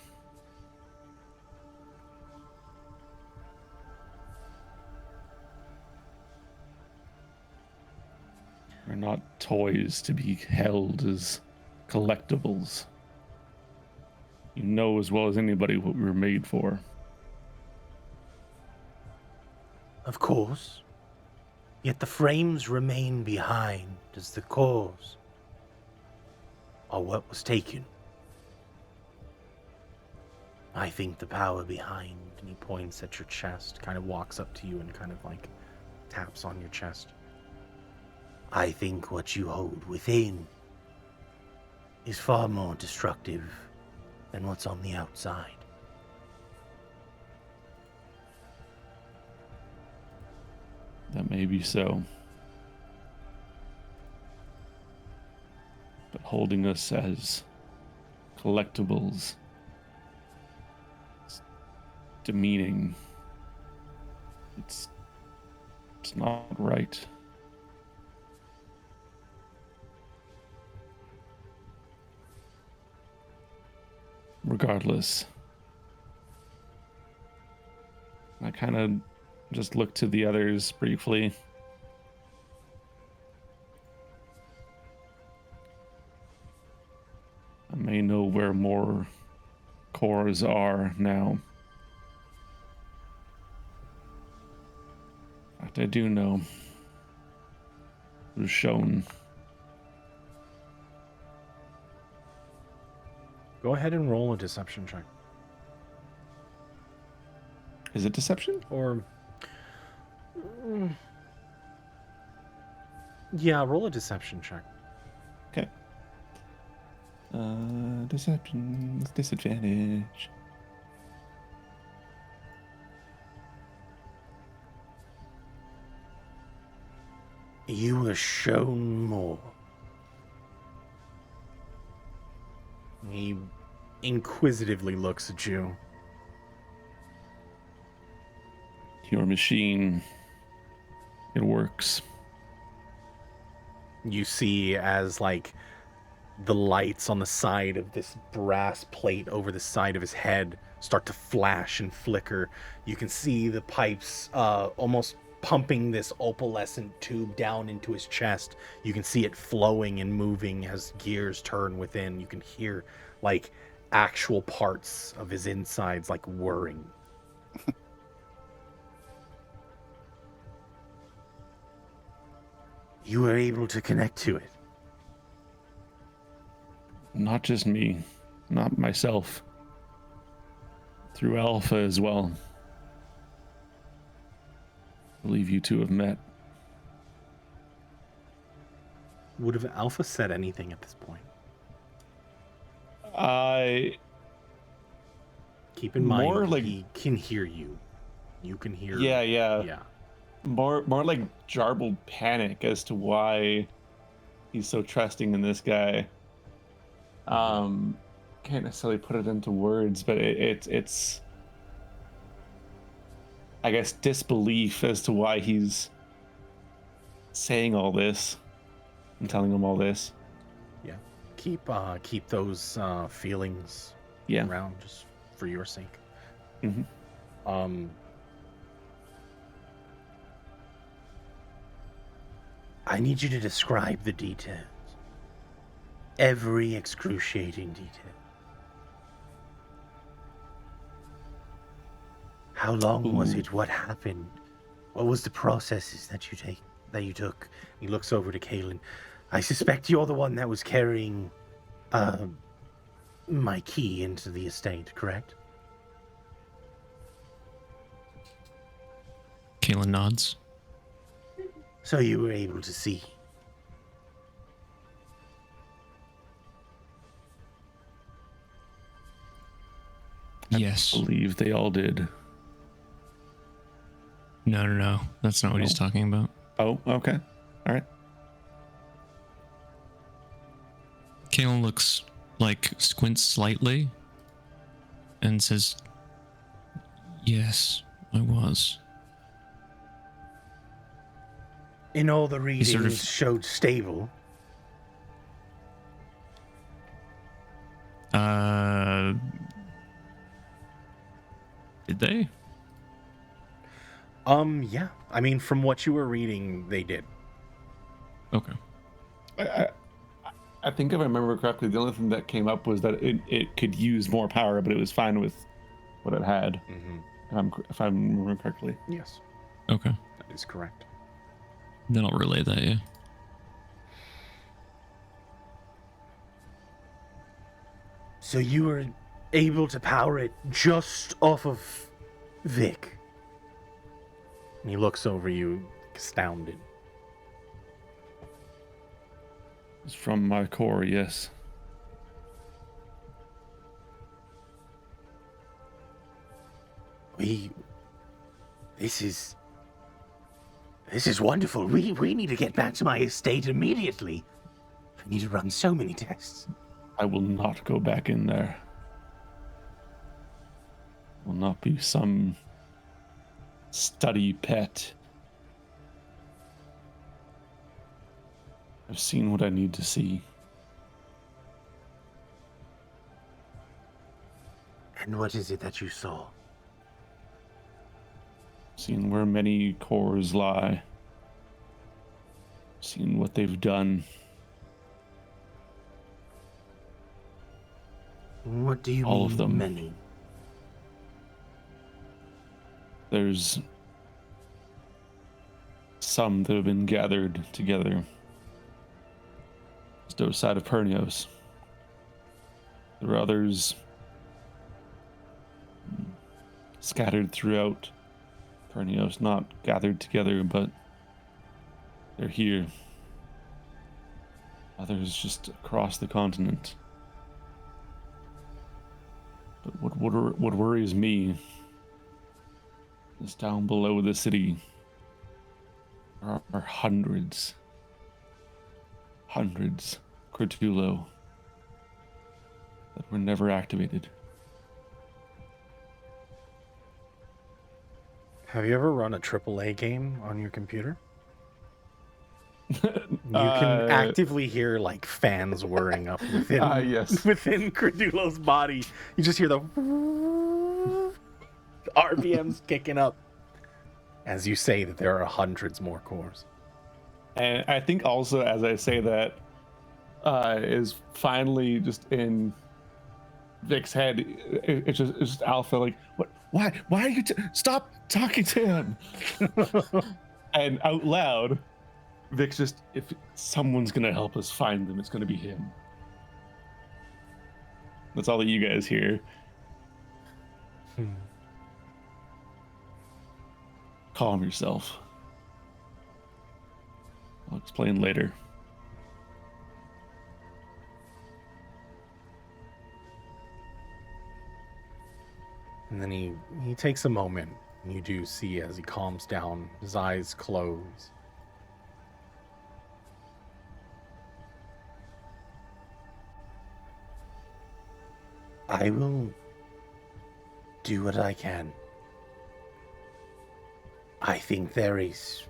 They're not toys to be held as collectibles. You know as well as anybody what we were made for. Of course. Yet the frames remain behind as the cores are what was taken. I think the power behind, And he points at your chest, kind of walks up to you and kind of like taps on your chest. I think what you hold within is far more destructive than what's on the outside. That may be so. but holding us as collectibles. It's demeaning. It's not right. Regardless, I kind of just look to the others briefly. I may know where more cores are now. In fact, I do know. It was shown. Go ahead and roll a deception check. Is it deception? Or... yeah, roll a deception check. Okay. Deception, disadvantage. You were shown more. He inquisitively looks at you. Your machine, it works. You see as, like, the lights on the side of this brass plate over the side of his head start to flash and flicker. You can see the pipes almost pumping this opalescent tube down into his chest. You can see it flowing and moving as gears turn within. You can hear, like, actual parts of his insides, like, whirring. You were able to connect to it. Not just me, not myself. Through Alpha as well. I believe you two have met. Would have Alpha said anything at this point? Keep in mind, More like- he can hear you. You can hear... Yeah. More like jarbled panic as to why he's so trusting in this guy. Can't necessarily put it into words, but it's I guess disbelief as to why he's saying all this and telling him all this. Yeah. Keep those feelings around just for your sake. Mm-hmm. I need you to describe the details. Every excruciating detail. How long was it? What happened? What was the processes that you took? He looks over to Kaylin. I suspect you're the one that was carrying my key into the estate, correct? Kaylin nods. So you were able to see. Yes. I believe they all did. No. That's not what he's talking about. Oh, okay. All right. Kaylin looks like squints slightly and says, "Yes, I was." In all the readings sort of- showed stable. Did they? Yeah. I mean, from what you were reading, they did. Okay. I think if I remember correctly, the only thing that came up was that it could use more power, but it was fine with what it had. Mm-hmm. If I remember correctly. Yes, Okay. that is correct. Then I'll relay that, yeah. So you were able to power it just off of Vic. And he looks over you, astounded. It's from my core, yes. This is wonderful. We need to get back to my estate immediately. I need to run so many tests. I will not go back in there. Will not be some study pet. I've seen what I need to see. And what is it that you saw? Seen where many cores lie. Seen what they've done. What do you All mean, of them. many? There's some that have been gathered together just outside of Pernios. There are others scattered throughout Pernios, not gathered together, but they're here. Others just across the continent. But what worries me is down below the city are hundreds Cortulo that were never activated. Have you ever run a AAA game on your computer? You can actively hear like fans whirring up within yes. within Credulo's body. You just hear the RPMs kicking up as you say that there are hundreds more cores. And I think also, as I say that, is finally just in Vic's head. It's just Alpha like, what? Why are you? Stop talking to him. And out loud, Vic's just, if someone's gonna help us find them, it's gonna be him. That's all that you guys hear. Calm yourself. I'll explain later. And then he takes a moment, and you do see as he calms down, his eyes close. I will do what I can. I think there is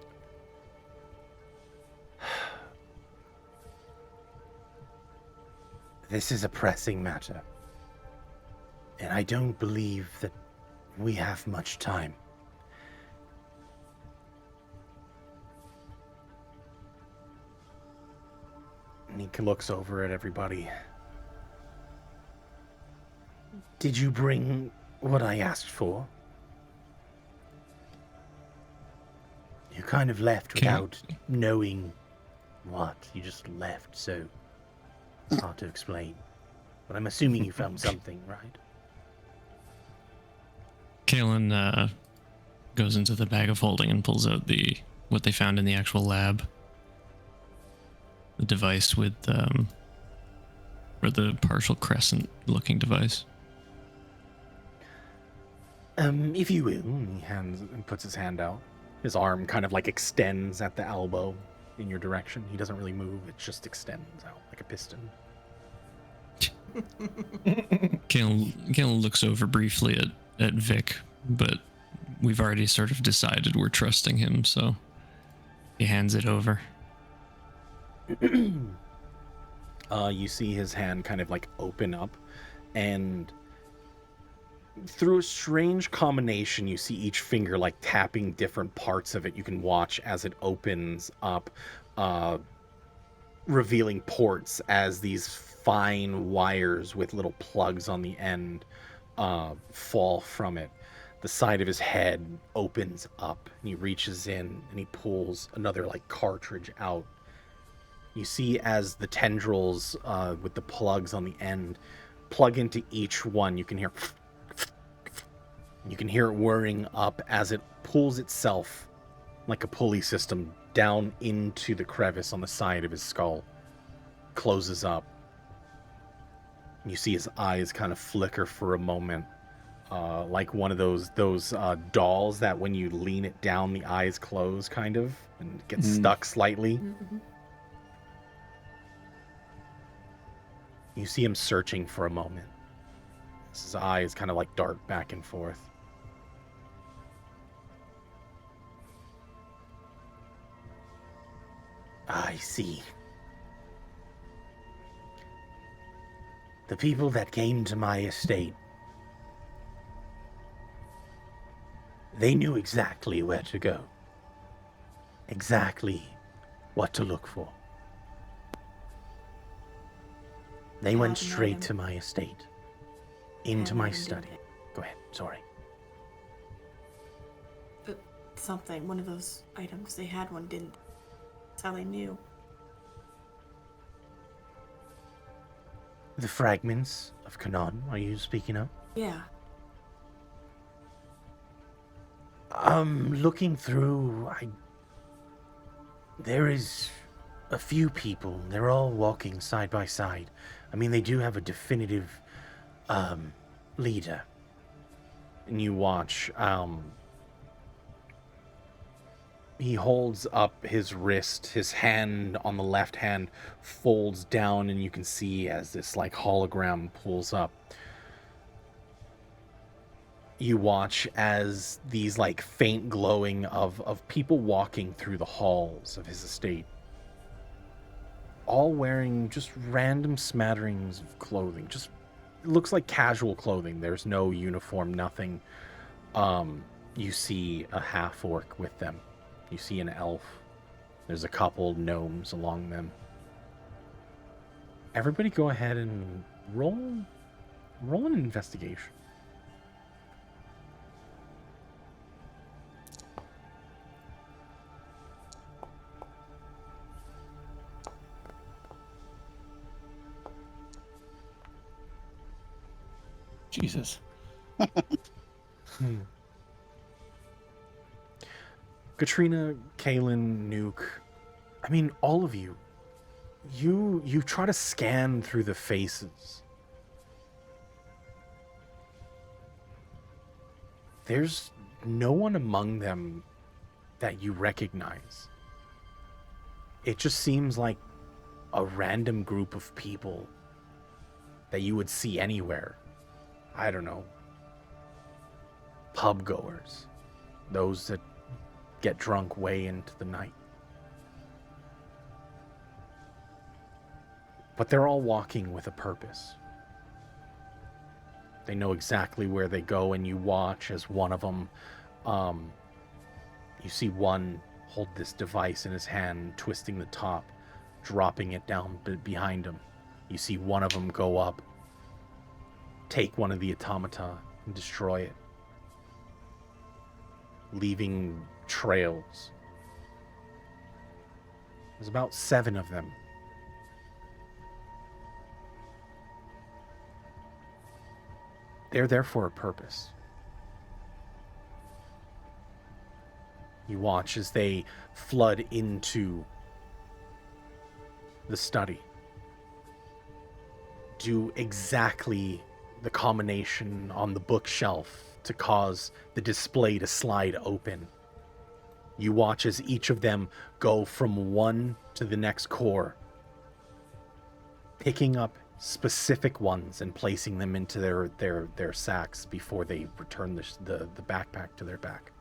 this is a pressing matter, and I don't believe that we have much time. And he looks over at everybody. Did you bring what I asked for? You kind of left without knowing what. You just left, so it's hard to explain. But I'm assuming you found something, right? Kalen goes into the bag of holding and pulls out what they found in the actual lab. The device with or the partial crescent looking device. If you will. He hands and puts his hand out. His arm kind of like extends at the elbow in your direction. He doesn't really move, it just extends out like a piston. Kalen looks over briefly at Vic, but we've already sort of decided we're trusting him, so he hands it over. You see his hand kind of like open up, and through a strange combination, you see each finger like tapping different parts of it. You can watch as it opens up, revealing ports as these fine wires with little plugs on the end fall from it. The side of his head opens up, and he reaches in and he pulls another like cartridge out. You see as the tendrils with the plugs on the end plug into each one, you can hear it whirring up as it pulls itself like a pulley system down into the crevice on the side of his skull. Closes up. You see his eyes kind of flicker for a moment, like one of those dolls that when you lean it down, the eyes close kind of and get stuck slightly. You see him searching for a moment. His eyes kind of like dart back and forth. I see. The people that came to my estate, they knew exactly where to go. Exactly what to look for. They went straight to my estate. Into my study. Go ahead, sorry. Something, one of those items. They had one, didn't. That's how they knew. The fragments of Kanan, are you speaking of? Yeah. Looking through, there is a few people. They're all walking side by side. I mean, they do have a definitive, leader. And you watch, he holds up his wrist, his hand on the left hand folds down, and you can see as this like hologram pulls up. You watch as these like faint glowing of people walking through the halls of his estate, all wearing just random smatterings of clothing. Just it looks like casual clothing. There's no uniform, nothing. You see a half orc with them. You see an elf. There's a couple gnomes along them. Everybody go ahead and roll an investigation. Jesus. Katrina, Kaylin, Nuke, I mean, all of you. You try to scan through the faces. There's no one among them that you recognize. It just seems like a random group of people that you would see anywhere. I don't know. Pub goers. Those that get drunk way into the night. But they're all walking with a purpose. They know exactly where they go, and you watch as one of them, you see one hold this device in his hand, twisting the top, dropping it down behind him. You see one of them go up, take one of the automata and destroy it, leaving trails. There's about 7 of them. They're there for a purpose. You watch as they flood into the study. Do exactly the combination on the bookshelf to cause the display to slide open. You watch as each of them go from one to the next core, picking up specific ones and placing them into their sacks before they return the backpack to their back.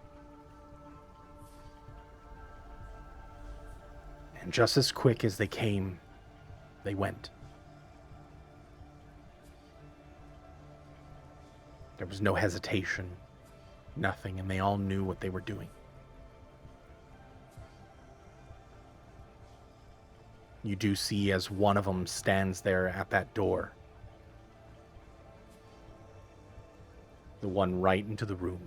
And just as quick as they came, they went. There was no hesitation, nothing, and they all knew what they were doing. You do see as one of them stands there at that door. The one right into the room.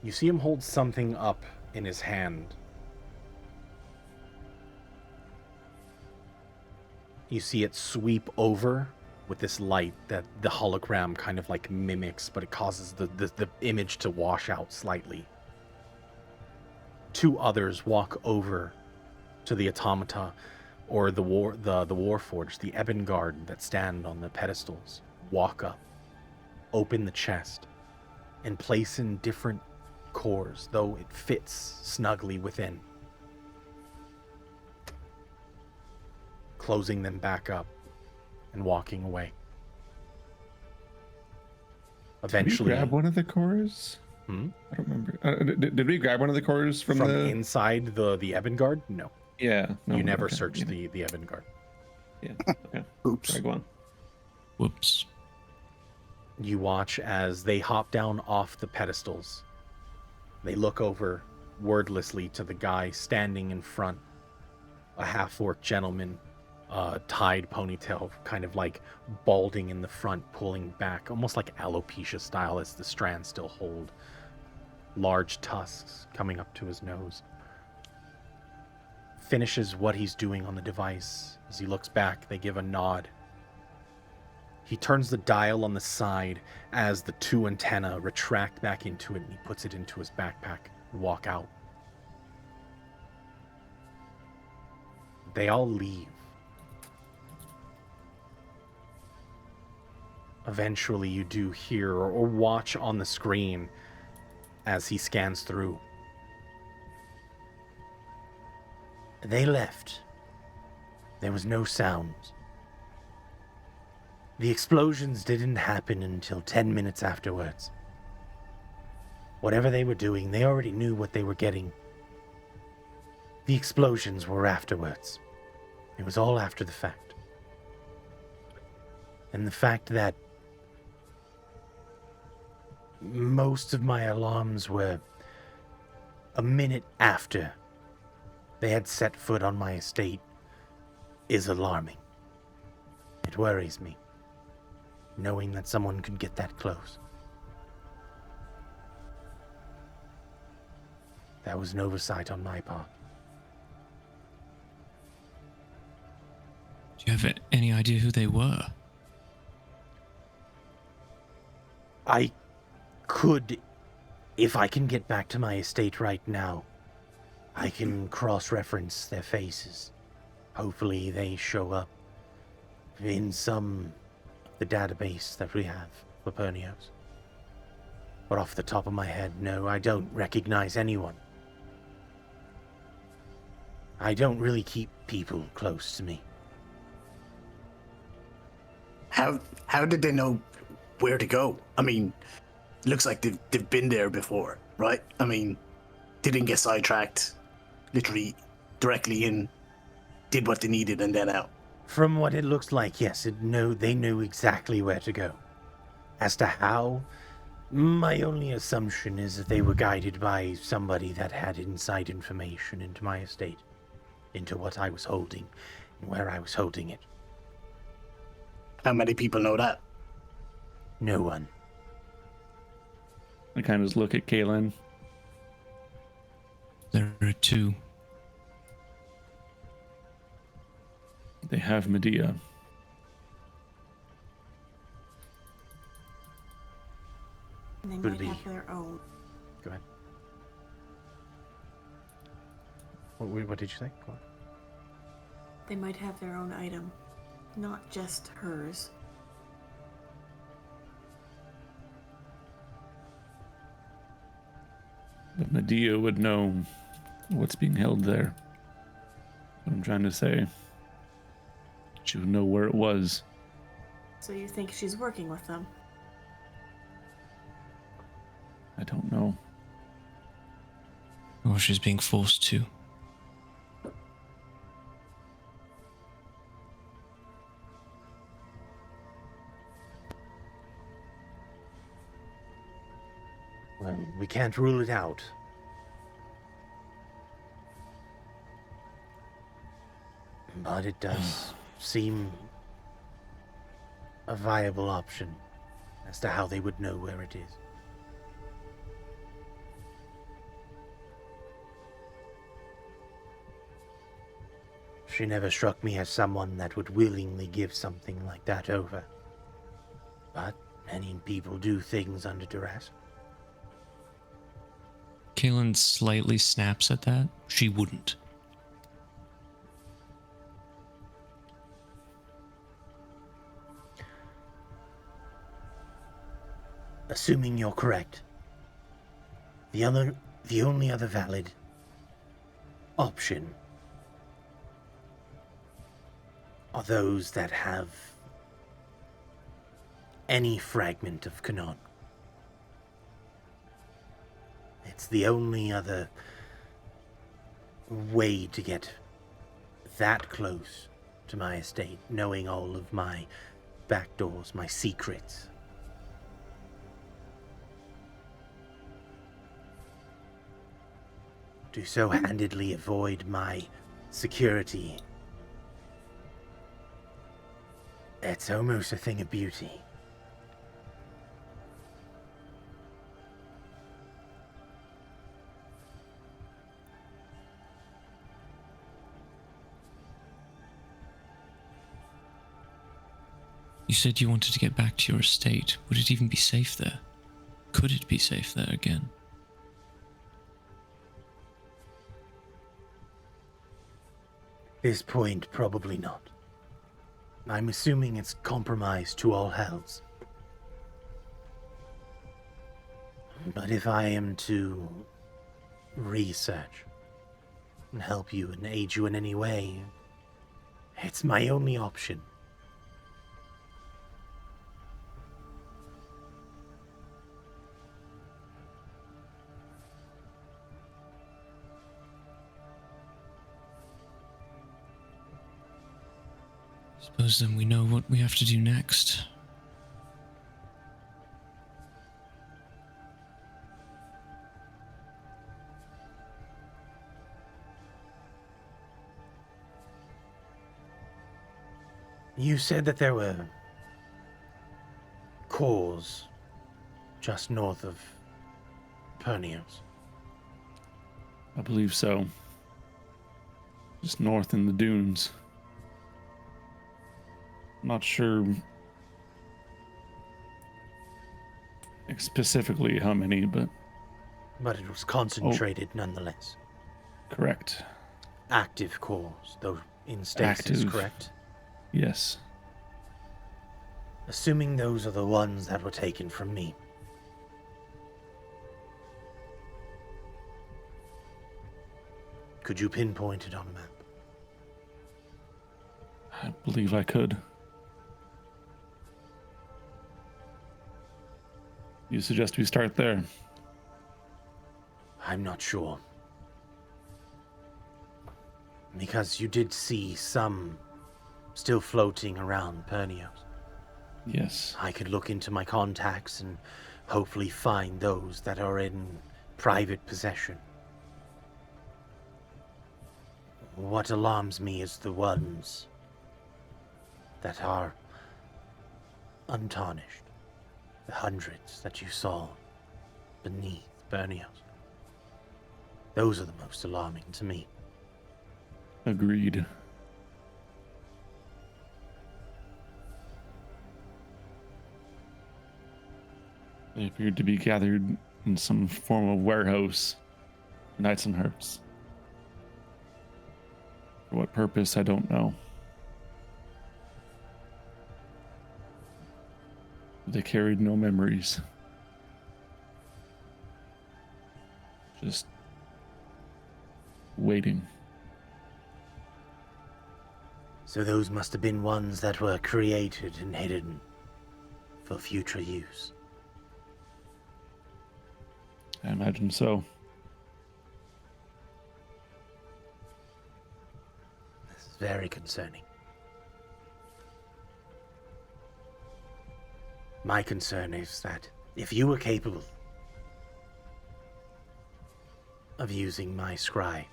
You see him hold something up in his hand. You see it sweep over with this light that the hologram kind of like mimics, but it causes the image to wash out slightly. 2 others walk over to the automata or the Warforged, the Ebon Guard that stand on the pedestals, walk up, open the chest, and place in different cores, though it fits snugly within. closing them back up and walking away. Eventually, did we grab one of the cores? Hmm? I don't remember. Did we grab one of the cores from the... inside the Evangard? No. Yeah. No, You never okay, searched yeah. the Evangard. Yeah. Okay. Oops. Sorry, go on. Whoops. You watch as they hop down off the pedestals. They look over wordlessly to the guy standing in front, a half-orc gentleman, tied ponytail, kind of like balding in the front, pulling back, almost like alopecia style as the strands still hold. Large tusks coming up to his nose. Finishes what he's doing on the device. As he looks back, they give a nod. He turns the dial on the side as the two antennae retract back into it, and he puts it into his backpack and walk out. They all leave. Eventually, you do hear or watch on the screen as he scans through. They left. There was no sound. The explosions didn't happen until 10 minutes afterwards. Whatever they were doing, they already knew what they were getting. The explosions were afterwards. It was all after the fact. And the fact that most of my alarms were a minute after they had set foot on my estate is alarming. It worries me, knowing that someone could get that close. That was an oversight on my part. Do you have any idea who they were? I could, if I can get back to my estate right now, I can cross-reference their faces. Hopefully they show up in the database that we have for Pernios. But off the top of my head, no, I don't recognize anyone. I don't really keep people close to me. How did they know where to go? I mean, looks like they've been there before, right? I mean, they didn't get sidetracked, literally directly in, did what they needed and then out. From what it looks like, yes, they knew exactly where to go. As to how, my only assumption is that they were guided by somebody that had inside information into my estate, into what I was holding and where I was holding it. How many people know that? No one. I kind of just look at Kaylin. There are two. They have Medea. And they Could might be. have their own. Go ahead. What did you say? Go on. They might have their own item, not just hers. But Medea would know what's being held there. What I'm trying to say. She would know where it was. So you think she's working with them? I don't know. Or she's being forced to. Well, we can't rule it out. But it does seem a viable option as to how they would know where it is. She never struck me as someone that would willingly give something like that over. But many people do things under duress. Kaylin slightly snaps at that. She wouldn't. Assuming you're correct, the only other valid option are those that have any fragment of Canon. It's the only other way to get that close to my estate, knowing all of my backdoors, my secrets. To so handedly avoid my security, it's almost a thing of beauty. You said you wanted to get back to your estate. Would it even be safe there? Could it be safe there again? This point, probably not. I'm assuming it's compromised to all hells. But if I am to research and help you and aid you in any way, it's my only option. Suppose then we know what we have to do next. You said that there were cores just north of Pernios. I believe so. Just north in the dunes. Not sure specifically how many, but But it was concentrated nonetheless. correct. Active cores, though in stasis, Active. correct? Yes. Assuming those are the ones that were taken from me. Could you pinpoint it on a map? I believe I could. You suggest we start there? I'm not sure. Because you did see some still floating around Pernios. Yes. I could look into my contacts and hopefully find those that are in private possession. What alarms me is the ones that are untarnished. The hundreds that you saw beneath Pernios. Those are the most alarming to me. Agreed. They appeared to be gathered in some form of warehouse. Knights and Hearts. For what purpose, I don't know. They carried no memories. Just waiting. So those must have been ones that were created and hidden for future use. I imagine so. This is very concerning. My concern is that if you were capable of using my scry,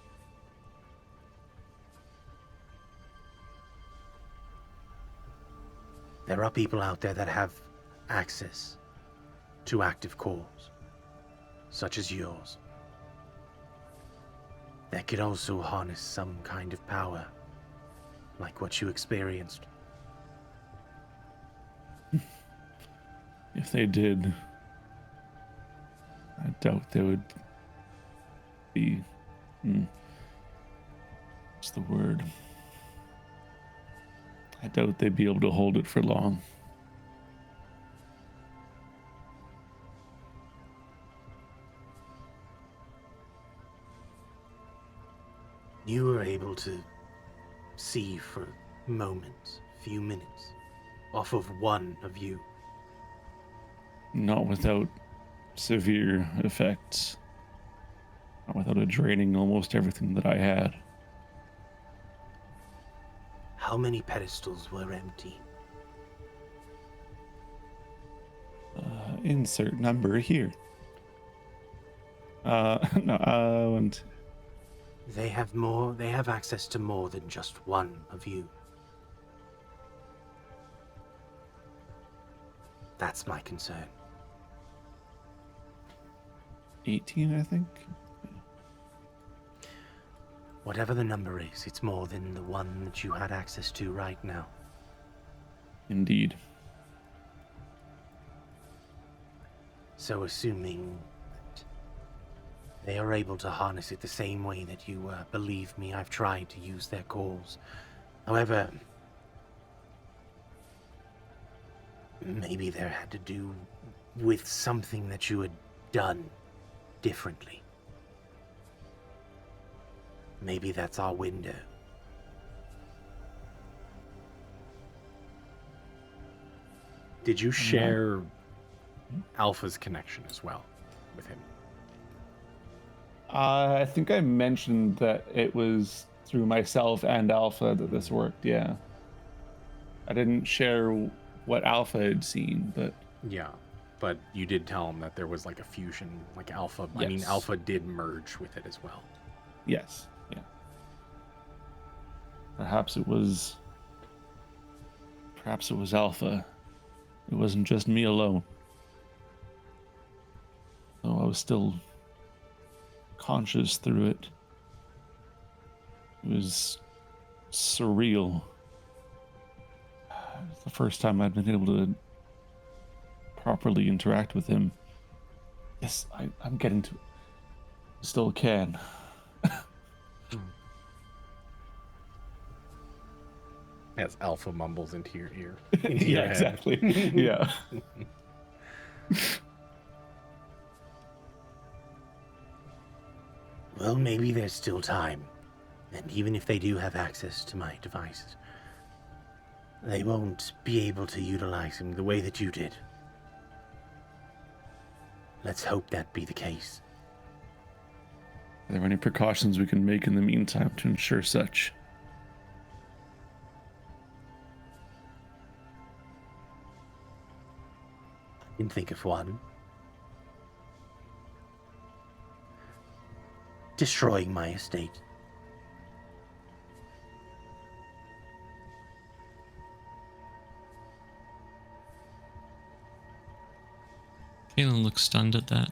there are people out there that have access to active cores, such as yours, that could also harness some kind of power, like what you experienced. If they did, I doubt they would be. What's the word? I doubt they'd be able to hold it for long. You were able to see for moments, few minutes, off of one of you. Not without severe effects. Not without it draining almost everything that I had. How many pedestals were empty? Insert number here. No, and They have access to more than just one of you. That's my concern. 18, I think. Whatever the number is, it's more than the one that you had access to right now. Indeed. So assuming that they are able to harness it the same way that you were, believe me, I've tried to use their cores. However, maybe there had to do with something that you had done differently. Maybe that's our window. Did you share Alpha's connection as well with him? I think I mentioned that it was through myself and Alpha that this worked, yeah. I didn't share what Alpha had seen, but... Yeah, but you did tell him that there was like a fusion, like Alpha. I mean, Yes. Alpha did merge with it as well. Yes, yeah. Perhaps it was Alpha. It wasn't just me alone. Though I was still conscious through it. It was surreal. It's the first time I'd been able to properly interact with him. Yes, I'm getting to it. Still can. As Alpha mumbles into your ear. Yeah, exactly. Yeah. Well, maybe there's still time. And even if they do have access to my devices, they won't be able to utilize them the way that you did. Let's hope that be the case. Are there any precautions we can make in the meantime to ensure such? I can think of one. Destroying my estate. Kalen looks stunned at that.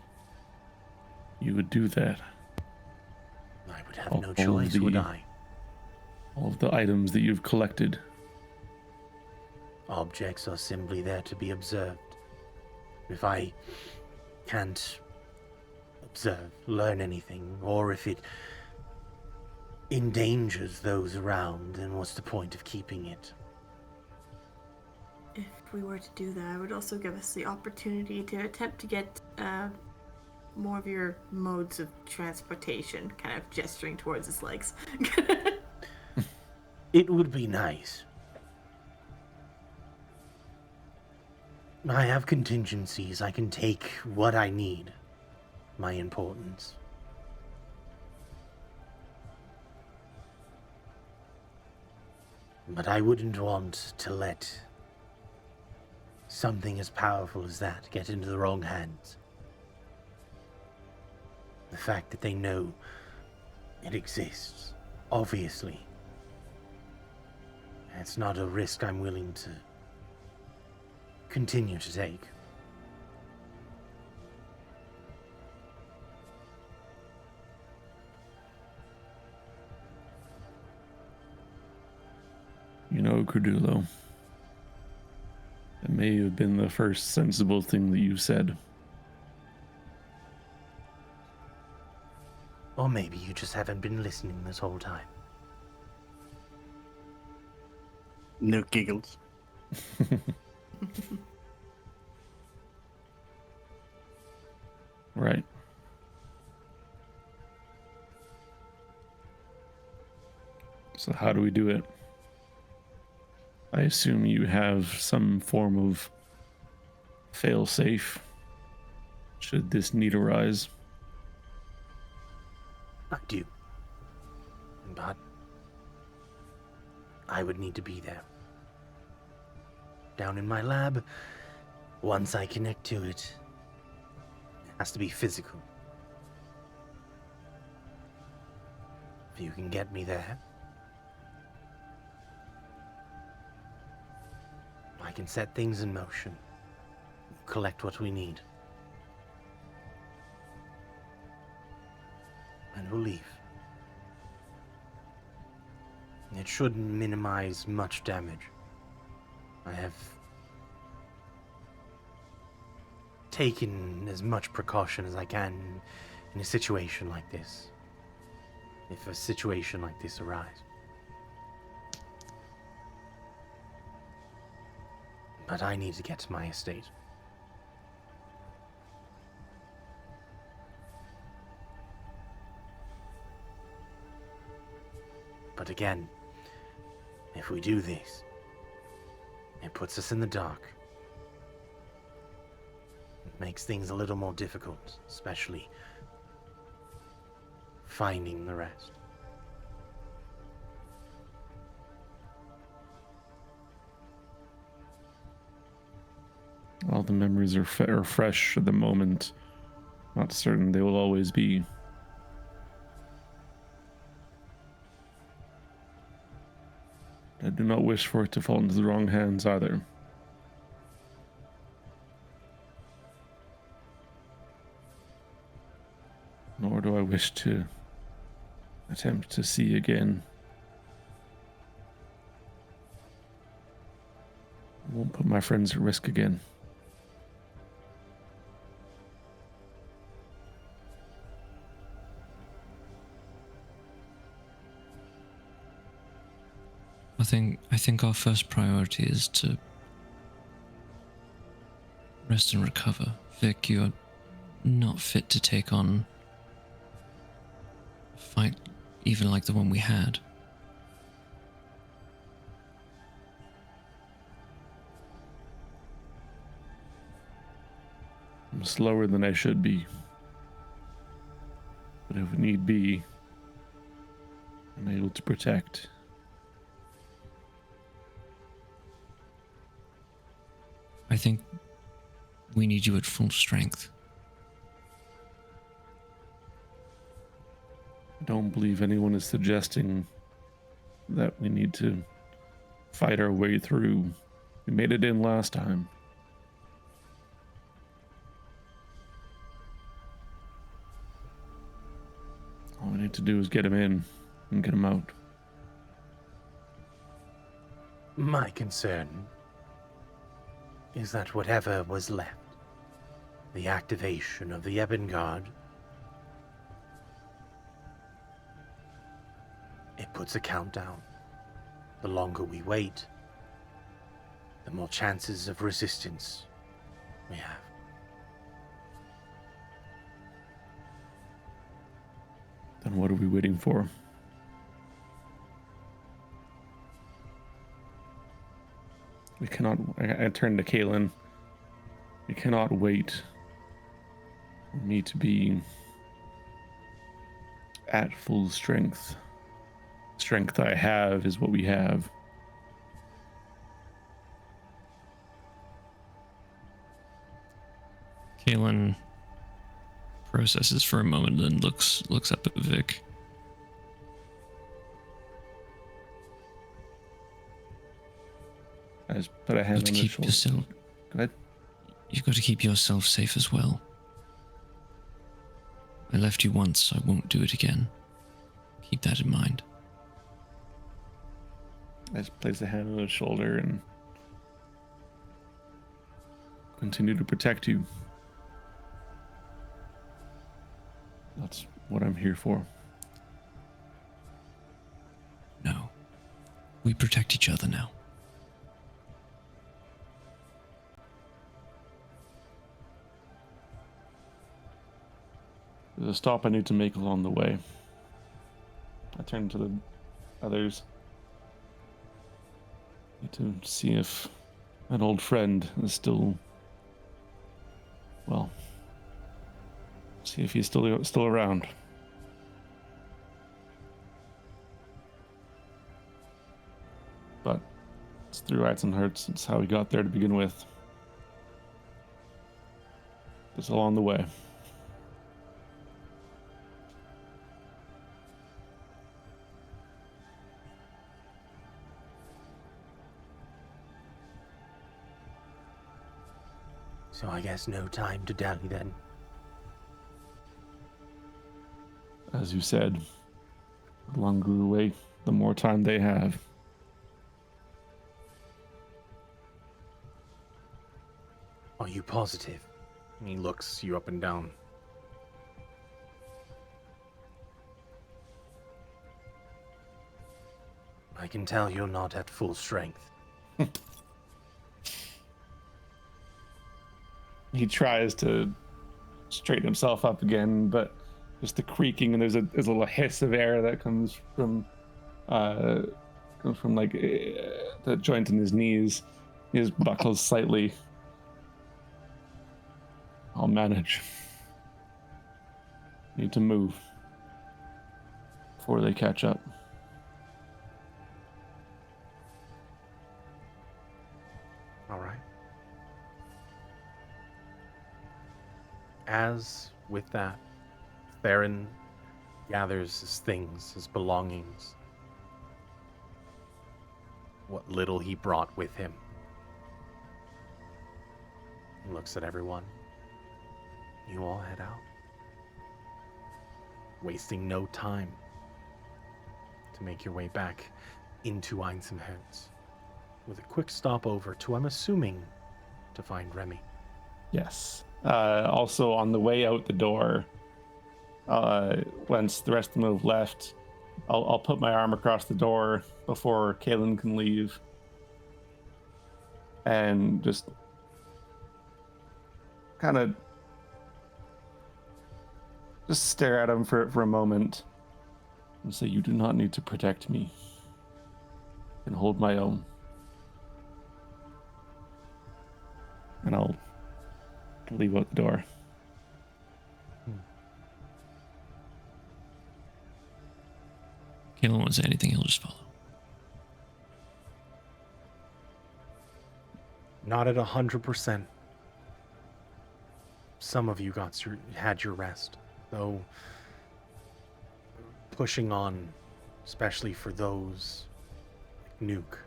You would do that. I would have All no of choice, would the- I? All of the items that you've collected. Objects are simply there to be observed. If I can't observe, learn anything, or if it endangers those around, then what's the point of keeping it? If we were to do that, it would also give us the opportunity to attempt to get more of your modes of transportation, kind of gesturing towards his legs. It would be nice. I have contingencies. I can take what I need. My importance. But I wouldn't want to let something as powerful as that get into the wrong hands. The fact that they know it exists, obviously. It's not a risk I'm willing to continue to take. You know, Crudulo, that may have been the first sensible thing that you said. Or maybe you just haven't been listening this whole time. No giggles. Right. So how do we do it? I assume you have some form of fail-safe should this need arise. I do. But I would need to be there. Down in my lab, once I connect to it, it has to be physical. If you can get me there, I can set things in motion, collect what we need, and we'll leave. It should minimize much damage. I have taken as much precaution as I can in a situation like this. If a situation like this arises. But I need to get to my estate. But again, if we do this, it puts us in the dark. It makes things a little more difficult, especially finding the rest. All the memories are fresh at the moment. Not certain they will always be. I do not wish for it to fall into the wrong hands either. Nor do I wish to attempt to see again. I won't put my friends at risk again. I think our first priority is to rest and recover. Vic, you are not fit to take on a fight even like the one we had. I'm slower than I should be. But if need be, I'm able to protect. I think we need you at full strength. I don't believe anyone is suggesting that we need to fight our way through. We made it in last time. All we need to do is get him in and get him out. My concern is that whatever was left, the activation of the Ebon Guard, it puts a countdown. The longer we wait, the more chances of resistance we have. Then what are we waiting for? We cannot. I turn to Kaylin. We cannot wait for me to be at full strength. Strength I have is what we have. Kaylin processes for a moment and then looks up at Vic. I just put a hand on his shoulder. Go ahead. You've got to keep yourself safe as well. I left you once, I won't do it again. Keep that in mind. I just place a hand on his shoulder and continue to protect you. That's what I'm here for. No. We protect each other now. There's a stop I need to make along the way. I turn to the others. to see if an old friend is still, well, see if he's still around. But it's through Eisenherz. It's how we got there to begin with. It's along the way. So I guess no time to dally then. As you said, the longer we wait, the more time they have. Are you positive? He looks you up and down. I can tell you're not at full strength. He tries to straighten himself up again, but just the creaking, and there's a little hiss of air that comes from like the joint in his knees. He just buckles slightly. I'll manage. Need to move before they catch up. All right. As with that, Theron gathers his things, his belongings, what little he brought with him. He looks at everyone. You all head out, wasting no time to make your way back into Eisenherz, with a quick stopover to, I'm assuming, to find Remy. Yes. Also, on the way out the door, once the rest of them have left, I'll put my arm across the door before Kaelin can leave, and just kind of just stare at him for a moment and say, "You do not need to protect me. I can hold my own." And I'll leave out the door. Kayla won't say anything, he'll just follow. Not at 100%. Some of you had your rest, though pushing on, especially for those like Nuke,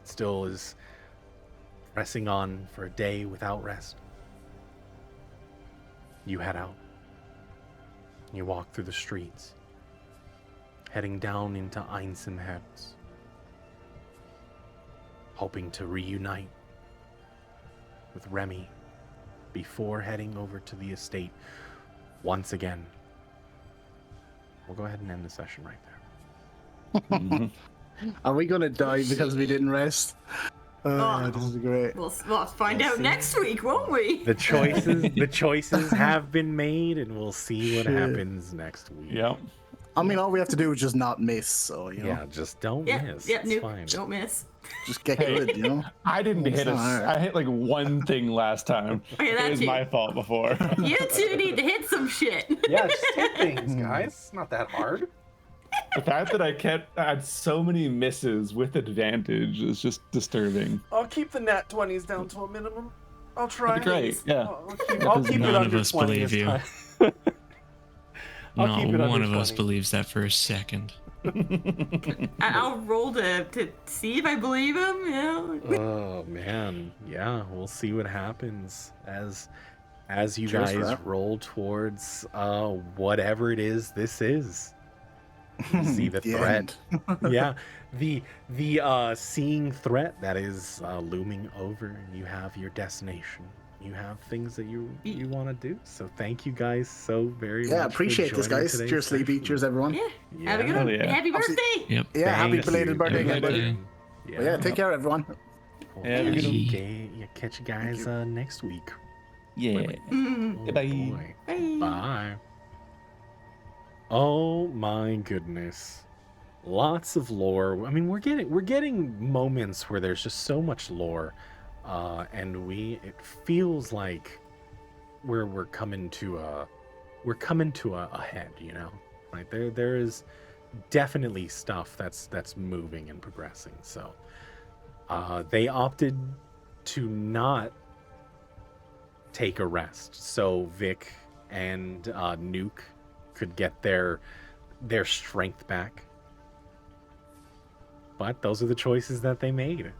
still is pressing on for a day without rest. You head out. You walk through the streets, heading down into Eisenherz, hoping to reunite with Remy before heading over to the estate once again. We'll go ahead and end the session right there. Are we gonna die because we didn't rest? Oh. This is great. We'll find out next week, won't we? The choices have been made, and we'll see what happens next week. Yep. I mean, all we have to do is just not miss. So you know, Yeah, just don't Yeah, miss. yeah, It's Nuke, fine. don't miss. just get good. You know. I didn't hit I hit like one thing last time. Okay, It that was too. my fault before. You two need to hit some shit. Yeah, just hit things, guys. It's not that hard. The fact that I had so many misses with advantage is just disturbing. I'll keep the nat 20s down to a minimum. I'll try. That'd be great. Yeah. I'll keep it None under of us 20 believe this you. time. Not keep it under one of us 20. believes that for a second. I'll roll to see if I believe him. You know? Oh man, yeah, we'll see what happens as you Cheers for guys that. roll towards whatever it is this is. You see the threat. Yeah, the seeing threat that is looming over. You have your destination. You have things that you want to do. So thank you guys so very much. Yeah, for appreciate this, joining guys. today's Cheers, Sleepy. session. Cheers, everyone. Yeah. Have a good Hell one. yeah. Happy Obviously- birthday. Yep. Yeah, happy Thank belated you. birthday Happy again, buddy. birthday. Yeah. But yeah, take care, everyone. Yeah, have a good one. Okay, yeah, catch you guys next week. Yeah. Mm. Bye. Boy. Bye. Bye. Oh my goodness. lots of lore. I mean, we're getting moments where there's just so much lore, and it feels like we're coming to a head, you know, right? There is definitely stuff that's moving and progressing. So they opted to not take a rest, so Vic and Nuke could get their strength back. But those are the choices that they made.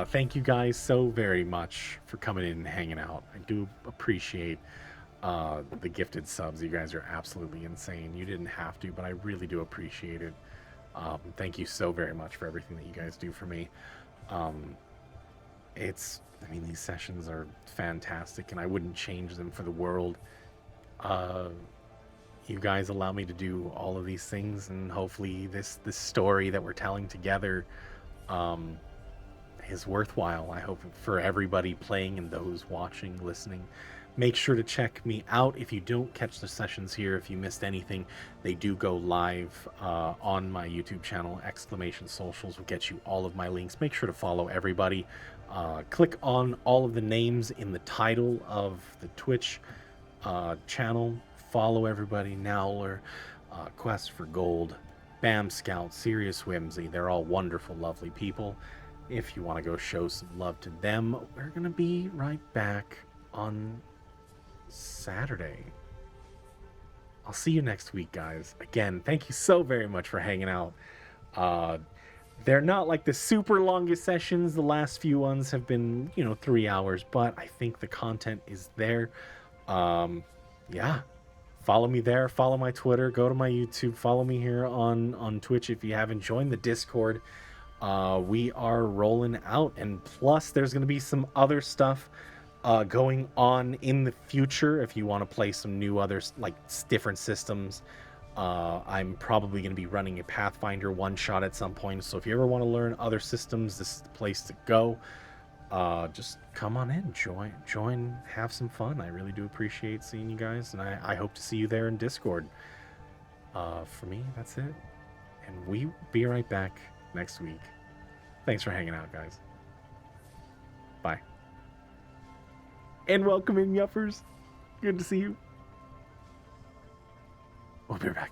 Thank you guys so very much for coming in and hanging out. I do appreciate the gifted subs. You guys are absolutely insane. You didn't have to, but I really do appreciate it. Thank you so very much for everything that you guys do for me. These sessions are fantastic, and I wouldn't change them for the world. You guys allow me to do all of these things, and hopefully this story that we're telling together is worthwhile. I hope for everybody playing and those watching, listening. Make sure to check me out if you don't catch the sessions here. If you missed anything, they do go live on my YouTube channel. !Socials will get you all of my links. Make sure to follow everybody. Click on all of the names in the title of the Twitch channel. Follow everybody. Nowler, Quest for Gold, Bam Scout, Serious Whimsy. They're all wonderful, lovely people. If you want to go show some love to them, we're going to be right back on Saturday. I'll see you next week, guys. Again, thank you so very much for hanging out. They're not like the super longest sessions. The last few ones have been, 3 hours, but I think the content is there. Yeah. Follow me there. Follow my Twitter. Go to my YouTube. Follow me here on Twitch if you haven't joined the Discord. We are rolling out, and plus there's going to be some other stuff going on in the future if you want to play some new others, like different systems. I'm probably going to be running a Pathfinder one-shot at some point, so if you ever want to learn other systems, this is the place to go. Just come on in, join, have some fun. I really do appreciate seeing you guys, and I hope to see you there in Discord. For me, that's it, and we'll be right back next week. Thanks for hanging out, guys. Bye. And welcome in, Yuppers. Good to see you. We'll be right back.